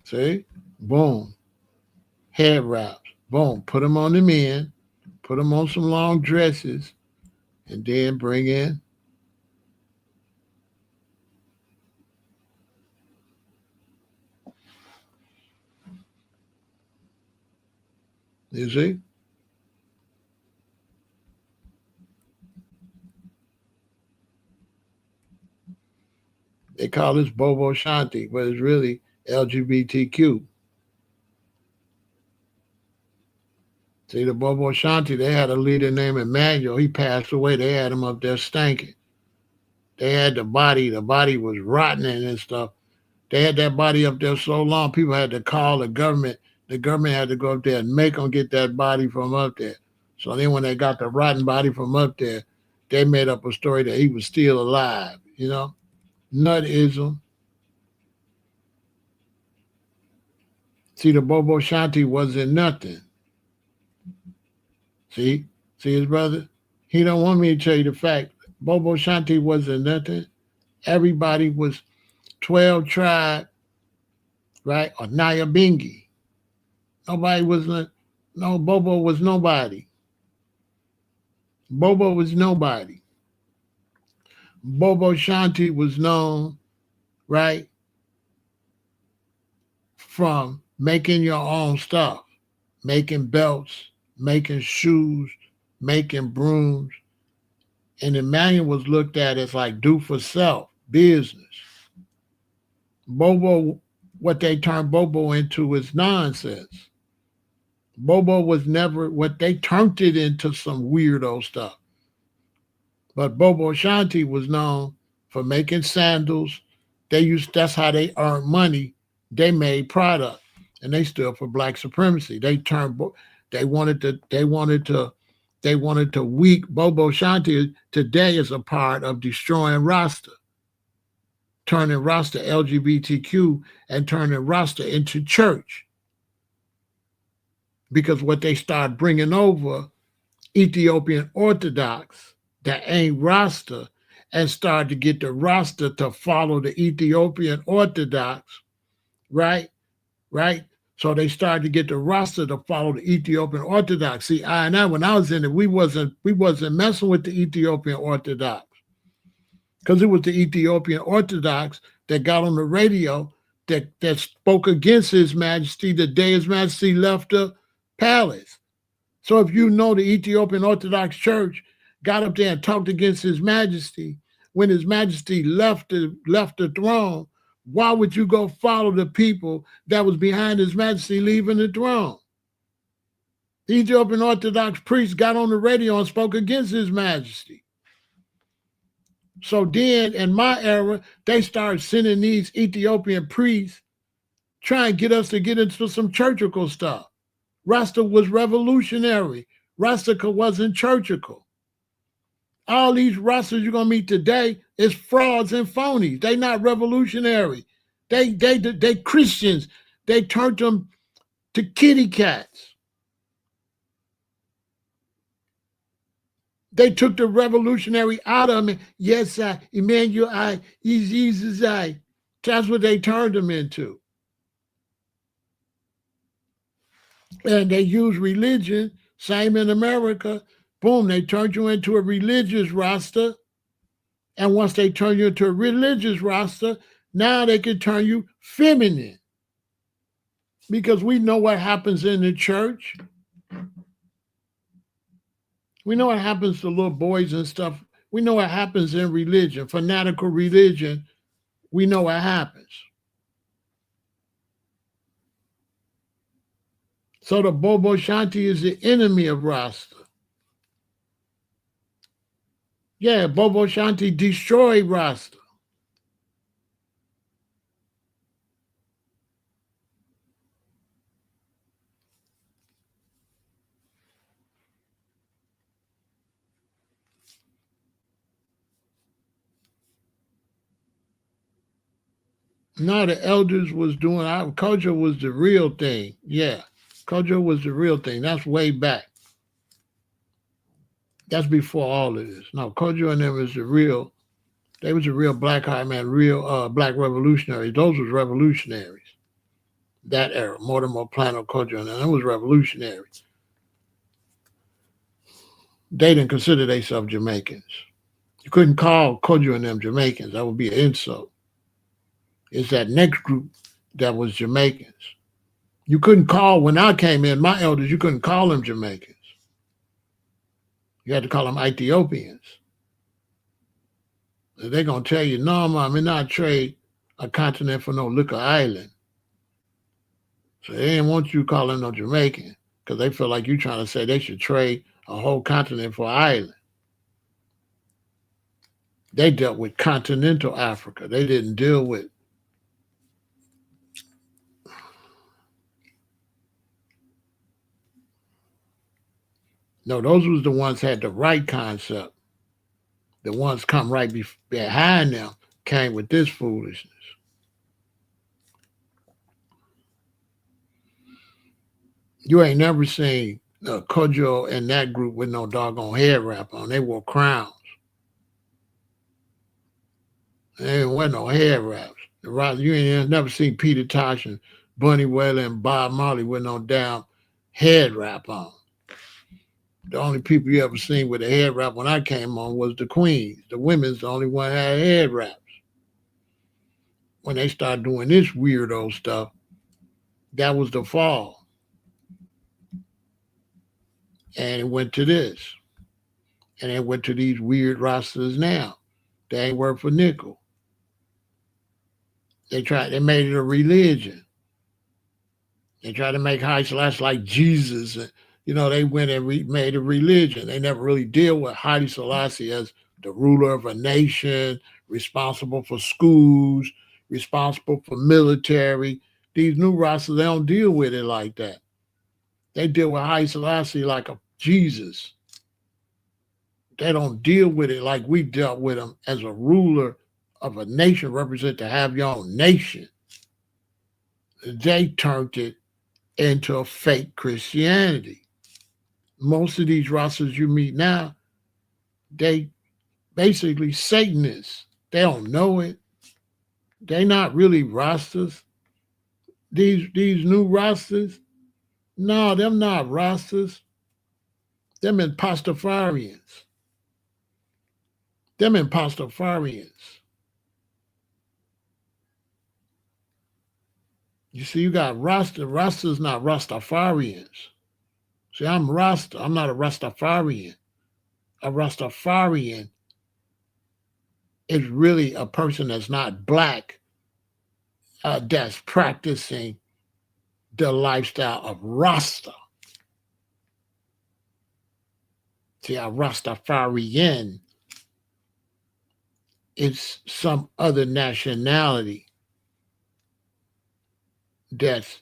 See? Boom. Head wraps. Boom. Put them on the men, put them on some long dresses, and then bring in you see? They call this Bobo Shanti, but it's really LGBTQ. See, the Bobo Shanti, they had a leader named Emmanuel. He passed away. They had him up there stinking. They had the body was rotting and stuff. They had that body up there so long, people had to call the government. The government had to go up there and make them get that body from up there. So then when they got the rotten body from up there, they made up a story that he was still alive, Nuttism. See, the Bobo Shanti wasn't nothing. See his brother? He don't want me to tell you the fact. Bobo Shanti wasn't nothing. Everybody was 12 tribe, right? Or Nyabingi. Nobody was, no, Bobo was nobody. Bobo was nobody. Bobo Shanti was known, right, from making your own stuff, making belts, making shoes, making brooms. And Emmanuel was looked at as like do for self, business. Bobo, what they turned Bobo into is nonsense. Bobo was never what they turned it into some weirdo stuff. But Bobo Shanti was known for making sandals. That's how they earned money. They made product and they stood for black supremacy. They wanted to weak Bobo Shanti today is a part of destroying Rasta, turning Rasta LGBTQ and turning Rasta into church. Because what they start bringing over, Ethiopian Orthodox that ain't Rasta, and start to get the Rasta to follow the Ethiopian Orthodox, right? So they started to get the Rasta to follow the Ethiopian Orthodox. See, when I was in it, we wasn't messing with the Ethiopian Orthodox. Because it was the Ethiopian Orthodox that got on the radio that spoke against His Majesty the day His Majesty left the palace. So if you know the Ethiopian Orthodox Church got up there and talked against His Majesty when His Majesty left the throne, why would you go follow the people that was behind His Majesty leaving the throne? The Ethiopian Orthodox priest got on the radio and spoke against His Majesty. So then, in my era, they started sending these Ethiopian priests trying to get us to get into some churchical stuff. Rasta was revolutionary. Rasta wasn't churchical. All these Rastas you're gonna meet today is frauds and phonies. They not revolutionary. They Christians. They turned them to kitty cats. They took the revolutionary out of me. Yes, Emmanuel, Jesus, That's what they turned them into. And they use religion, same in America. Boom, they turned you into a religious Rasta. And once they turn you into a religious Rasta, now they can turn you feminine. Because we know what happens in the church. We know what happens to little boys and stuff. We know what happens in religion, fanatical religion. We know what happens. So the Bobo Shanti is the enemy of Rasta. Yeah, Bobo Shanti destroyed Rasta. No, the elders was doing, culture was the real thing. Yeah, culture was the real thing. That's way back. That's before all of this. No, culture and them was the real, they was a real black high man, real black revolutionaries. Those was revolutionaries. That era, Mortimer Plano culture, and them was revolutionaries. They didn't consider themselves Jamaicans. You couldn't call culture and them Jamaicans. That would be an insult. It's that next group that was Jamaicans. You couldn't call, when I came in, my elders, you couldn't call them Jamaicans. You had to call them Ethiopians. They're going to tell you, no, Mom, I'm not trade a continent for no liquor island. So they didn't want you calling no Jamaican because they feel like you're trying to say they should trade a whole continent for an island. They dealt with continental Africa. They didn't deal with. No, those was the ones had the right concept. The ones come right behind them came with this foolishness. You ain't never seen Kojo and that group with no doggone head wrap on. They wore crowns. They ain't wear no head wraps. You ain't never seen Peter Tosh and Bunny Wailer and Bob Marley with no damn head wrap on. The only people you ever seen with a head wrap when I came on was the queens. The women's the only one had head wraps. When they started doing this weirdo stuff, that was the fall. And it went to this. And it went to these weird rosters now. They ain't work for nickel. They made it a religion. They tried to make Haile Selassie like Jesus. And, they went and made a religion. They never really deal with Haile Selassie as the ruler of a nation, responsible for schools, responsible for military. These new rosters, they don't deal with it like that. They deal with Haile Selassie like a Jesus. They don't deal with it like we dealt with him as a ruler of a nation, represent to have your own nation. They turned it into a fake Christianity. Most of these rosters you meet now, they basically Satanists. They don't know it. They not really rosters. These new rosters, no, them not rosters. Them impostafarians. Them impostafarians. You see, you got Rasta. Rasta's not Rastafarians. See, I'm Rasta. I'm not a Rastafarian. A Rastafarian is really a person that's not black, that's practicing the lifestyle of Rasta. See, a Rastafarian is some other nationality that's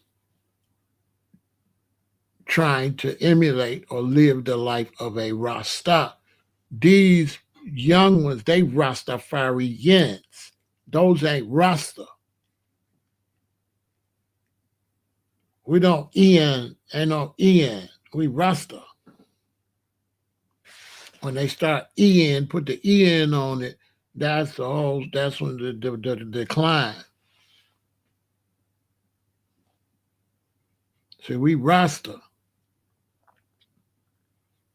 trying to emulate or live the life of a Rasta. These young ones, they Rastafarians. Those ain't Rasta. We don't Ian, ain't no Ian. We Rasta. When they start Ian, put the Ian on it, that's when the decline. See, we Rasta.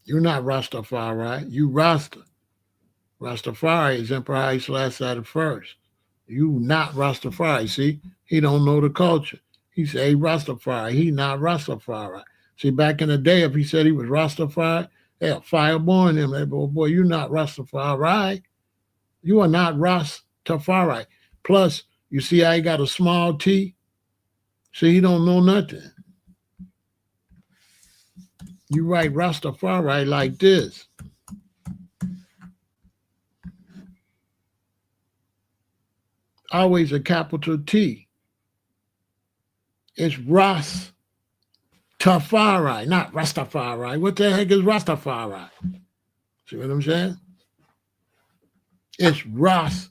You're not Rastafari, you Rasta. Rastafari is Emperor Haile Selassie the first. You not Rastafari. See, he don't know the culture. He say he Rastafari. He not Rastafari. See, back in the day, if he said he was Rastafari, they'll fireborn him. They go, boy, you not Rastafari. You are not Rastafari. Plus, you see how he got a small T? See, he don't know nothing. You write Rastafari like this. Always a capital T. It's Rastafari, not Rastafari. What the heck is Rastafari? See what I'm saying? It's Rastafari.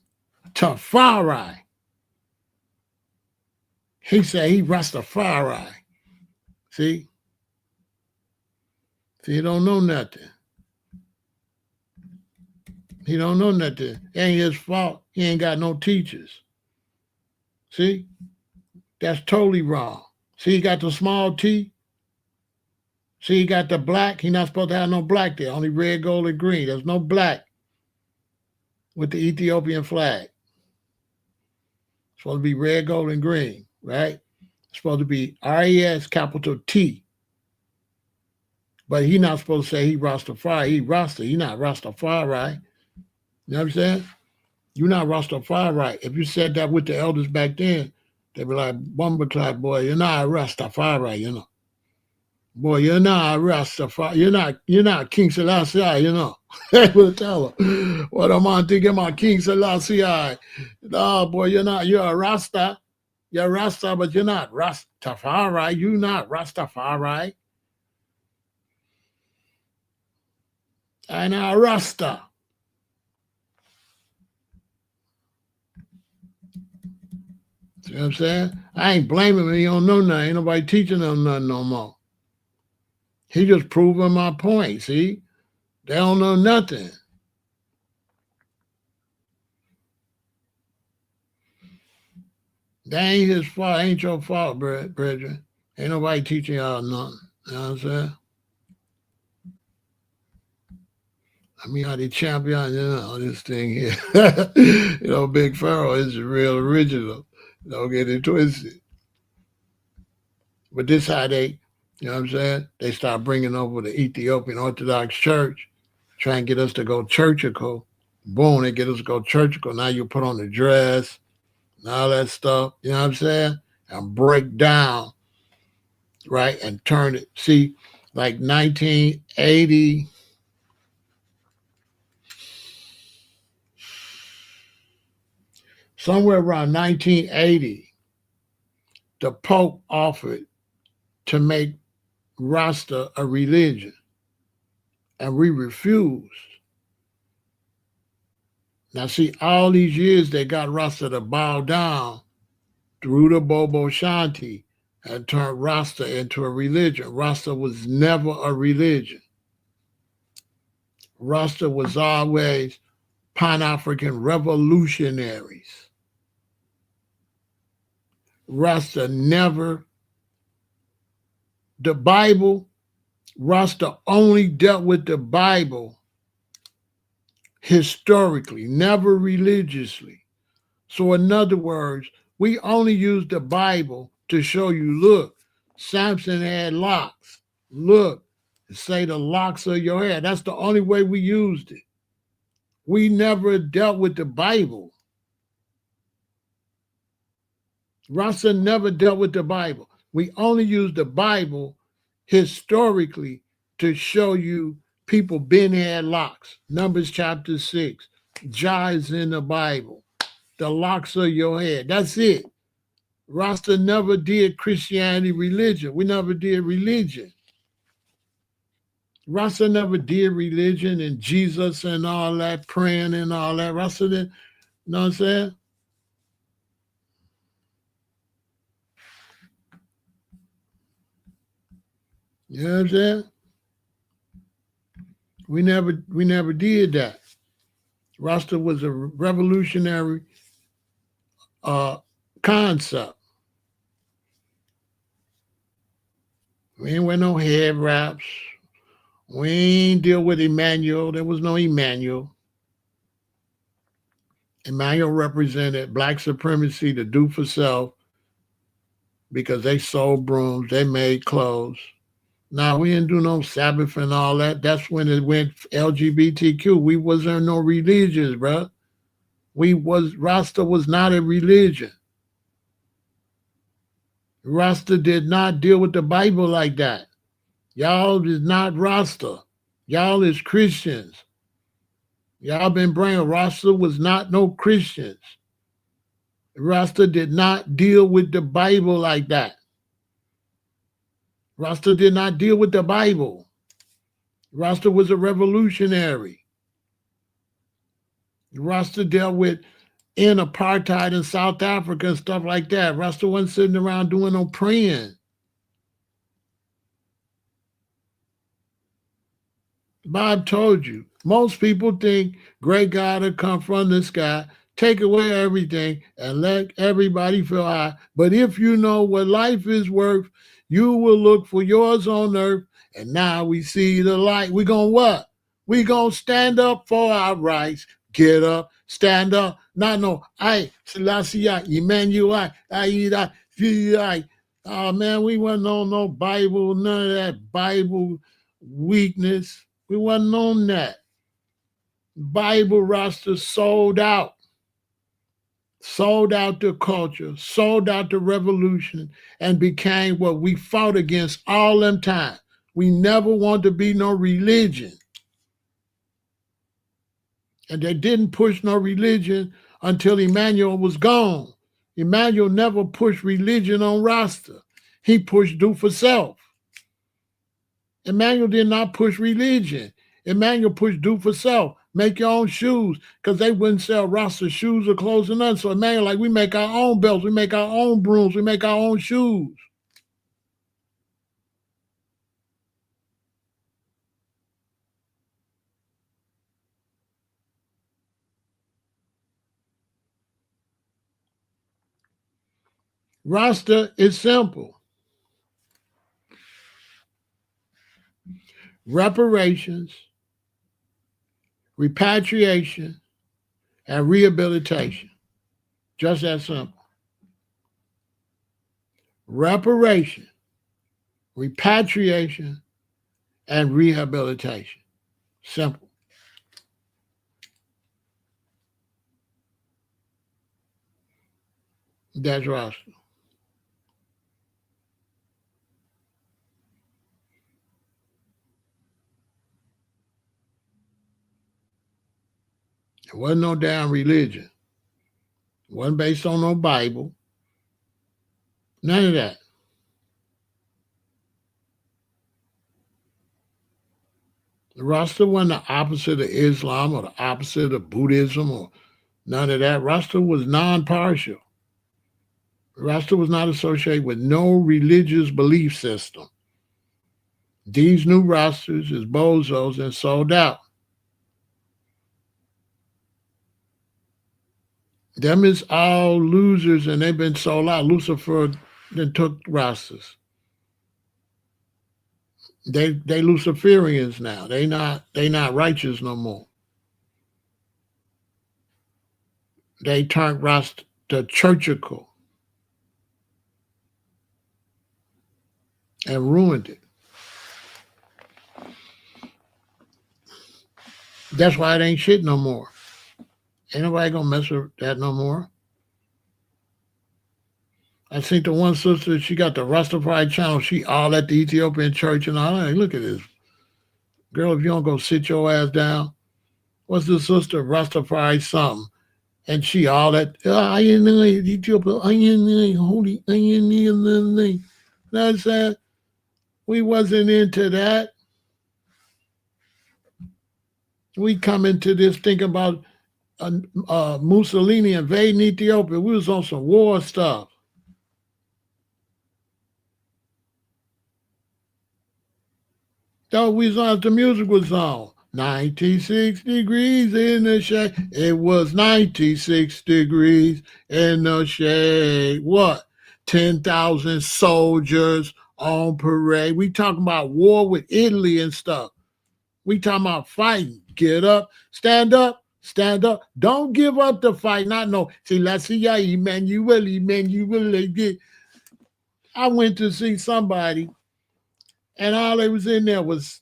He said he Rastafari. See? See, he don't know nothing. He don't know nothing. It ain't his fault. He ain't got no teachers. See? That's totally wrong. See, he got the small T. See, he got the black. He not supposed to have no black there. Only red, gold, and green. There's no black with the Ethiopian flag. It's supposed to be red, gold, and green, right? It's supposed to be R-E-S, capital T. But he not supposed to say he Rastafari. He Rasta. He not Rastafari. You know what I'm saying? You're not Rastafari. If you said that with the elders back then, they'd be like, Bumbleclap, boy, you're not Rastafari, you know. Boy, you're not Rastafari. You're not King Selassie, you know. They would tell her, what am I thinking about King Selassie? No, boy, you're a Rasta. You're Rasta, but you're not Rastafari. You're not Rastafari. I'm not Rasta. See what I'm saying? I ain't blaming him. He don't know nothing. Ain't nobody teaching him nothing no more. He just proving my point, see? They don't know nothing. That ain't his fault. Ain't your fault, brethren. Ain't nobody teaching y'all nothing. You know what I'm saying? I mean, how they champion, you know, this thing here. You know, Big Pharaoh is the real original. Don't get it twisted. But this how they, you know what I'm saying? They start bringing over the Ethiopian Orthodox Church, trying to get us to go churchical. Boom, they get us to go churchical. Now you put on the dress and all that stuff, you know what I'm saying? And break down, right? And turn it. See, like 1980, somewhere around 1980, the Pope offered to make Rasta a religion, and we refused. Now, see, all these years they got Rasta to bow down through the Bobo Shanti and turned Rasta into a religion. Rasta was never a religion. Rasta was always Pan-African revolutionaries. Rasta never, the Bible, Rasta only dealt with the Bible historically, never religiously. So in other words, we only use the Bible to show you, look, Samson had locks. Look, say the locks of your hair. That's the only way we used it. We never dealt with the Bible. Rasta never dealt with the Bible. We only use the Bible historically to show you people been had locks. Numbers chapter 6. Jah is in the Bible. The locks of your head. That's it. Rasta never did Christianity religion. We never did religion. Rasta never did religion and Jesus and all that, praying and all that. Rasta didn't, you know what I'm saying? You know what I'm saying? We never did that. Rasta was a revolutionary concept. We ain't wear no head wraps. We ain't deal with Emmanuel. There was no Emmanuel. Emmanuel represented black supremacy, the do for self, because they sold brooms, they made clothes. Now we didn't do no Sabbath and all that. That's when it went LGBTQ. We wasn't no religions, bro. Rasta was not a religion. Rasta did not deal with the Bible like that. Y'all is not Rasta. Y'all is Christians. Y'all been bringing Rasta was not no Christians. Rasta did not deal with the Bible like that. Rasta did not deal with the Bible. Rasta was a revolutionary. Rasta dealt with in apartheid in South Africa and stuff like that. Rasta wasn't sitting around doing no praying. Bob told you, most people think great God will come from the sky, take away everything, and let everybody feel high. But if you know what life is worth, you will look for yours on earth. And now we see the light. We gonna what? We gonna stand up for our rights. Get up, stand up. No, Selassie, Emmanuel, I. Oh man, we wasn't on no Bible, none of that Bible weakness. We wasn't on that. Bible Rasta sold out the culture, sold out the revolution, and became what we fought against all them time. We never wanted to be no religion. And they didn't push no religion until Emmanuel was gone. Emmanuel never pushed religion on Rasta. He pushed do for self. Emmanuel did not push religion. Emmanuel pushed do for self. Make your own shoes, because they wouldn't sell Rasta shoes or clothes or nothing. So Emmanuel, like, we make our own belts, we make our own brooms, we make our own shoes. Rasta is simple. Reparations, repatriation, and rehabilitation. Just that simple. Reparation, repatriation, and rehabilitation. Simple. That's Rasta. It wasn't no damn religion. It wasn't based on no Bible. None of that. The Rasta wasn't the opposite of Islam or the opposite of Buddhism or none of that. Rasta was non-partial. Rasta was not associated with no religious belief system. These new Rastas is bozos and sold out. Them is all losers and they've been sold out. Lucifer then took Rastas. They Luciferians now. They not righteous no more. They turned Rasta churchical and ruined it. That's why it ain't shit no more. Ain't nobody gonna mess with that no more. I think the one sister, she got the Rastafari channel. She all at the Ethiopian church and all that. Look at this. Girl, if you don't go sit your ass down, what's the sister? Rastafari something. And she all that, Ethiopia, holy, you know what I'm saying? We wasn't into that. We come into this thinking about Mussolini invading Ethiopia. We was on some war stuff. Thought we was on, the music was on. 96 degrees in the shade. It was 96 degrees in the shade. What? 10,000 soldiers on parade. We talking about war with Italy and stuff. We talking about fighting. Get up, stand up, stand up. Don't give up the fight. Not no. See, let's see ya, Emmanuel. I went to see somebody, and all they was in there was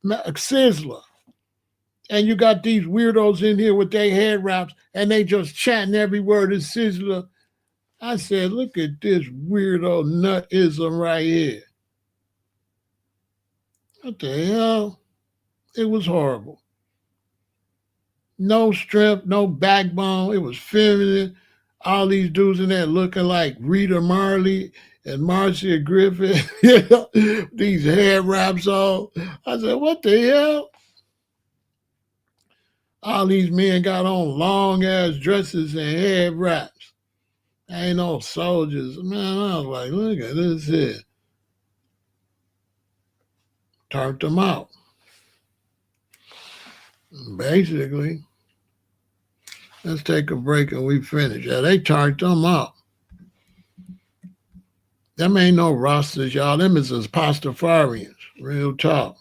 Sizzler. And you got these weirdos in here with their head wraps, and they just chatting every word of Sizzler. I said, look at this weirdo nutism right here. What the hell? It was horrible. No strength, no backbone. It was feminine. All these dudes in there looking like Rita Marley and Marcia Griffith. These hair wraps on. I said, what the hell? All these men got on long ass dresses and head wraps. Ain't no soldiers. Man, I was like, look at this here. Turned them out. Basically. Let's take a break and we finish. Yeah, they turned them out. Them ain't no rosters, y'all. Them is as Pastafarians. Real talk.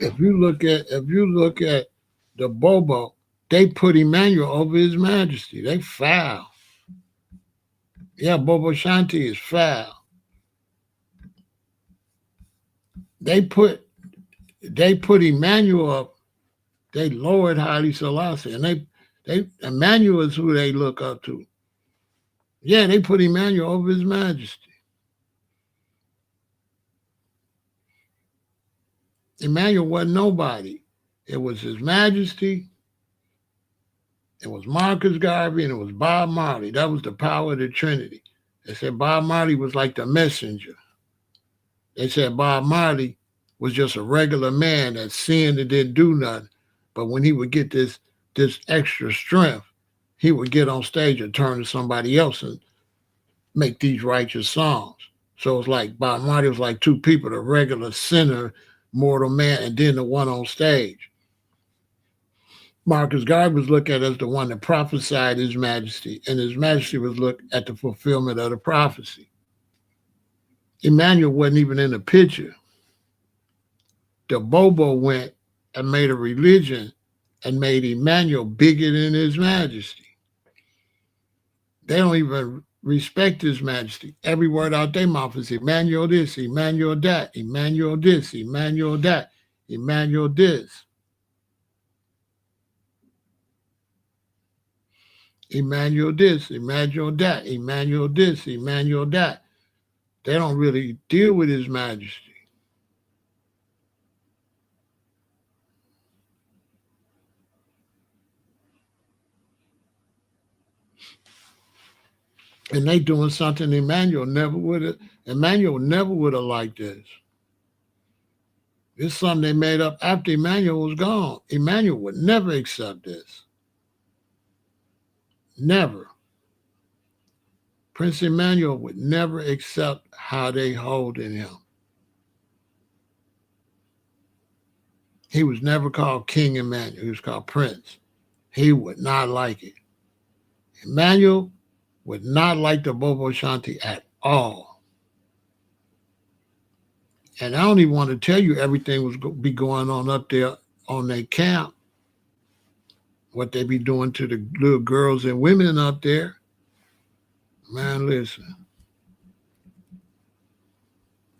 If you look at the Bobo, they put Emmanuel over His Majesty. They foul. Yeah, Bobo Shanti is foul. They put Emmanuel up. They lowered Haile Selassie, and they Emmanuel is who they look up to. Yeah, they put Emmanuel over His Majesty. Emmanuel wasn't nobody. It was His Majesty. It was Marcus Garvey, and it was Bob Marley. That was the power of the Trinity. They said Bob Marley was like the messenger. They said Bob Marley was just a regular man that sinned and didn't do nothing. But when he would get this extra strength, he would get on stage and turn to somebody else and make these righteous songs. So it's like Bob Marley was like two people, the regular sinner, mortal man, and then the one on stage. Marcus Garvey was looked at as the one that prophesied His Majesty, and His Majesty was looked at the fulfillment of the prophecy. Emmanuel wasn't even in the picture. The Bobo went and made a religion and made Emmanuel bigger than His Majesty. They don't even respect His Majesty. Every word out their mouth is Emmanuel this, Emmanuel that, Emmanuel this, Emmanuel that, Emmanuel this. Emmanuel this, Emmanuel that, Emmanuel this, Emmanuel that. They don't really deal with His Majesty. And they doing something Emmanuel never would have liked this. This is something they made up after Emmanuel was gone. Emmanuel would never accept this. Never. Prince Emmanuel would never accept how they holding him. He was never called King Emmanuel. He was called Prince. He would not like it. Emmanuel would not like the Bobo Shanti at all. And I don't even want to tell you everything was be going on up there on their camp, what they be doing to the little girls and women up there. Man, listen.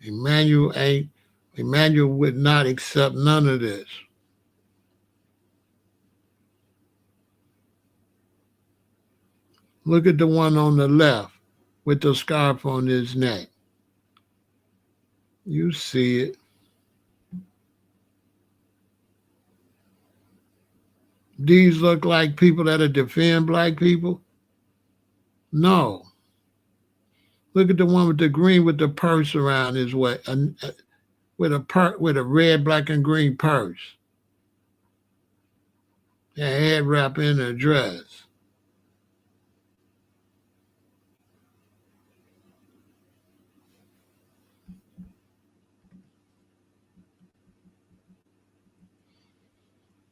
Emmanuel would not accept none of this. Look at the one on the left with the scarf on his neck. You see it. These look like people that defend black people? No. Look at the one with the green with the purse around his way, with a red, black, and green purse. A head wrap in a dress.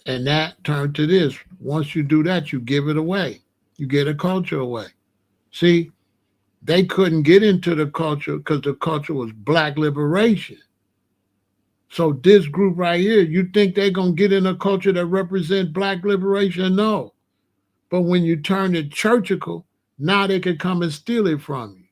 And that turned to this. Once you do that, you give it away. You get a culture away. See, they couldn't get into the culture because the culture was black liberation. So this group right here, you think they're going to get in a culture that represents black liberation? No. But when you turn it churchical, now they can come and steal it from you.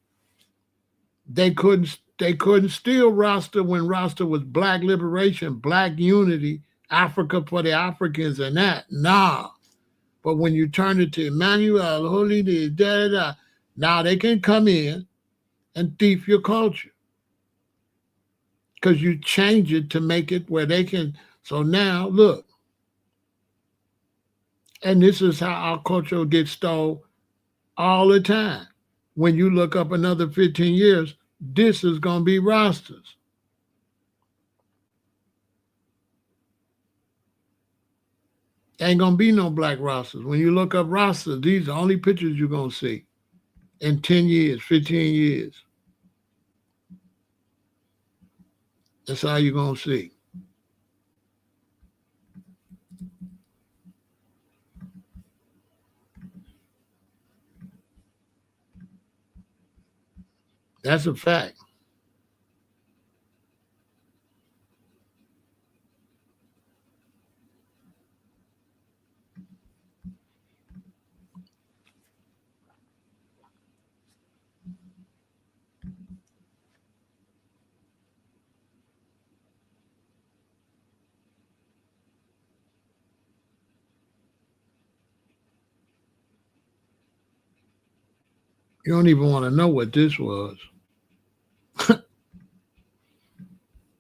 They couldn't steal Rasta when Rasta was black liberation, black unity, Africa for the Africans and that. Nah. But when you turn it to Emmanuel, Holy, now they can come in and thief your culture. Because you change it to make it where they can. So now, look. And this is how our culture gets stole all the time. When you look up another 15 years, this is going to be Rastas. Ain't going to be no black Rastas. When you look up Rastas, these are the only pictures you're going to see in 10 years, 15 years. That's how you're going to see. That's a fact. You don't even want to know what this was.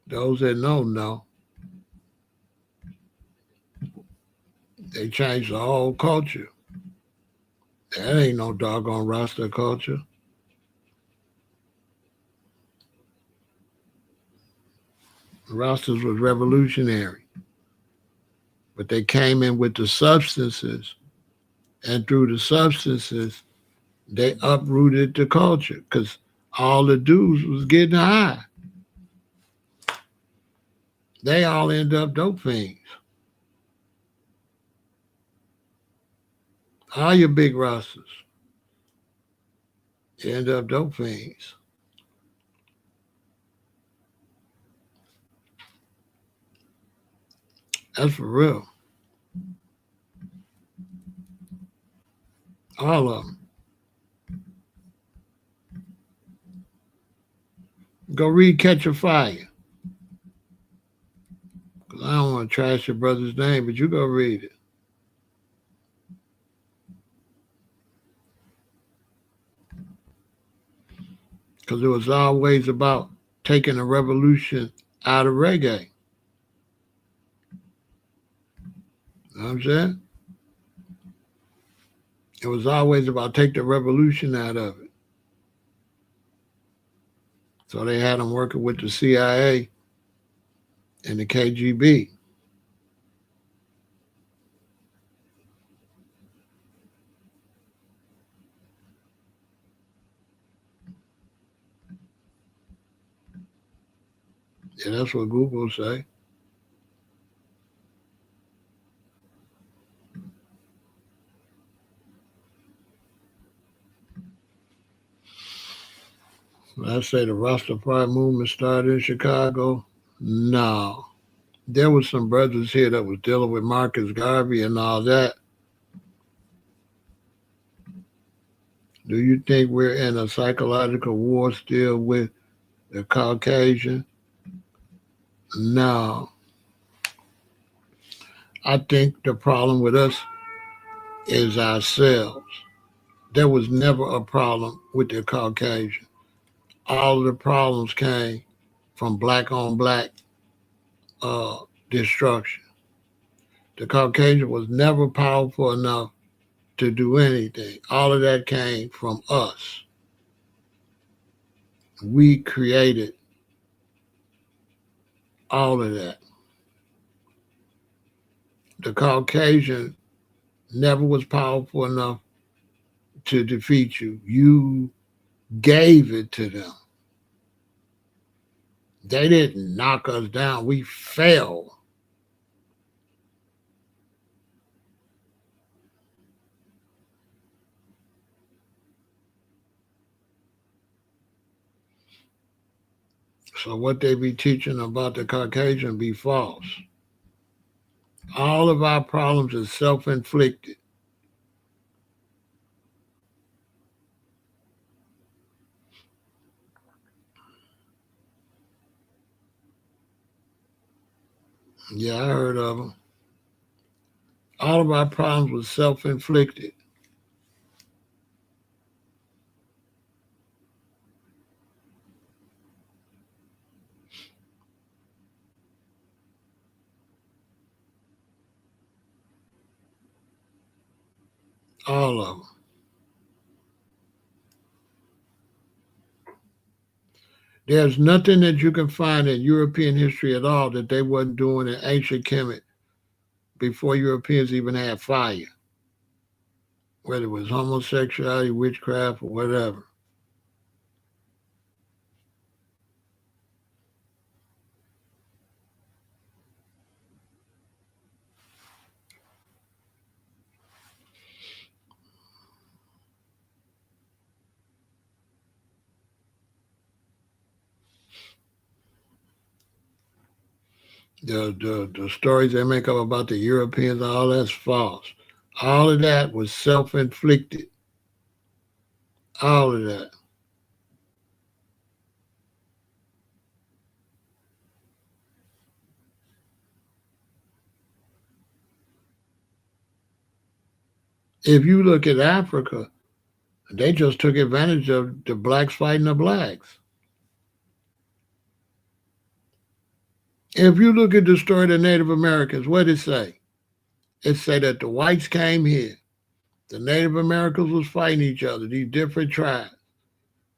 Those that know. They changed the whole culture. That ain't no doggone Rasta culture. The Rastas was revolutionary. But they came in with the substances, and through the substances, they uprooted the culture because all the dudes was getting high. They all end up dope fiends. All your big Rastas end up dope fiends. That's for real. All of them. Go read Catch a Fire. Because I don't want to trash your brother's name, but you go read it. Because it was always about taking a revolution out of reggae. You know what I'm saying? It was always about take the revolution out of it. So they had them working with the CIA and the KGB. Yeah, that's what Google say. I say the Rastafari movement started in Chicago. No. There was some brothers here that was dealing with Marcus Garvey and all that. Do you think we're in a psychological war still with the Caucasian? No. I think the problem with us is ourselves. There was never a problem with the Caucasian. All of the problems came from black on black uh, destruction. The Caucasian was never powerful enough to do anything. All of that came from us. We created all of that. The Caucasian never was powerful enough to defeat you. You gave it to them. They didn't knock us down. We fell. So what they be teaching about the Caucasian be false. All of our problems is self-inflicted. Yeah, I heard of them. All of our problems was self-inflicted. All of them. There's nothing that you can find in European history at all that they wasn't doing in ancient Kemet before Europeans even had fire, whether it was homosexuality, witchcraft, or whatever. The stories they make up about the Europeans, all that's false. All of that was self-inflicted. All of that. If you look at Africa, they just took advantage of the blacks fighting the blacks. If you look at the story of the Native Americans, what did it say? It said that the whites came here. The Native Americans was fighting each other, these different tribes.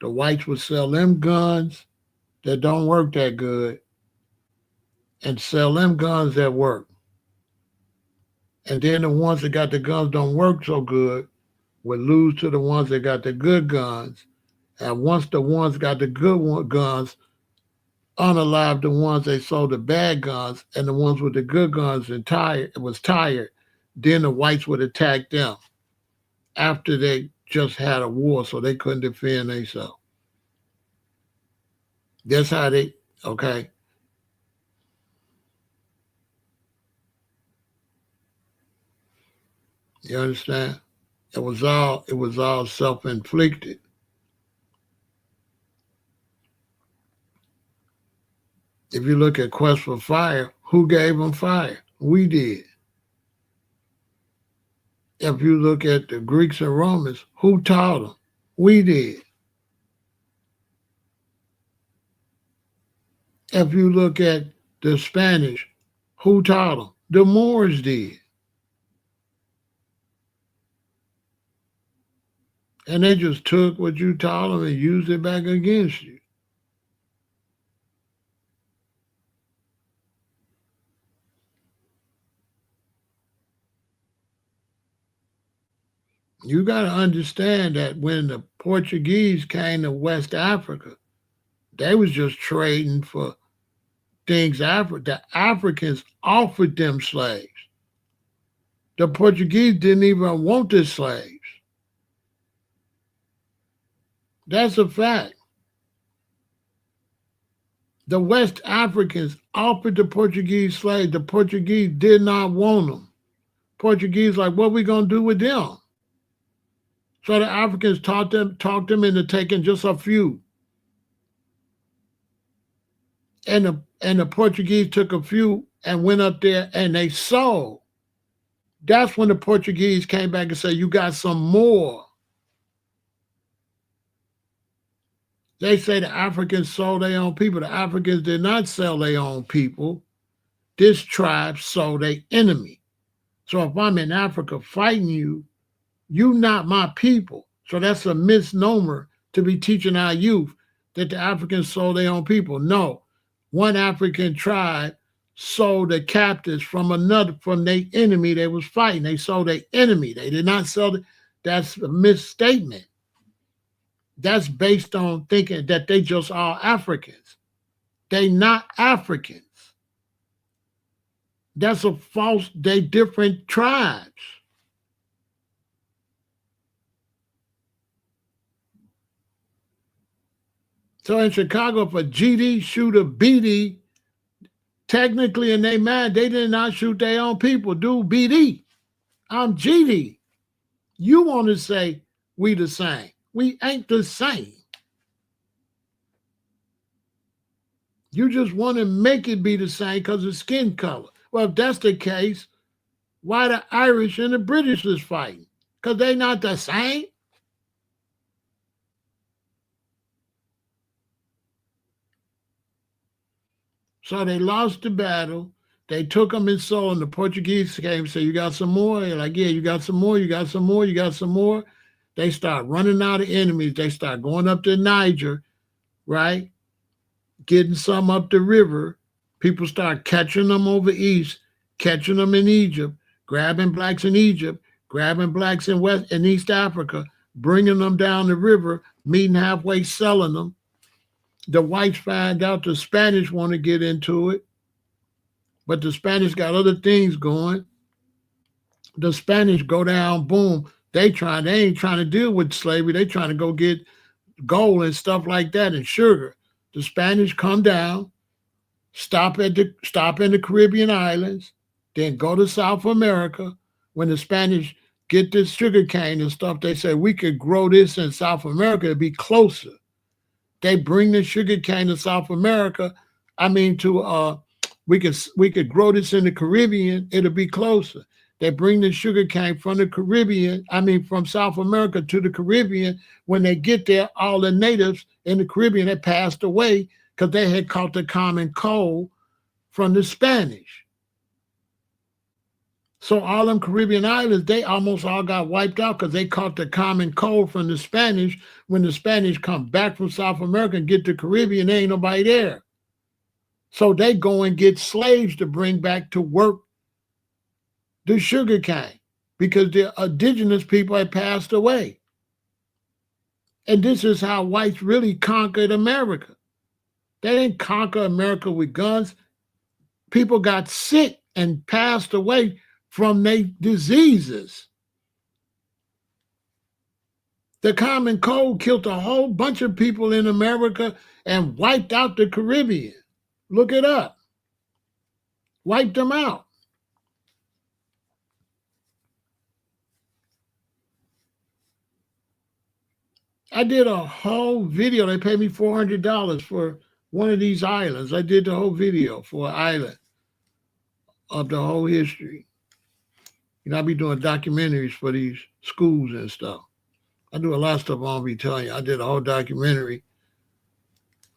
The whites would sell them guns that don't work that good and sell them guns that work. And then the ones that got the guns don't work so good would lose to the ones that got the good guns. And once the ones got the guns, unalive the ones they sold the bad guns, and the ones with the good guns and tired, then the whites would attack them after they just had a war, so they couldn't defend themselves. That's how they okay. You understand? It was all self-inflicted. If you look at Quest for Fire, who gave them fire? We did. If you look at the Greeks and Romans, who taught them? We did. If you look at the Spanish, who taught them? The Moors did. And they just took what you taught them and used it back against you. You got to understand that when the Portuguese came to West Africa, they was just trading for things. The Africans offered them slaves. The Portuguese didn't even want the slaves. That's a fact. The West Africans offered the Portuguese slaves. The Portuguese did not want them. Portuguese like, what we gonna do with them? So the Africans talked them into taking just a few. And the Portuguese took a few and went up there and they sold. That's when the Portuguese came back and said, you got some more. They say the Africans sold their own people. The Africans did not sell their own people. This tribe sold their enemy. So if I'm in Africa fighting you, you not my people. So that's a misnomer to be teaching our youth that the Africans sold their own people. No, one African tribe sold the captives from their enemy they was fighting. They sold their enemy. They did not sell. That's a misstatement. That's based on thinking that they just are Africans. They not Africans. That's a false, they different tribes. So in Chicago, if a GD shoot a BD, technically in their mind, they did not shoot their own people. Dude, BD, I'm GD. You want to say we the same. We ain't the same. You just want to make it be the same because of skin color. Well, if that's the case, why the Irish and the British is fighting? Because they not the same. So they lost the battle. They took them and sold them. The Portuguese came and said, you got some more? They're like, yeah, you got some more, you got some more, you got some more. They start running out of enemies. They start going up to Niger, right? Getting some up the river. People start catching them over east, catching them in Egypt, grabbing blacks in Egypt, grabbing blacks in West and East Africa, bringing them down the river, meeting halfway, selling them. The whites find out the Spanish want to get into it, but the Spanish got other things going. The Spanish go down, boom. They ain't trying to deal with slavery. They trying to go get gold and stuff like that and sugar. The Spanish come down, stop in the Caribbean islands, then go to South America. When the Spanish get this sugar cane and stuff, they say we could grow this in South America, it'd be closer. They bring the sugar cane to South America. We could grow this in the Caribbean, it'll be closer. They bring the sugar cane from the Caribbean, from South America to the Caribbean. When they get there, all the natives in the Caribbean had passed away because they had caught the common cold from the Spanish. So all them Caribbean islands, they almost all got wiped out because they caught the common cold from the Spanish. When the Spanish come back from South America and get to the Caribbean, there ain't nobody there. So they go and get slaves to bring back to work the sugar cane because the indigenous people had passed away. And this is how whites really conquered America. They didn't conquer America with guns. People got sick and passed away from their diseases. The common cold killed a whole bunch of people in America and wiped out the Caribbean. Look it up. Wiped them out. I did a whole video. They paid me $400 for one of these islands. I did the whole video for an island of the whole history. I be doing documentaries for these schools and stuff. I do a lot of stuff I won't be telling you. I did a whole documentary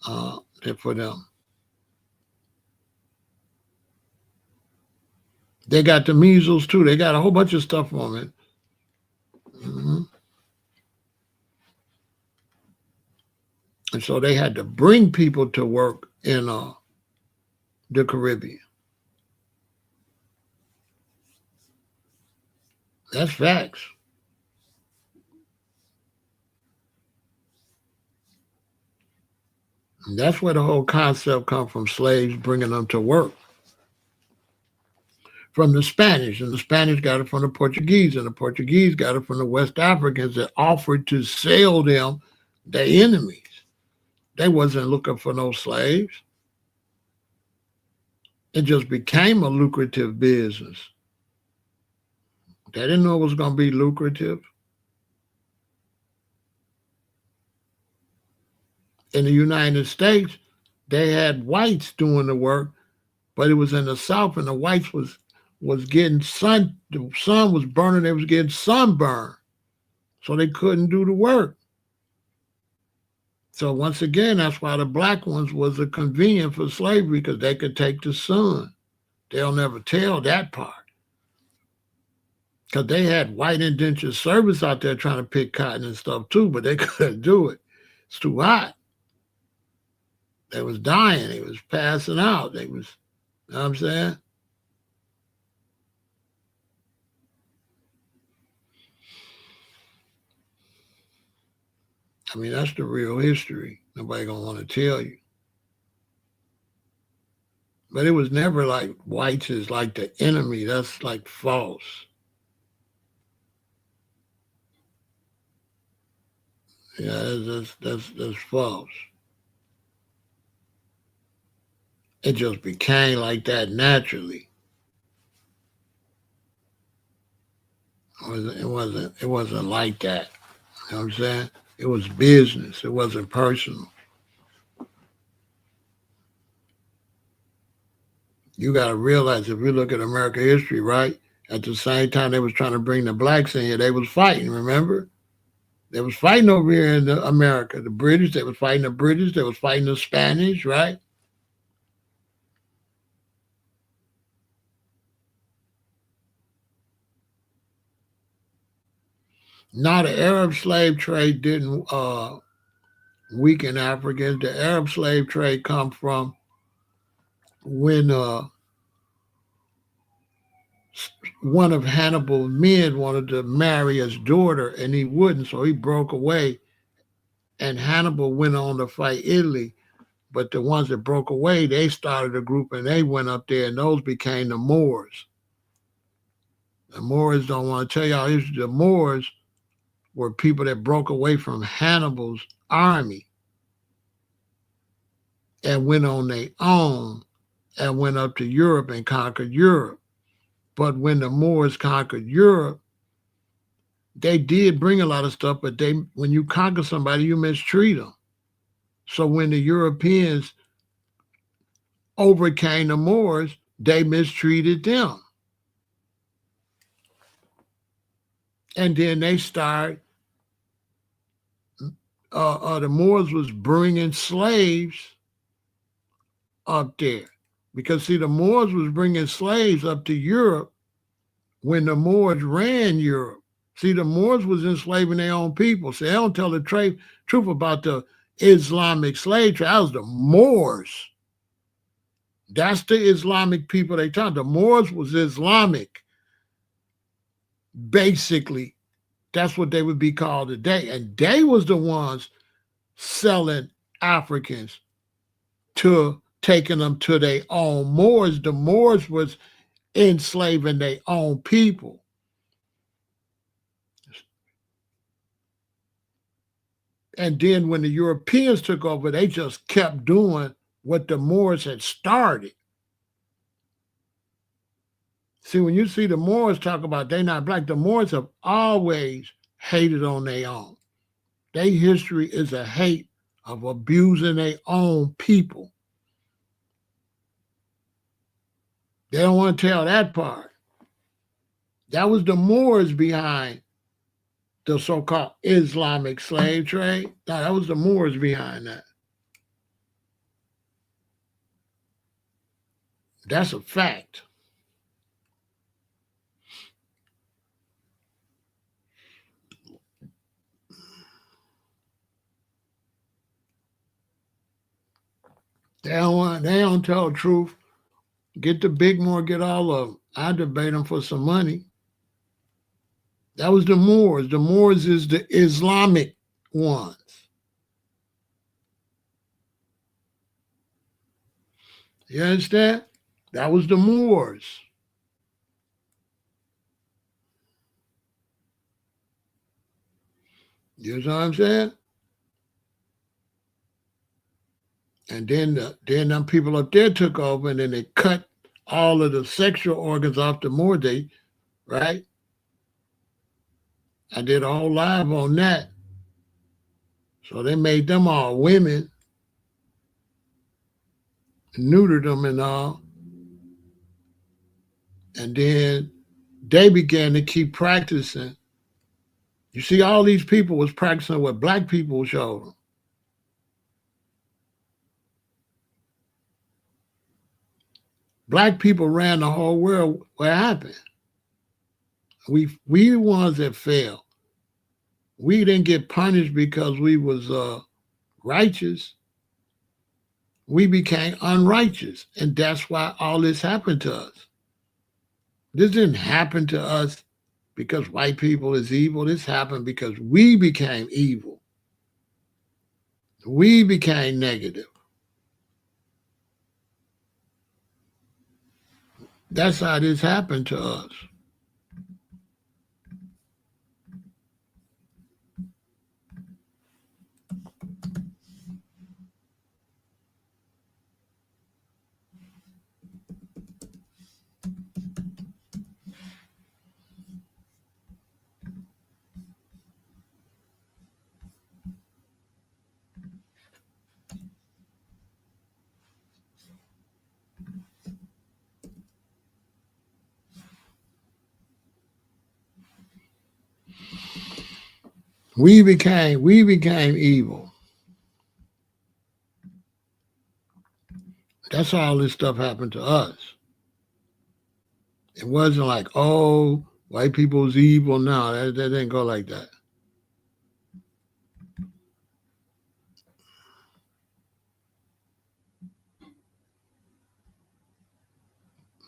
for them. They got the measles too. They got a whole bunch of stuff on it. Mm-hmm. And so they had to bring people to work in the Caribbean. That's facts. And that's where the whole concept comes from, slaves bringing them to work. From the Spanish, and the Spanish got it from the Portuguese, and the Portuguese got it from the West Africans that offered to sell them their enemies. They wasn't looking for no slaves. It just became a lucrative business. They didn't know it was going to be lucrative. In the United States, they had whites doing the work, but it was in the South, and the whites was getting the sun was burning, they was getting sunburned. So they couldn't do the work. So once again, that's why the black ones was a convenient for slavery, because they could take the sun. They'll never tell that part. Because they had white indentured servants out there trying to pick cotton and stuff too, but they couldn't do it. It's too hot. They was dying. They was passing out. They was, you know what I'm saying? I mean, that's the real history. Nobody gonna want to tell you. But it was never like whites is like the enemy. That's like false. Yeah, that's false. It just became like that naturally. It wasn't like that. You know what I'm saying? It was business. It wasn't personal. You got to realize, if you look at American history, right? At the same time they was trying to bring the blacks in here, they was fighting, remember? They was fighting over here in America. The British, they was fighting the British. They was fighting the Spanish, right? Now the Arab slave trade didn't weaken Africans. The Arab slave trade come from when one of Hannibal's men wanted to marry his daughter, and he wouldn't, so he broke away. And Hannibal went on to fight Italy. But the ones that broke away, they started a group and they went up there, and those became the Moors. The Moors don't want to tell y'all this. The Moors were people that broke away from Hannibal's army and went on their own and went up to Europe and conquered Europe. But when the Moors conquered Europe, they did bring a lot of stuff, but when you conquer somebody, you mistreat them. So when the Europeans overcame the Moors, they mistreated them. And then they started, the Moors was bringing slaves up there. Because, see, the Moors was bringing slaves up to Europe when the Moors ran Europe. See, the Moors was enslaving their own people. So they don't tell the truth about the Islamic slave trade. That was the Moors. That's the Islamic people they talk. The Moors was Islamic. Basically, that's what they would be called today. And they was the ones selling Africans to taking them to their own Moors. The Moors was enslaving their own people. And then when the Europeans took over, they just kept doing what the Moors had started. See, when you see the Moors talk about they not black, the Moors have always hated on their own. Their history is a hate of abusing their own people. They don't want to tell that part. That was the Moors behind the so-called Islamic slave trade. No, that was the Moors behind that. That's a fact. They don't tell the truth. Get the big more, get all of them. I debate them for some money. That was the Moors. The Moors is the Islamic ones. You understand? That was the Moors. You know what I'm saying? And then them people up there took over, and then they cut all of the sexual organs off the Moor. Right? I did a whole live on that. So they made them all women, neutered them and all, and then they began to keep practicing. You see, all these people was practicing what black people showed them. Black people ran the whole world. What happened? We the ones that failed. We didn't get punished because we was righteous. We became unrighteous, and that's why all this happened to us. This didn't happen to us because white people is evil. This happened because we became evil. We became negative. That's how this happened to us. We became evil. That's how all this stuff happened to us. It wasn't like, oh, white people's evil. No, that didn't go like that.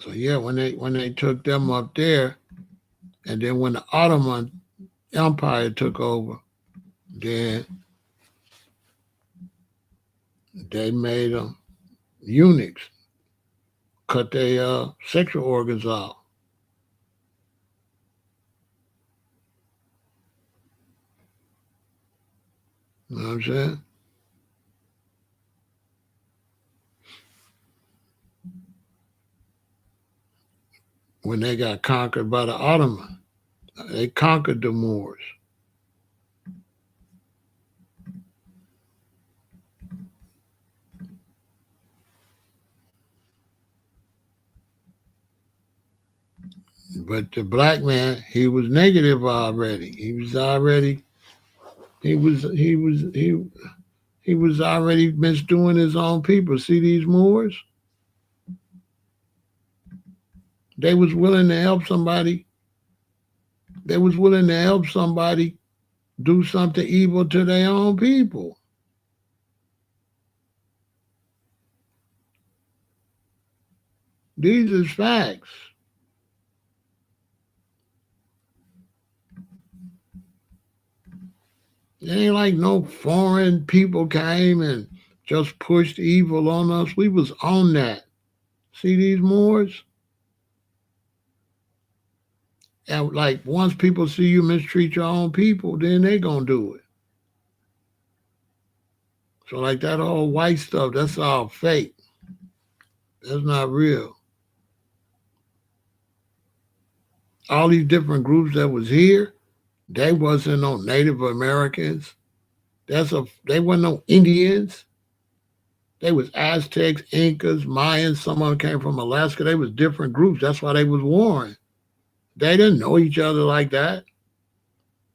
So yeah, when they took them up there, and then when the Ottoman Empire took over, then they made them eunuchs, cut their sexual organs off. You know what I'm saying? When they got conquered by the Ottoman, they conquered the Moors. But the black man, he was negative already. He was already he was already misdoing his own people. See these Moors? They was willing to help somebody. They was willing to help somebody do something evil to their own people. These is facts. It ain't like no foreign people came and just pushed evil on us. We was on that. See these Moors? And like once people see you mistreat your own people, then they gonna do it. So like that whole white stuff, that's all fake. That's not real. All these different groups that was here, they wasn't no Native Americans. They weren't no Indians. They was Aztecs, Incas, Mayans. Some of them came from Alaska. They was different groups. That's why they was warring. They didn't know each other like that.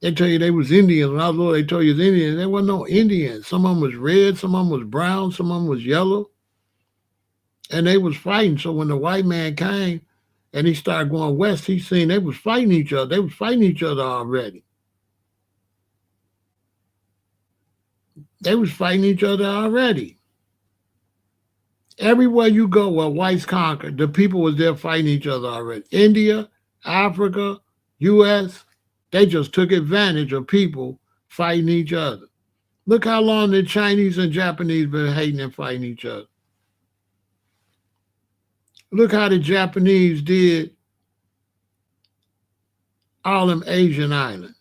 They tell you they was Indians. When I was little, they told you it's Indians. They wasn't no Indians. Some of them was red, some of them was brown, some of them was yellow. And they was fighting. So when the white man came and he started going west, he seen they was fighting each other. They was fighting each other already. They was fighting each other already. Everywhere you go where whites conquered, the people was there fighting each other already. India, Africa, U.S., they just took advantage of people fighting each other. Look how long the Chinese and Japanese been hating and fighting each other. Look how the Japanese did all them Asian islands.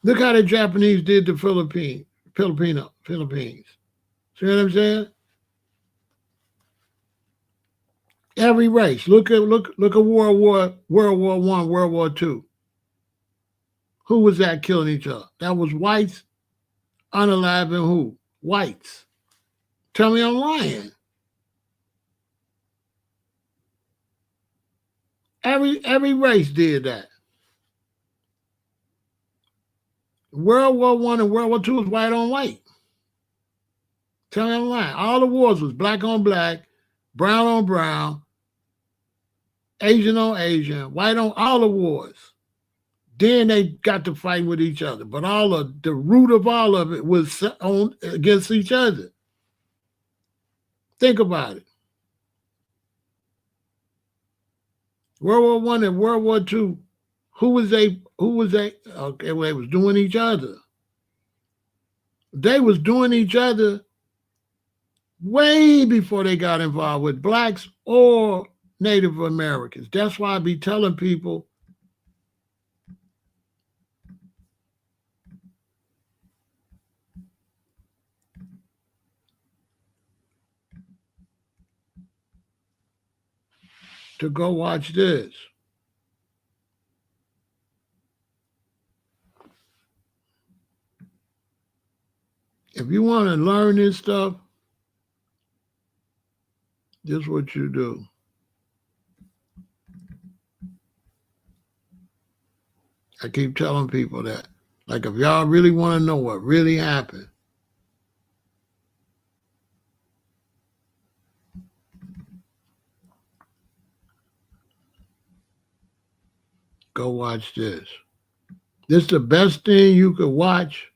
Look how the Japanese did the Philippines. See what I'm saying? Every race. Look at World War I, World War II. Who was that killing each other? That was whites, unalive, and who? Whites. Tell me I'm lying. Every race did that. World War I and World War II was white on white. Tell me I'm lying. All the wars was black on black, brown on brown, Asian on Asian, white on all the wars. Then they got to fight with each other. But all of the root of all of it was on against each other. Think about it. World War I and World War II, who was they? Okay, well, they was doing each other. They was doing each other way before they got involved with blacks or Native Americans. That's why I be telling people to go watch this. If you want to learn this stuff, this is what you do. I keep telling people that. Like, if y'all really want to know what really happened, go watch this. This is the best thing you could watch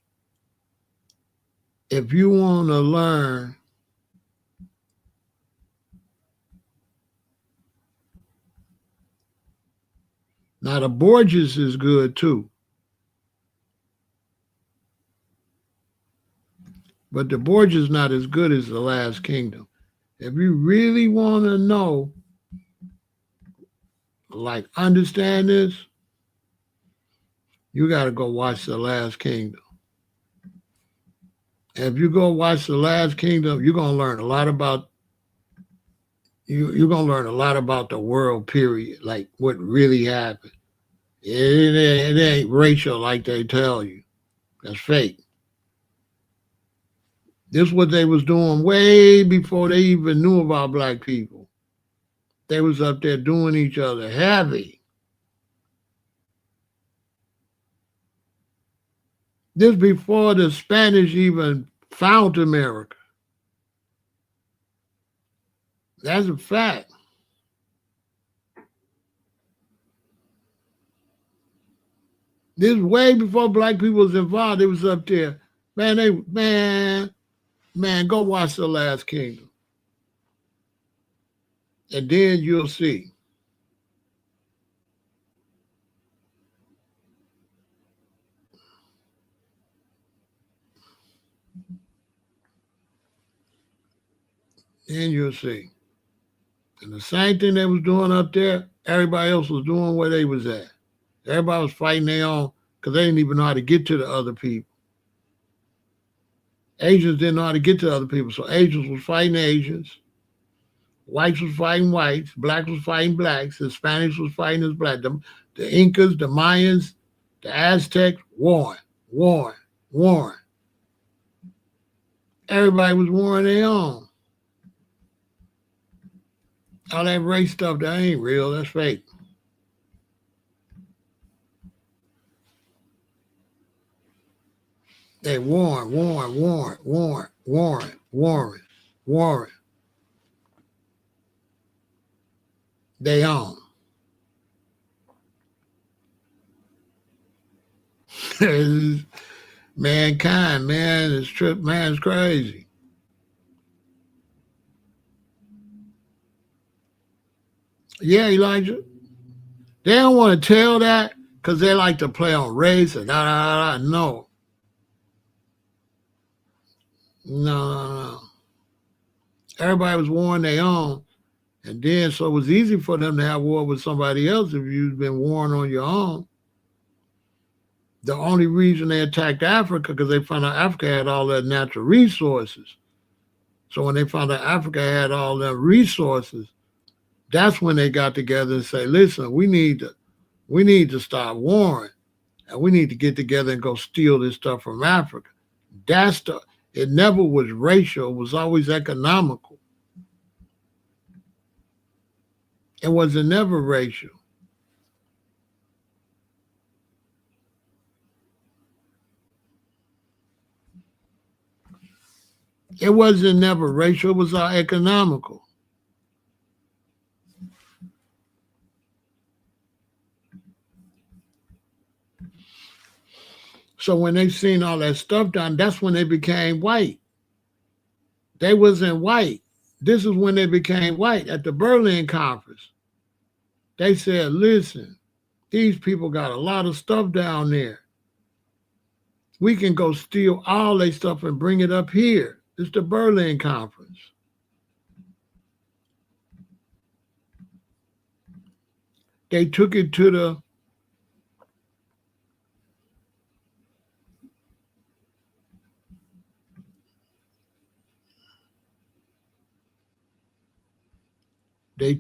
if you want to learn now. The Borgias is good too, but the Borgias is not as good as The Last Kingdom. If you really want to know, like, understand this, you got to go watch The Last Kingdom. If you go watch The Last Kingdom, you're going to learn a lot about you're going to learn a lot about the world, period, like what really happened. It ain't racial like they tell you. That's fake. This is what they was doing way before they even knew about black people. They was up there doing each other heavy. This before the Spanish even found America. That's a fact. This way before black people was involved. They was up there. Man, go watch The Last Kingdom. And then you'll see. Then you'll see. And the same thing they was doing up there, everybody else was doing where they was at. Everybody was fighting their own because they didn't even know how to get to the other people. Asians didn't know how to get to other people, so Asians was fighting Asians. Whites was fighting whites. Blacks was fighting blacks. Hispanics was fighting as black. The Incas, the Mayans, the Aztecs, warring. Everybody was warring their own. All that race stuff, that ain't real. That's fake. They warring. They own. Mankind, man, man's crazy. Yeah, Elijah. They don't want to tell that because they like to play on race and No. No. Everybody was warring their own. And then, so it was easy for them to have war with somebody else if you've been warring on your own. The only reason they attacked Africa because they found out Africa had all that natural resources. So when they found out Africa had all that resources, that's when they got together and say, listen, we need to stop warring, and we need to get together and go steal this stuff from Africa. It never was racial, it was always economical. It wasn't never racial. It wasn't never racial, it was all economical. So when they seen all that stuff done, that's when they became white. They wasn't white. This is when they became white at the Berlin Conference. They said, listen, these people got a lot of stuff down there. We can go steal all their stuff and bring it up here. It's the Berlin Conference. They took it to the because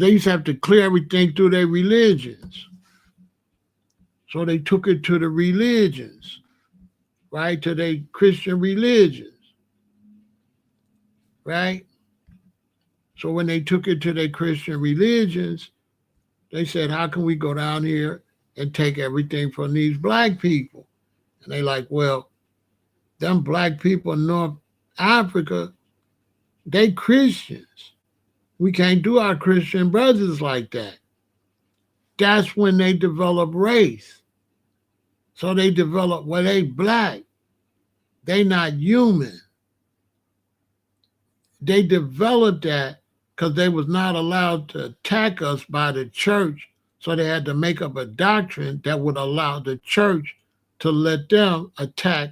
they used to have to clear everything through their religions. So they took it to the religions, right? To their Christian religions, right? So when they took it to their Christian religions, they said, how can we go down here and take everything from these black people? And they like, well, them black people in North Africa, they Christians. We can't do our Christian brothers like that. That's when they develop race. So they develop, well, they black. They not human. They developed that because they was not allowed to attack us by the church. So they had to make up a doctrine that would allow the church to let them attack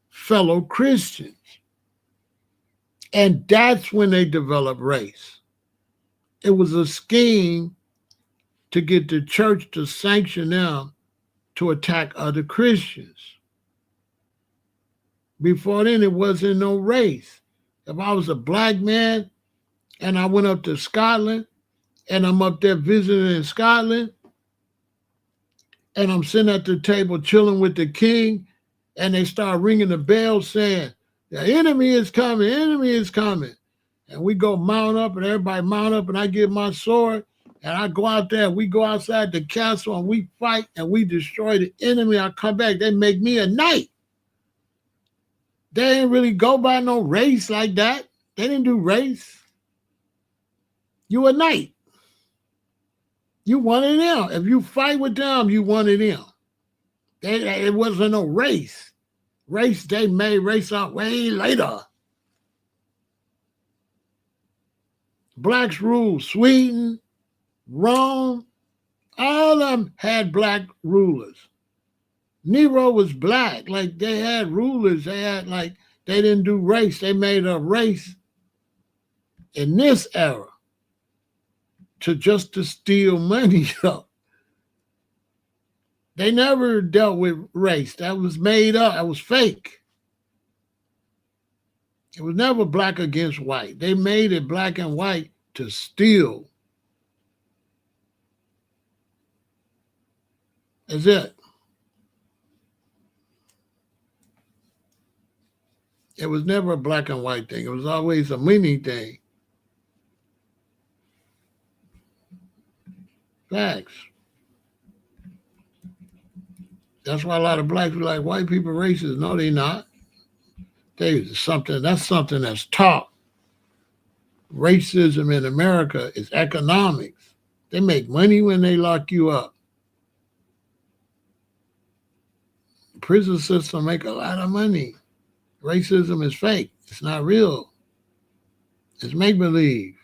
fellow Christians. And that's when they developed race. It was a scheme to get the church to sanction them to attack other Christians. Before then, it wasn't no race. If I was a black man and I went up to Scotland and I'm up there visiting in Scotland and I'm sitting at the table chilling with the king and they start ringing the bell saying, the enemy is coming, enemy is coming. And we go mount up and everybody mount up and I get my sword and I go out there, we go outside the castle and we fight and we destroy the enemy. I come back, they make me a knight. They didn't really go by no race like that. They didn't do race. You a knight. You one of them. If you fight with them, you one of them. It wasn't no race. Race, they made race up way later. Blacks ruled Sweden, Rome, all of them had black rulers. Nero was black, like they had rulers, they didn't do race, they made a race in this era to steal money up. They never dealt with race, that was made up, that was fake. It was never black against white. They made it black and white to steal. That's it. It was never a black and white thing. It was always a mini thing. Facts. That's why a lot of blacks are like, white people racist. No, they not. That's something that's taught. Racism in America is economics. They make money when they lock you up. The prison system make a lot of money. Racism is fake. It's not real. It's make-believe.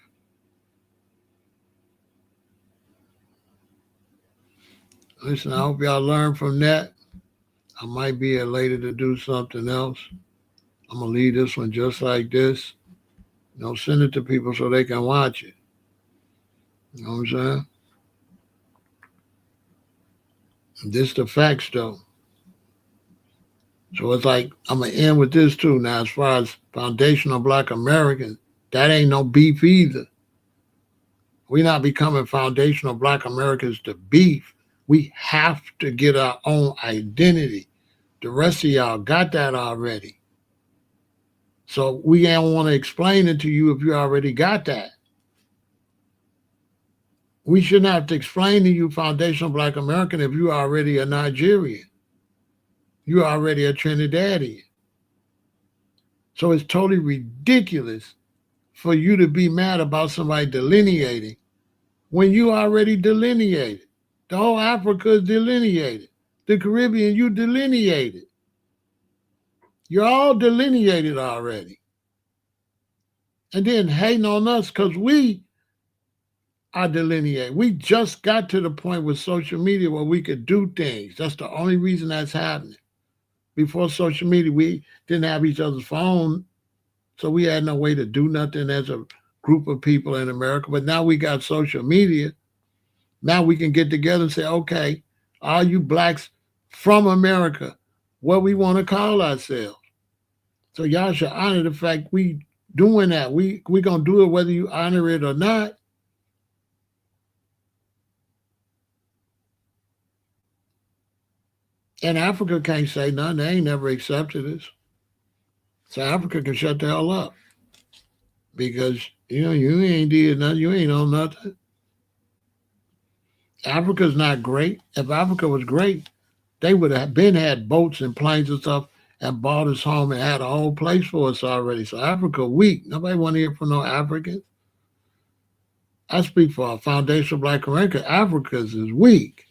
Listen, I hope y'all learn from that. I might be here later to do something else. I'm gonna leave this one just like this. Send it to people so they can watch it. You know what I'm saying? This the facts though. So it's like I'm gonna end with this too. Now, as far as foundational Black Americans, that ain't no beef either. We're not becoming foundational Black Americans to beef. We have to get our own identity. The rest of y'all got that already. So we don't want to explain it to you if you already got that. We shouldn't have to explain to you foundational Black American if you already a Nigerian. You're already a Trinidadian. So it's totally ridiculous for you to be mad about somebody delineating when you already delineated. The whole Africa is delineated. The Caribbean, you delineated. You're all delineated already. And then hating on us because we are delineated. We just got to the point with social media where we could do things. That's the only reason that's happening. Before social media, we didn't have each other's phone, so we had no way to do nothing as a group of people in America. But now we got social media. Now we can get together and say, okay, all you blacks from America, what we want to call ourselves. So y'all should honor the fact we doing that. We gonna do it whether you honor it or not. And Africa can't say nothing. They ain't never accepted us. So Africa can shut the hell up because you ain't did nothing. You ain't on nothing. Africa's not great. If Africa was great, they would have been had boats and planes and stuff and bought us home and had a whole place for us already. So Africa weak. Nobody want to hear from no Africans. I speak for a foundational Black America. Africa's is weak.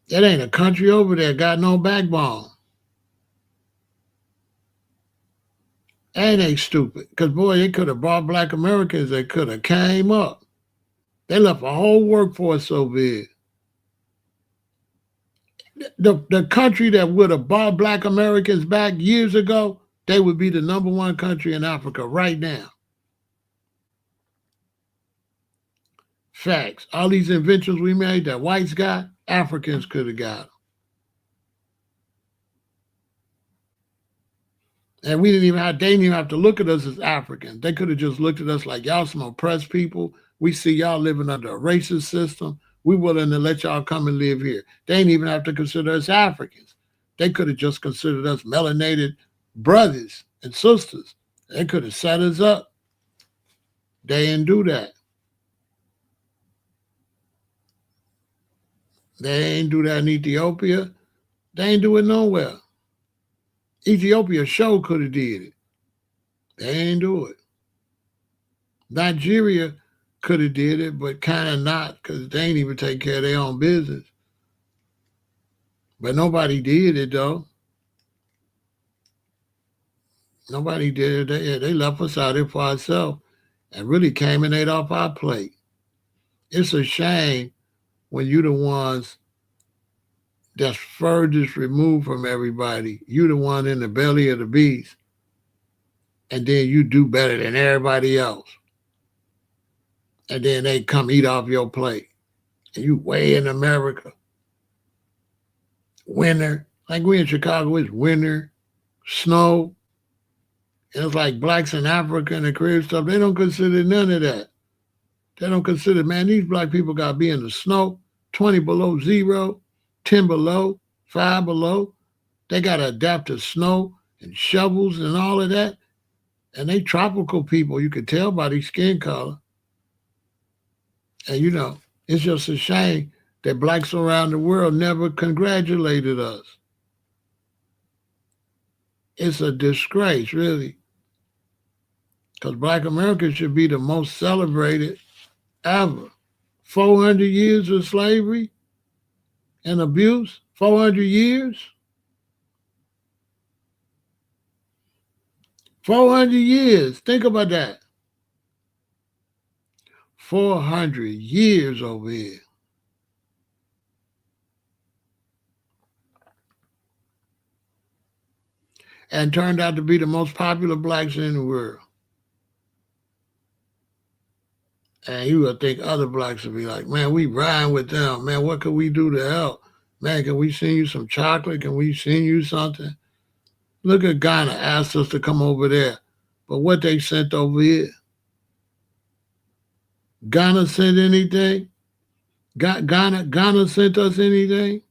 It ain't a country over there got no backbone. And they stupid. Because, boy, they could have brought Black Americans. They could have came up. They left a whole workforce so big. The country that would have brought Black Americans back years ago, they would be the number one country in Africa right now. Facts. All these inventions we made that whites got, Africans could have got them. And they didn't even have to look at us as Africans. They could have just looked at us like y'all some oppressed people. We see y'all living under a racist system. We willing to let y'all come and live here. They didn't even have to consider us Africans. They could have just considered us melanated brothers and sisters. They could have set us up. They didn't do that. They ain't do that in Ethiopia. They ain't do it nowhere. Ethiopia sure could have did it. They ain't do it. Nigeria could have did it, but kind of not because they ain't even take care of their own business. But nobody did it though. Nobody did it. They left us out there for ourselves and really came and ate off our plate. It's a shame when you the ones that's furthest removed from everybody. You the one in the belly of the beast. And then you do better than everybody else. And then they come eat off your plate. And you way in America. Winter. Like we in Chicago, it's winter, snow. And it's like blacks in Africa and the Caribbean stuff. They don't consider none of that. They don't consider, man, these black people got to be in the snow, 20 below zero, 10 below, 5 below. They got to adapt to snow and shovels and all of that. And they tropical people. You could tell by their skin color. And, it's just a shame that blacks around the world never congratulated us. It's a disgrace, really. Because Black America should be the most celebrated ever. 400 years of slavery and abuse, 400 years. 400 years. Think about that. 400 years over here. and turned out to be the most popular blacks in the world. And you would think other blacks would be like, man, we riding with them. Man, what can we do to help? Man, can we send you some chocolate? Can we send you something? Look at Ghana asked us to come over there. But what they sent over here? Ghana sent anything? Ghana sent us anything?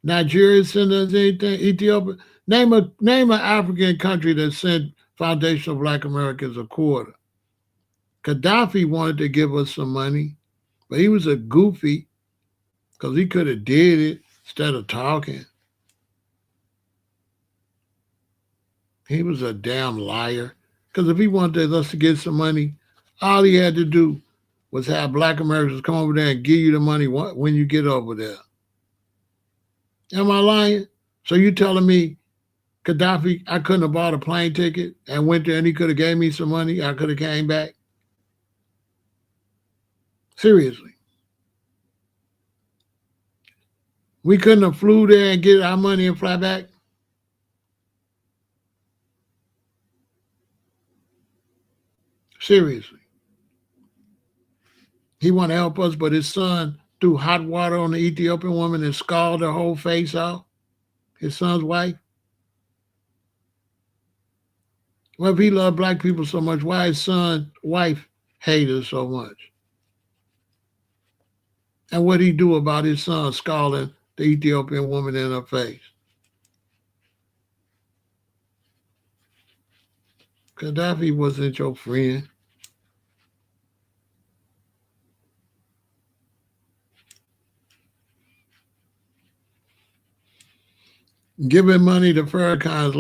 Nigeria sent us anything? Ethiopia? Name an African country that sent foundational black Americans a quarter. Gaddafi wanted to give us some money, but he was a goofy because he could have did it instead of talking. He was a damn liar. Because if he wanted us to get some money, all he had to do was have black Americans come over there and give you the money when you get over there. Am I lying? So you telling me Gaddafi, I couldn't have bought a plane ticket and went there and he could have gave me some money? I could have came back? Seriously. We couldn't have flew there and get our money and fly back? Seriously. He want to help us, but his son threw hot water on the Ethiopian woman and scalded her whole face off. His son's wife. Well, if he loved black people so much, why his son's wife hate us so much? And what he do about his son scalding the Ethiopian woman in her face? Gaddafi wasn't your friend. Giving money to Farrakhan is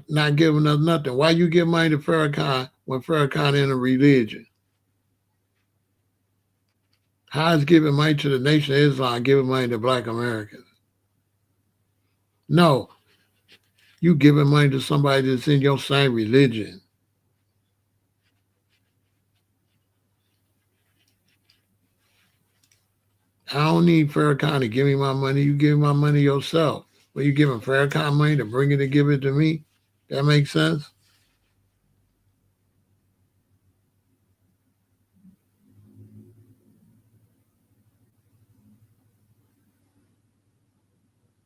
not giving us nothing. Why you give money to Farrakhan when Farrakhan in a religion? How is giving money to the Nation of Islam giving money to black Americans? No, you giving money to somebody that's in your same religion. I don't need Farrakhan to give me my money. You give my money yourself. But you giving Farrakhan money to bring it to give it to me? That makes sense?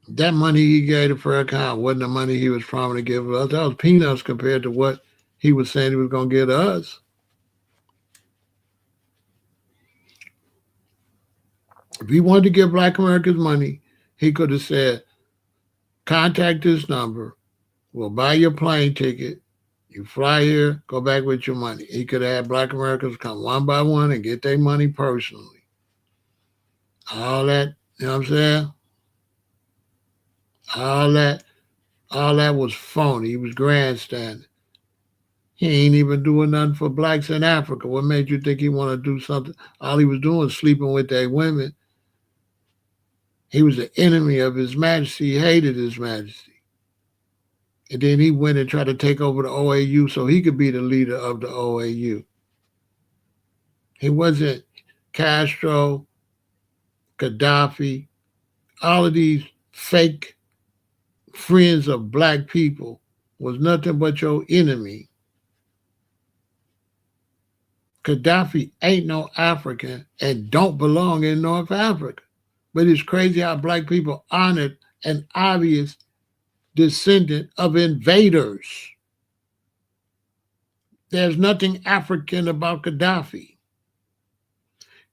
That money he gave to Farrakhan wasn't the money he was promising to give us. That was peanuts compared to what he was saying he was going to give to us. If he wanted to give black Americans money, he could have said, contact this number. We'll buy your plane ticket. You fly here, go back with your money. He could have had black Americans come one by one and get their money personally. All that, you know what I'm saying? All that was phony. He was grandstanding. He ain't even doing nothing for blacks in Africa. What made you think he want to do something? All he was doing was sleeping with their women. He was the enemy of His Majesty. He hated His Majesty. And then he went and tried to take over the OAU so he could be the leader of the OAU. He wasn't Castro, Gaddafi, all of these fake friends of black people was nothing but your enemy. Gaddafi ain't no African and don't belong in North Africa. But it's crazy how black people honored an obvious descendant of invaders. There's nothing African about Gaddafi.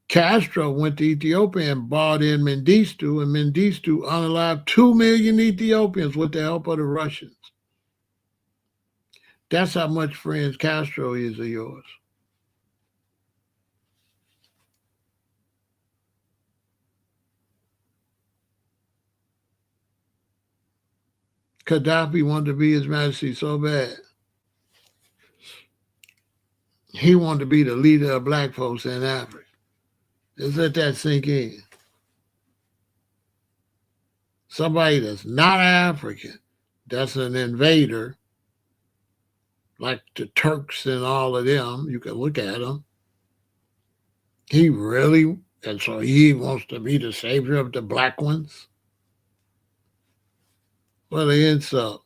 Castro went to Ethiopia and bought in Mengistu, and Mengistu unalived 2 million Ethiopians with the help of the Russians. That's how much friends Castro is of yours. Gaddafi wanted to be His Majesty so bad. He wanted to be the leader of black folks in Africa. Just let that sink in. Somebody that's not African, that's an invader, like the Turks and all of them, you can look at them. He really, and so he wants to be the savior of the black ones? What an insult.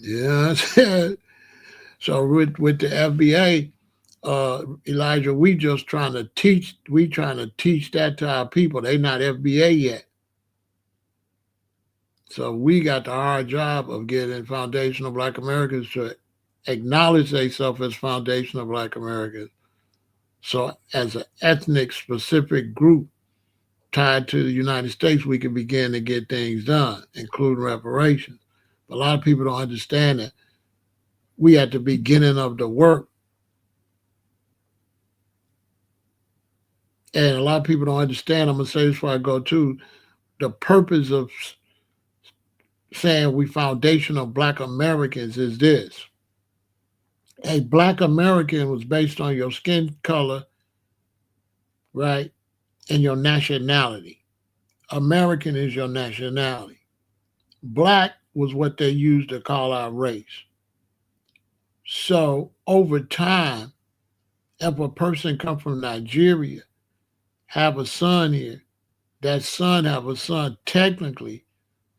Yeah, so with the FBA, Elijah, we trying to teach that to our people. They not FBA yet. So we got the hard job of getting foundational Black Americans to acknowledge themselves as foundational Black Americans. So as an ethnic specific group tied to the United States, we can begin to get things done, including reparations. But a lot of people don't understand that we at the beginning of the work. And a lot of people don't understand. I'm going to say this before I go to the purpose of saying we foundational Black Americans is this. A Black American was based on your skin color, right? And your nationality. American is your nationality. Black was what they used to call our race. So over time, if a person come from Nigeria, have a son here, that son have a son, technically,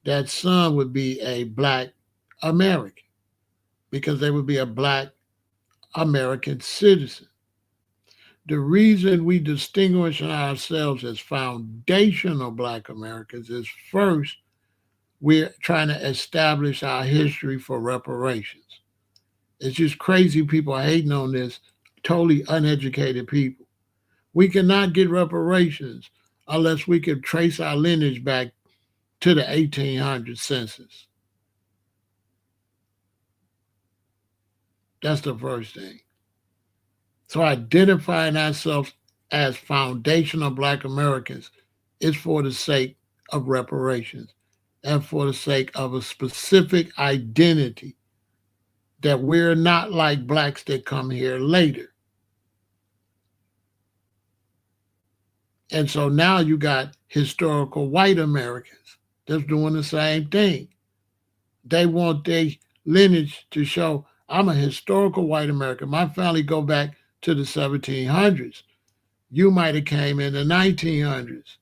that son would be a Black American because they would be a Black American citizen. The reason we distinguish ourselves as foundational Black Americans is first, we're trying to establish our history for reparations. It's just crazy people are hating on this, totally uneducated people. We cannot get reparations unless we can trace our lineage back to the 1800 census. That's the first thing. So identifying ourselves as foundational Black Americans is for the sake of reparations and for the sake of a specific identity that we're not like Blacks that come here later. And so now you got historical white Americans that's doing the same thing. They want their lineage to show I'm a historical white American. My family go back to the 1700s. You might have came in the 1900s.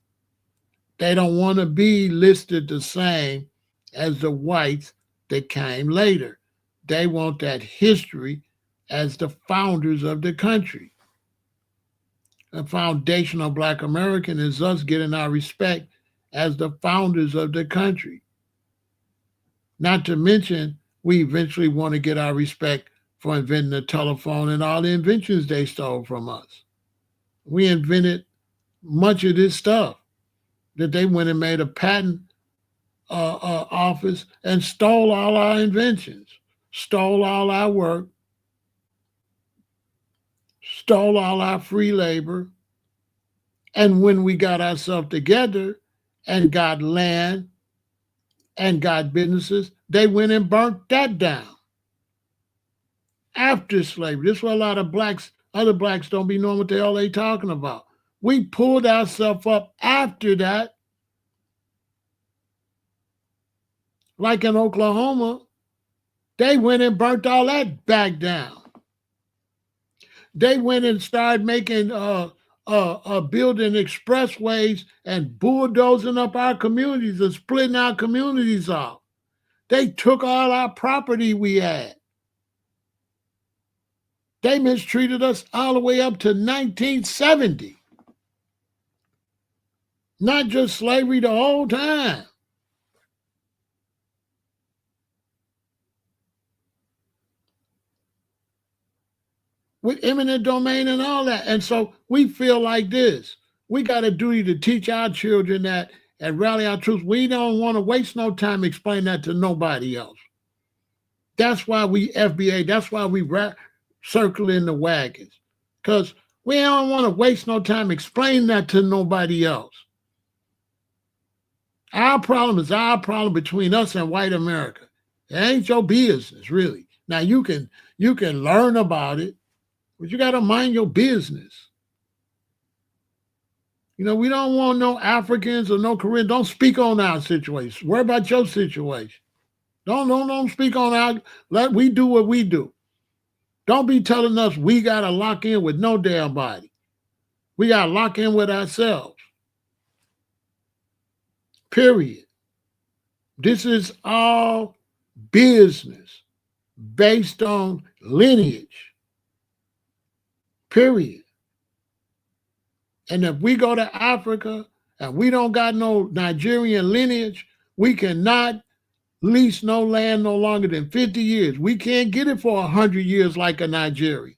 They don't want to be listed the same as the whites that came later. They want that history as the founders of the country. A foundational Black American is us getting our respect as the founders of the country. Not to mention, we eventually want to get our respect for inventing the telephone and all the inventions they stole from us. We invented much of this stuff that they went and made a patent office and stole all our inventions, stole all our work, stole all our free labor. And when we got ourselves together and got land and got businesses, they went and burnt that down after slavery. This is what a lot of Blacks, other Blacks don't be knowing what the hell they talking about. We pulled ourselves up after that. Like in Oklahoma, they went and burnt all that back down. They went and started making building expressways and bulldozing up our communities and splitting our communities off. They took all our property we had. They mistreated us all the way up to 1970. Not just slavery the whole time. With eminent domain and all that. And so we feel like this. We got a duty to teach our children that and rally our troops. We don't want to waste no time explaining that to nobody else. That's why we FBA, that's why we circle in the wagons. Because we don't want to waste no time explaining that to nobody else. Our problem is our problem between us and white America. It ain't your business, really. Now you can learn about it, but you got to mind your business. You know, we don't want no Africans or no Koreans. Don't speak on our situation. Worry about your situation. Don't speak on our. Let we do what we do. Don't be telling us we got to lock in with no damn body. We got to lock in with ourselves. Period. This is all business. based on lineage, period. And if we go to Africa and we don't got no Nigerian lineage, we cannot lease no land no longer than 50 years. We can't get it for 100 years like a Nigerian.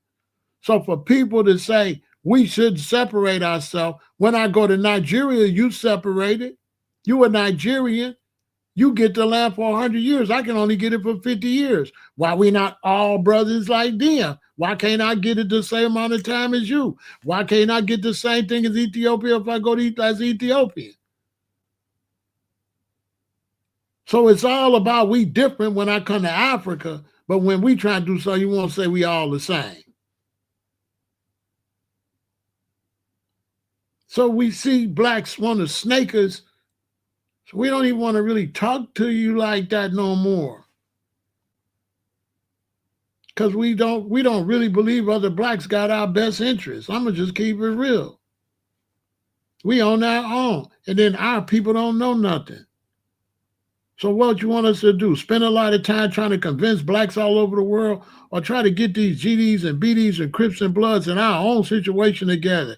So for people to say we should separate ourselves, when I go to Nigeria, you separated. You a Nigerian. You get the land for 100 years. I can only get it for 50 years. Why we not all brothers like them? Why can't I get it the same amount of time as you? Why can't I get the same thing as Ethiopia if I go to as Ethiopian? So it's all about we different when I come to Africa, but when we try to do so, you won't say we all the same. So we see blacks want to snake us. So we don't even want to really talk to you like that no more. Because we don't really believe other blacks got our best interests. I'm gonna just keep it real. We on our own. And then our people don't know nothing. So what you want us to do? Spend a lot of time trying to convince blacks all over the world, or try to get these GDs and BDs and Crips and Bloods in our own situation together?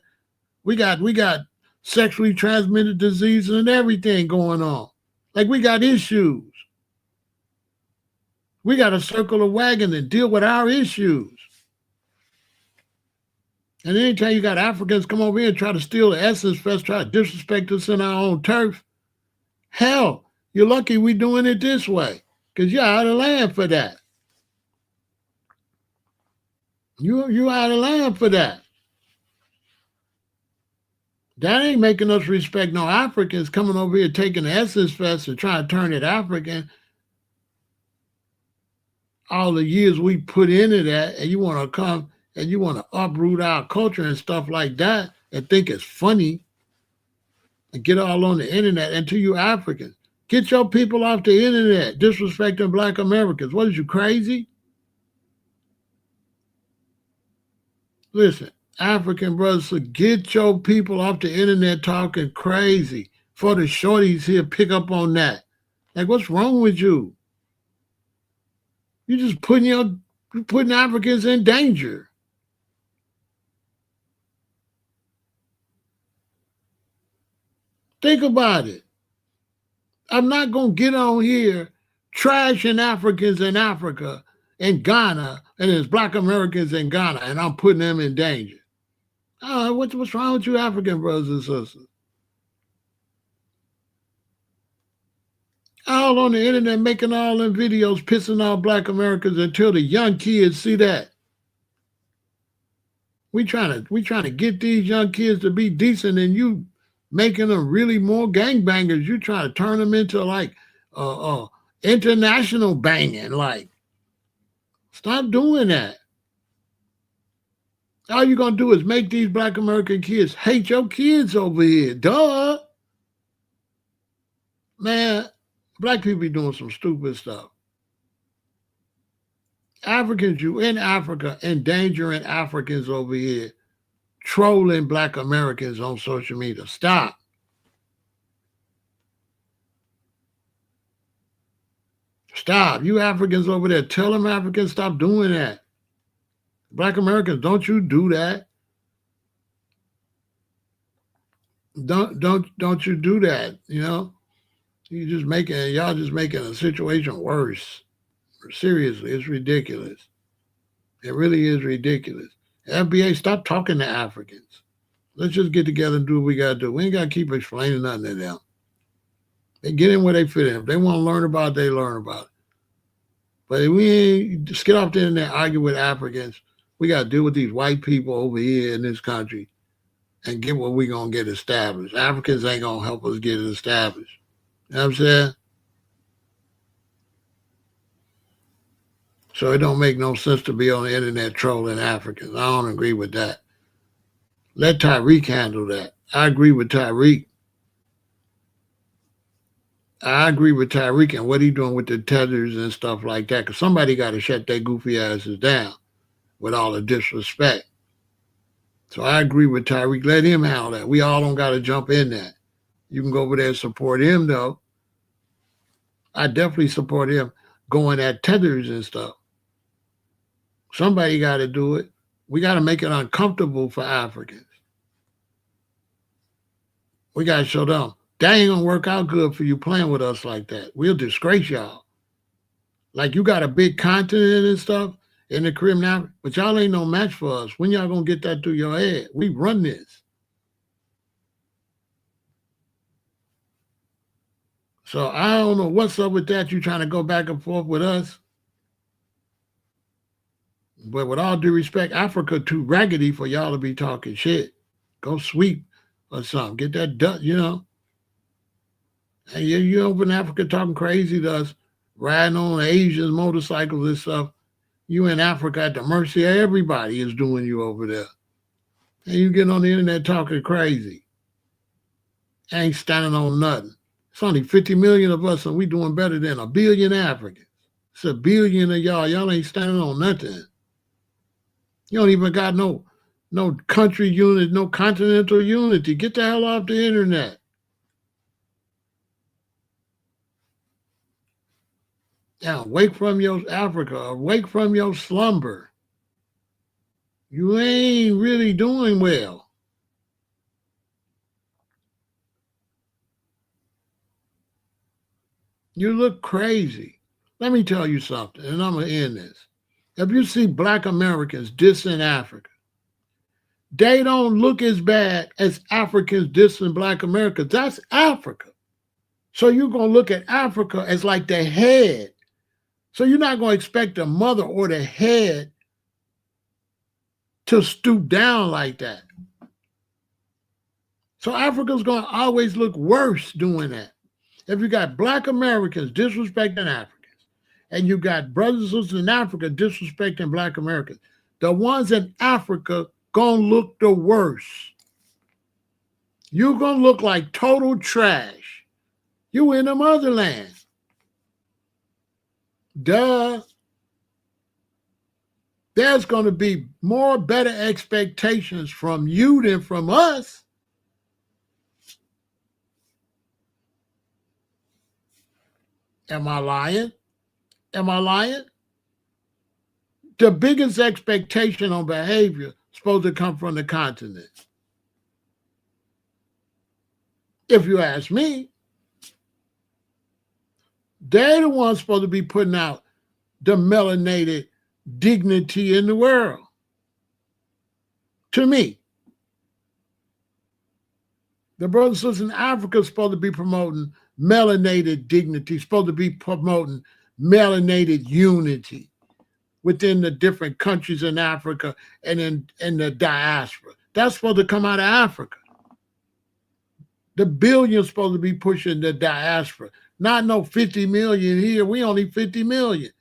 We got sexually transmitted diseases and everything going on. Like we got issues. We got to circle a wagon and deal with our issues. And anytime you got Africans come over here and try to steal the Essence Fest, try to disrespect us in our own turf, hell, you're lucky we doing it this way, because you're out of land for that. You out of land for that. That ain't making us respect no Africans coming over here taking the Essence Fest and trying to turn it African. All the years we put into that, and you want to come and you want to uproot our culture and stuff like that and think it's funny and get all on the internet. And to you Africans, get your people off the internet disrespecting Black Americans. What is you, crazy? Listen, African brothers, so get your people off the internet talking crazy. For the shorties here, pick up on that. Like, what's wrong with you? You're just putting Africans in danger. Think about it. I'm not going to get on here trashing Africans in Africa and Ghana, and there's Black Americans in Ghana, and I'm putting them in danger. What's wrong with you African brothers and sisters? All on the internet making all them videos pissing off Black Americans until the young kids see that. We trying to get these young kids to be decent, and you making them really more gangbangers. You trying to turn them into like international banging. Like, stop doing that. All you're gonna do is make these Black American kids hate your kids over here. Duh. Man, Black people be doing some stupid stuff. Africans, you in Africa, endangering Africans over here, trolling Black Americans on social media. Stop. Stop. You Africans over there, tell them Africans stop doing that. Black Americans, don't you do that. Don't you do that, you know? Y'all just making a situation worse. Seriously, it's ridiculous. It really is ridiculous. FBA, stop talking to Africans. Let's just get together and do what we got to do. We ain't got to keep explaining nothing to them. They get in where they fit in. If they want to learn about it, they learn about it. But if we ain't just get off there and argue with Africans, we got to deal with these white people over here in this country and get what we going to get established. Africans ain't going to help us get it established. You know what I'm saying? So it don't make no sense to be on the internet trolling Africans. I don't agree with that. Let Tyreek handle that. I agree with Tyreek. I agree with Tyreek and what he doing with the tethers and stuff like that, because somebody got to shut their goofy asses down with all the disrespect. So I agree with Tyreek. Let him handle that. We all don't got to jump in that. You can go over there and support him, though. I definitely support him going at tethers and stuff. Somebody got to do it. We got to make it uncomfortable for Africans. We got to show them that ain't gonna work out good for you playing with us like that. We'll disgrace y'all. Like you got a big continent and stuff in the Caribbean now, but y'all ain't no match for us. When y'all gonna get that through your head? We run this. So I don't know what's up with that. You trying to go back and forth with us. But with all due respect, Africa too raggedy for y'all to be talking shit. Go sweep or something. Get that done, you know. And you over in Africa talking crazy to us, riding on Asians' motorcycles and stuff. You in Africa at the mercy of everybody is doing you over there. And you get on the internet talking crazy. Ain't standing on nothing. It's only 50 million of us and we doing better than a billion Africans. It's a billion of y'all. Y'all ain't standing on nothing. You don't even got no country unit, no continental unity. Get the hell off the internet. Now, wake from your Africa, wake from your slumber. You ain't really doing well. You look crazy. Let me tell you something, and I'm going to end this. If you see black Americans dissing Africa, they don't look as bad as Africans dissing black Americans. That's Africa. So you're going to look at Africa as like the head. So you're not going to expect the mother or the head to stoop down like that. So Africa's going to always look worse doing that. If you got black Americans disrespecting Africans, and you got brothers and sisters in Africa disrespecting black Americans, the ones in Africa gonna look the worst. You're gonna look like total trash. You in the motherland. Duh. There's gonna be more better expectations from you than from us. Am I lying? Am I lying? The biggest expectation on behavior is supposed to come from the continent. If you ask me, they're the ones supposed to be putting out the melanated dignity in the world. To me, the brothers and sisters in Africa are supposed to be promoting melanated dignity, supposed to be promoting melanated unity within the different countries in Africa and in the diaspora. That's supposed to come out of Africa. The billions supposed to be pushing the diaspora. Not no 50 million here. We only 50 million.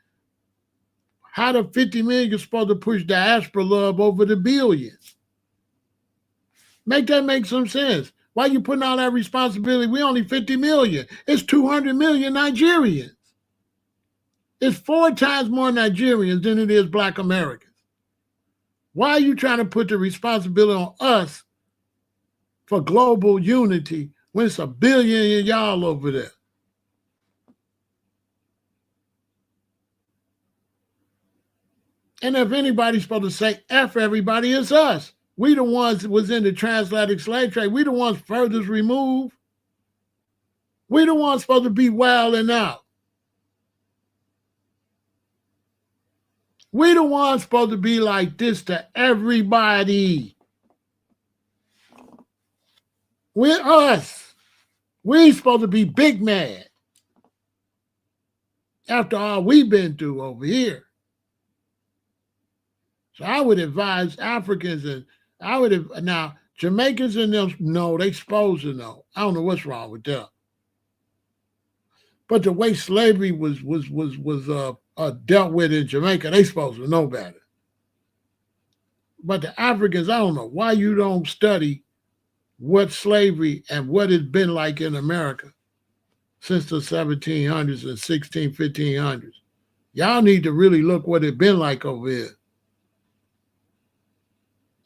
How the 50 million is supposed to push diaspora love over the billions? Make that make some sense. Why you putting all that responsibility? We only 50 million. It's 200 million Nigerians. It's 4 times more Nigerians than it is black Americans. Why are you trying to put the responsibility on us for global unity when it's a billion of y'all over there? And if anybody's supposed to say F everybody, it's us. We the ones that was in the transatlantic slave trade. We the ones furthest removed. We the ones supposed to be wilding out. We the ones supposed to be like this to everybody. We're us. We supposed to be big mad after all we've been through over here. So I would advise Africans and now Jamaicans and them, no, they supposed to know. I don't know what's wrong with them. But the way slavery was dealt with in Jamaica, they supposed to know better. But the Africans, I don't know why you don't study what slavery and what it's been like in America since the 1700s and 1500s. Y'all need to really look what it's been like over here.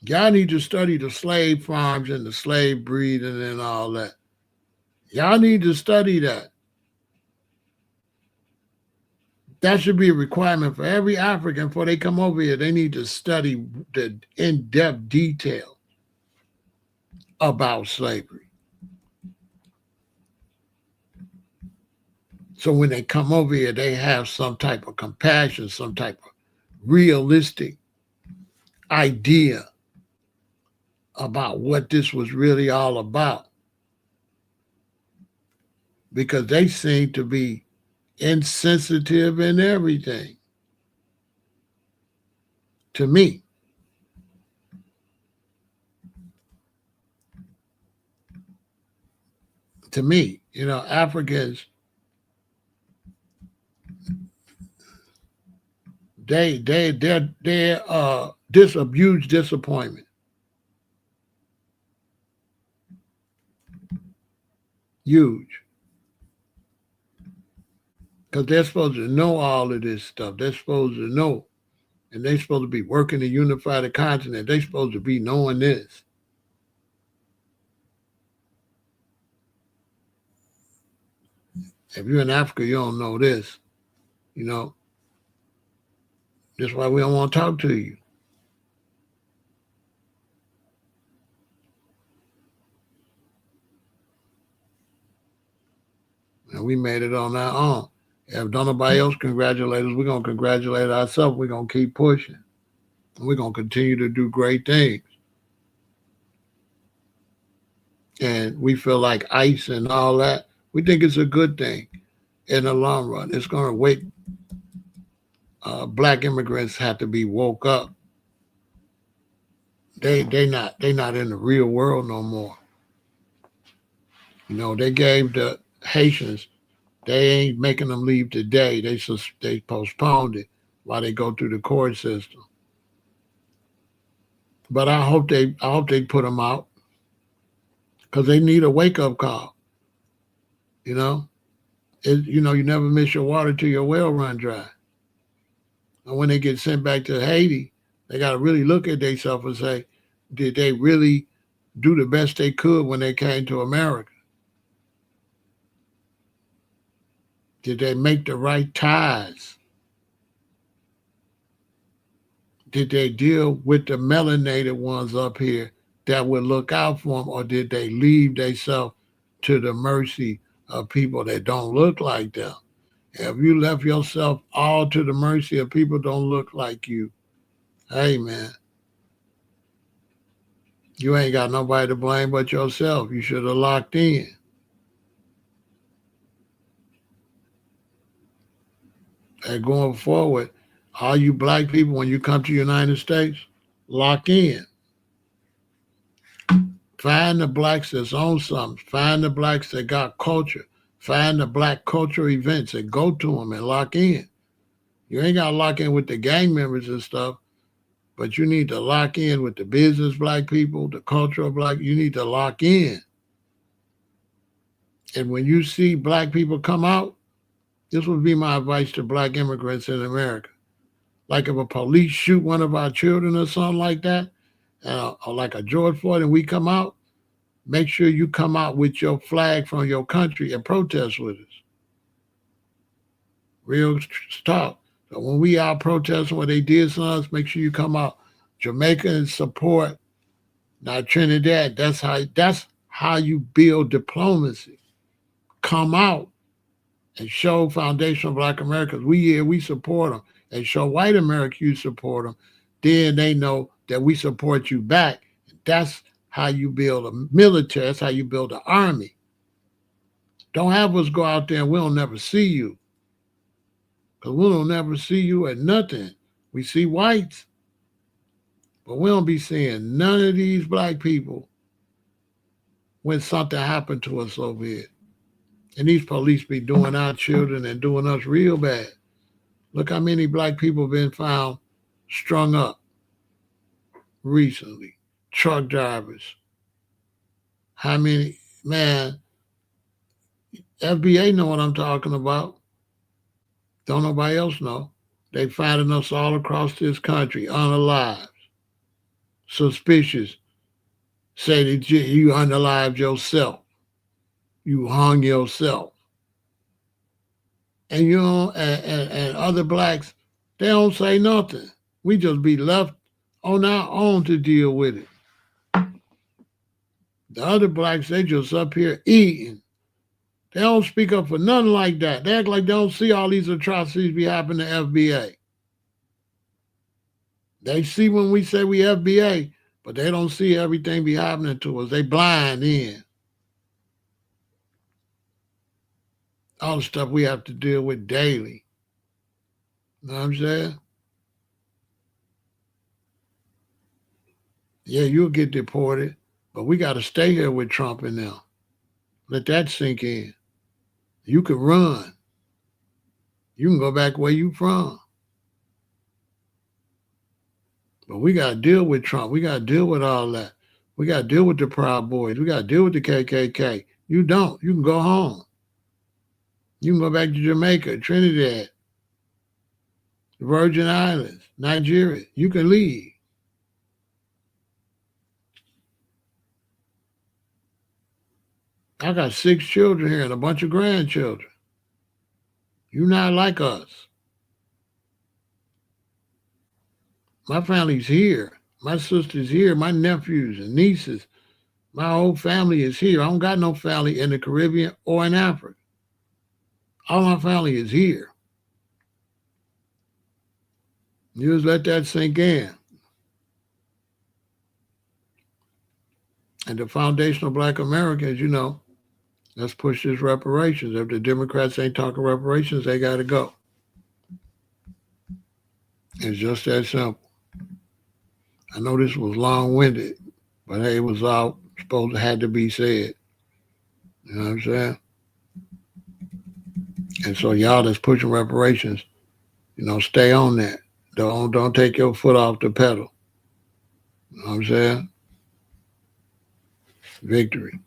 Y'all need to study the slave farms and the slave breeding and all that. Y'all need to study that. That should be a requirement for every African before they come over here. They need to study the in-depth detail about slavery. So when they come over here, they have some type of compassion, some type of realistic idea about what this was really all about. Because they seem to be insensitive in everything. To me. Africans, they're huge disappointment. Huge. Because they're supposed to know all of this stuff. They're supposed to know. And they're supposed to be working to unify the continent. They're supposed to be knowing this. If you're in Africa, you don't know this. That's why we don't want to talk to you. And we made it on our own. If don't nobody else congratulate us, we're going to congratulate ourselves. We're going to keep pushing. And we're going to continue to do great things. And we feel like ICE and all that, we think it's a good thing in the long run. It's going to wake black immigrants have to be woke up. They not in the real world no more. They gave the Haitians, they ain't making them leave today. They postponed it while they go through the court system. But I hope they put them out because they need a wake up call. You never miss your water till your well run dry. And when they get sent back to Haiti, they got to really look at themselves and say, did they really do the best they could when they came to America? Did they make the right ties? Did they deal with the melanated ones up here that would look out for them, or did they leave themselves to the mercy of people that don't look like them? If you left yourself all to the mercy of people don't look like you, hey, man, you ain't got nobody to blame but yourself. You should have locked in. And going forward, all you black people, when you come to the United States, lock in. Find the blacks that's on something. Find the blacks that got culture. Find the black cultural events and go to them and lock in. You ain't got to lock in with the gang members and stuff, but you need to lock in with the business black people, the cultural black. You need to lock in. And when you see black people come out, this would be my advice to black immigrants in America. Like if a police shoot one of our children or something like that, or like a George Floyd, and we come out, make sure you come out with your flag from your country and protest with us. Real talk. So when we out protesting what they did to us, make sure you come out. Jamaica and support. Now Trinidad, that's how you build diplomacy. Come out and show foundational Black Americans, we support them, and show white America you support them. Then they know that we support you back. That's how you build a military. That's how you build an army. Don't have us go out there and we'll never see you. Because we'll never see you at nothing. We see whites, but we don't be seeing none of these black people when something happened to us over here. And these police be doing our children and doing us real bad. Look how many black people been found strung up recently. Truck drivers. How many, man, FBA know what I'm talking about. Don't nobody else know. They finding us all across this country, unalived. Suspicious. Say that you unalived yourself. You hung yourself. and you know, and other blacks, they don't say nothing. We just be left on our own to deal with it. The other blacks, they just up here eating. They don't speak up for nothing like that. They act like they don't see all these atrocities be happening to FBA. They see when we say we FBA, but they don't see everything be happening to us. They blind in. All the stuff we have to deal with daily. You know what I'm saying? Yeah, you'll get deported, but we got to stay here with Trump and them. Let that sink in. You can run. You can go back where you from. But we got to deal with Trump. We got to deal with all that. We got to deal with the Proud Boys. We got to deal with the KKK. You don't. You can go home. You can go back to Jamaica, Trinidad, the Virgin Islands, Nigeria. You can leave. I got 6 children here and a bunch of grandchildren. You're not like us. My family's here. My sister's here. My nephews and nieces. My whole family is here. I don't got no family in the Caribbean or in Africa. All my family is here. You just let that sink in. And the foundational Black Americans, you know, let's push this reparations. If the Democrats ain't talking reparations, they got to go. It's just that simple. I know this was long-winded, but hey, it was all supposed to had to be said. You know what I'm saying? And so y'all that's pushing reparations, you know, stay on that. Don't take your foot off the pedal. You know what I'm saying? Victory.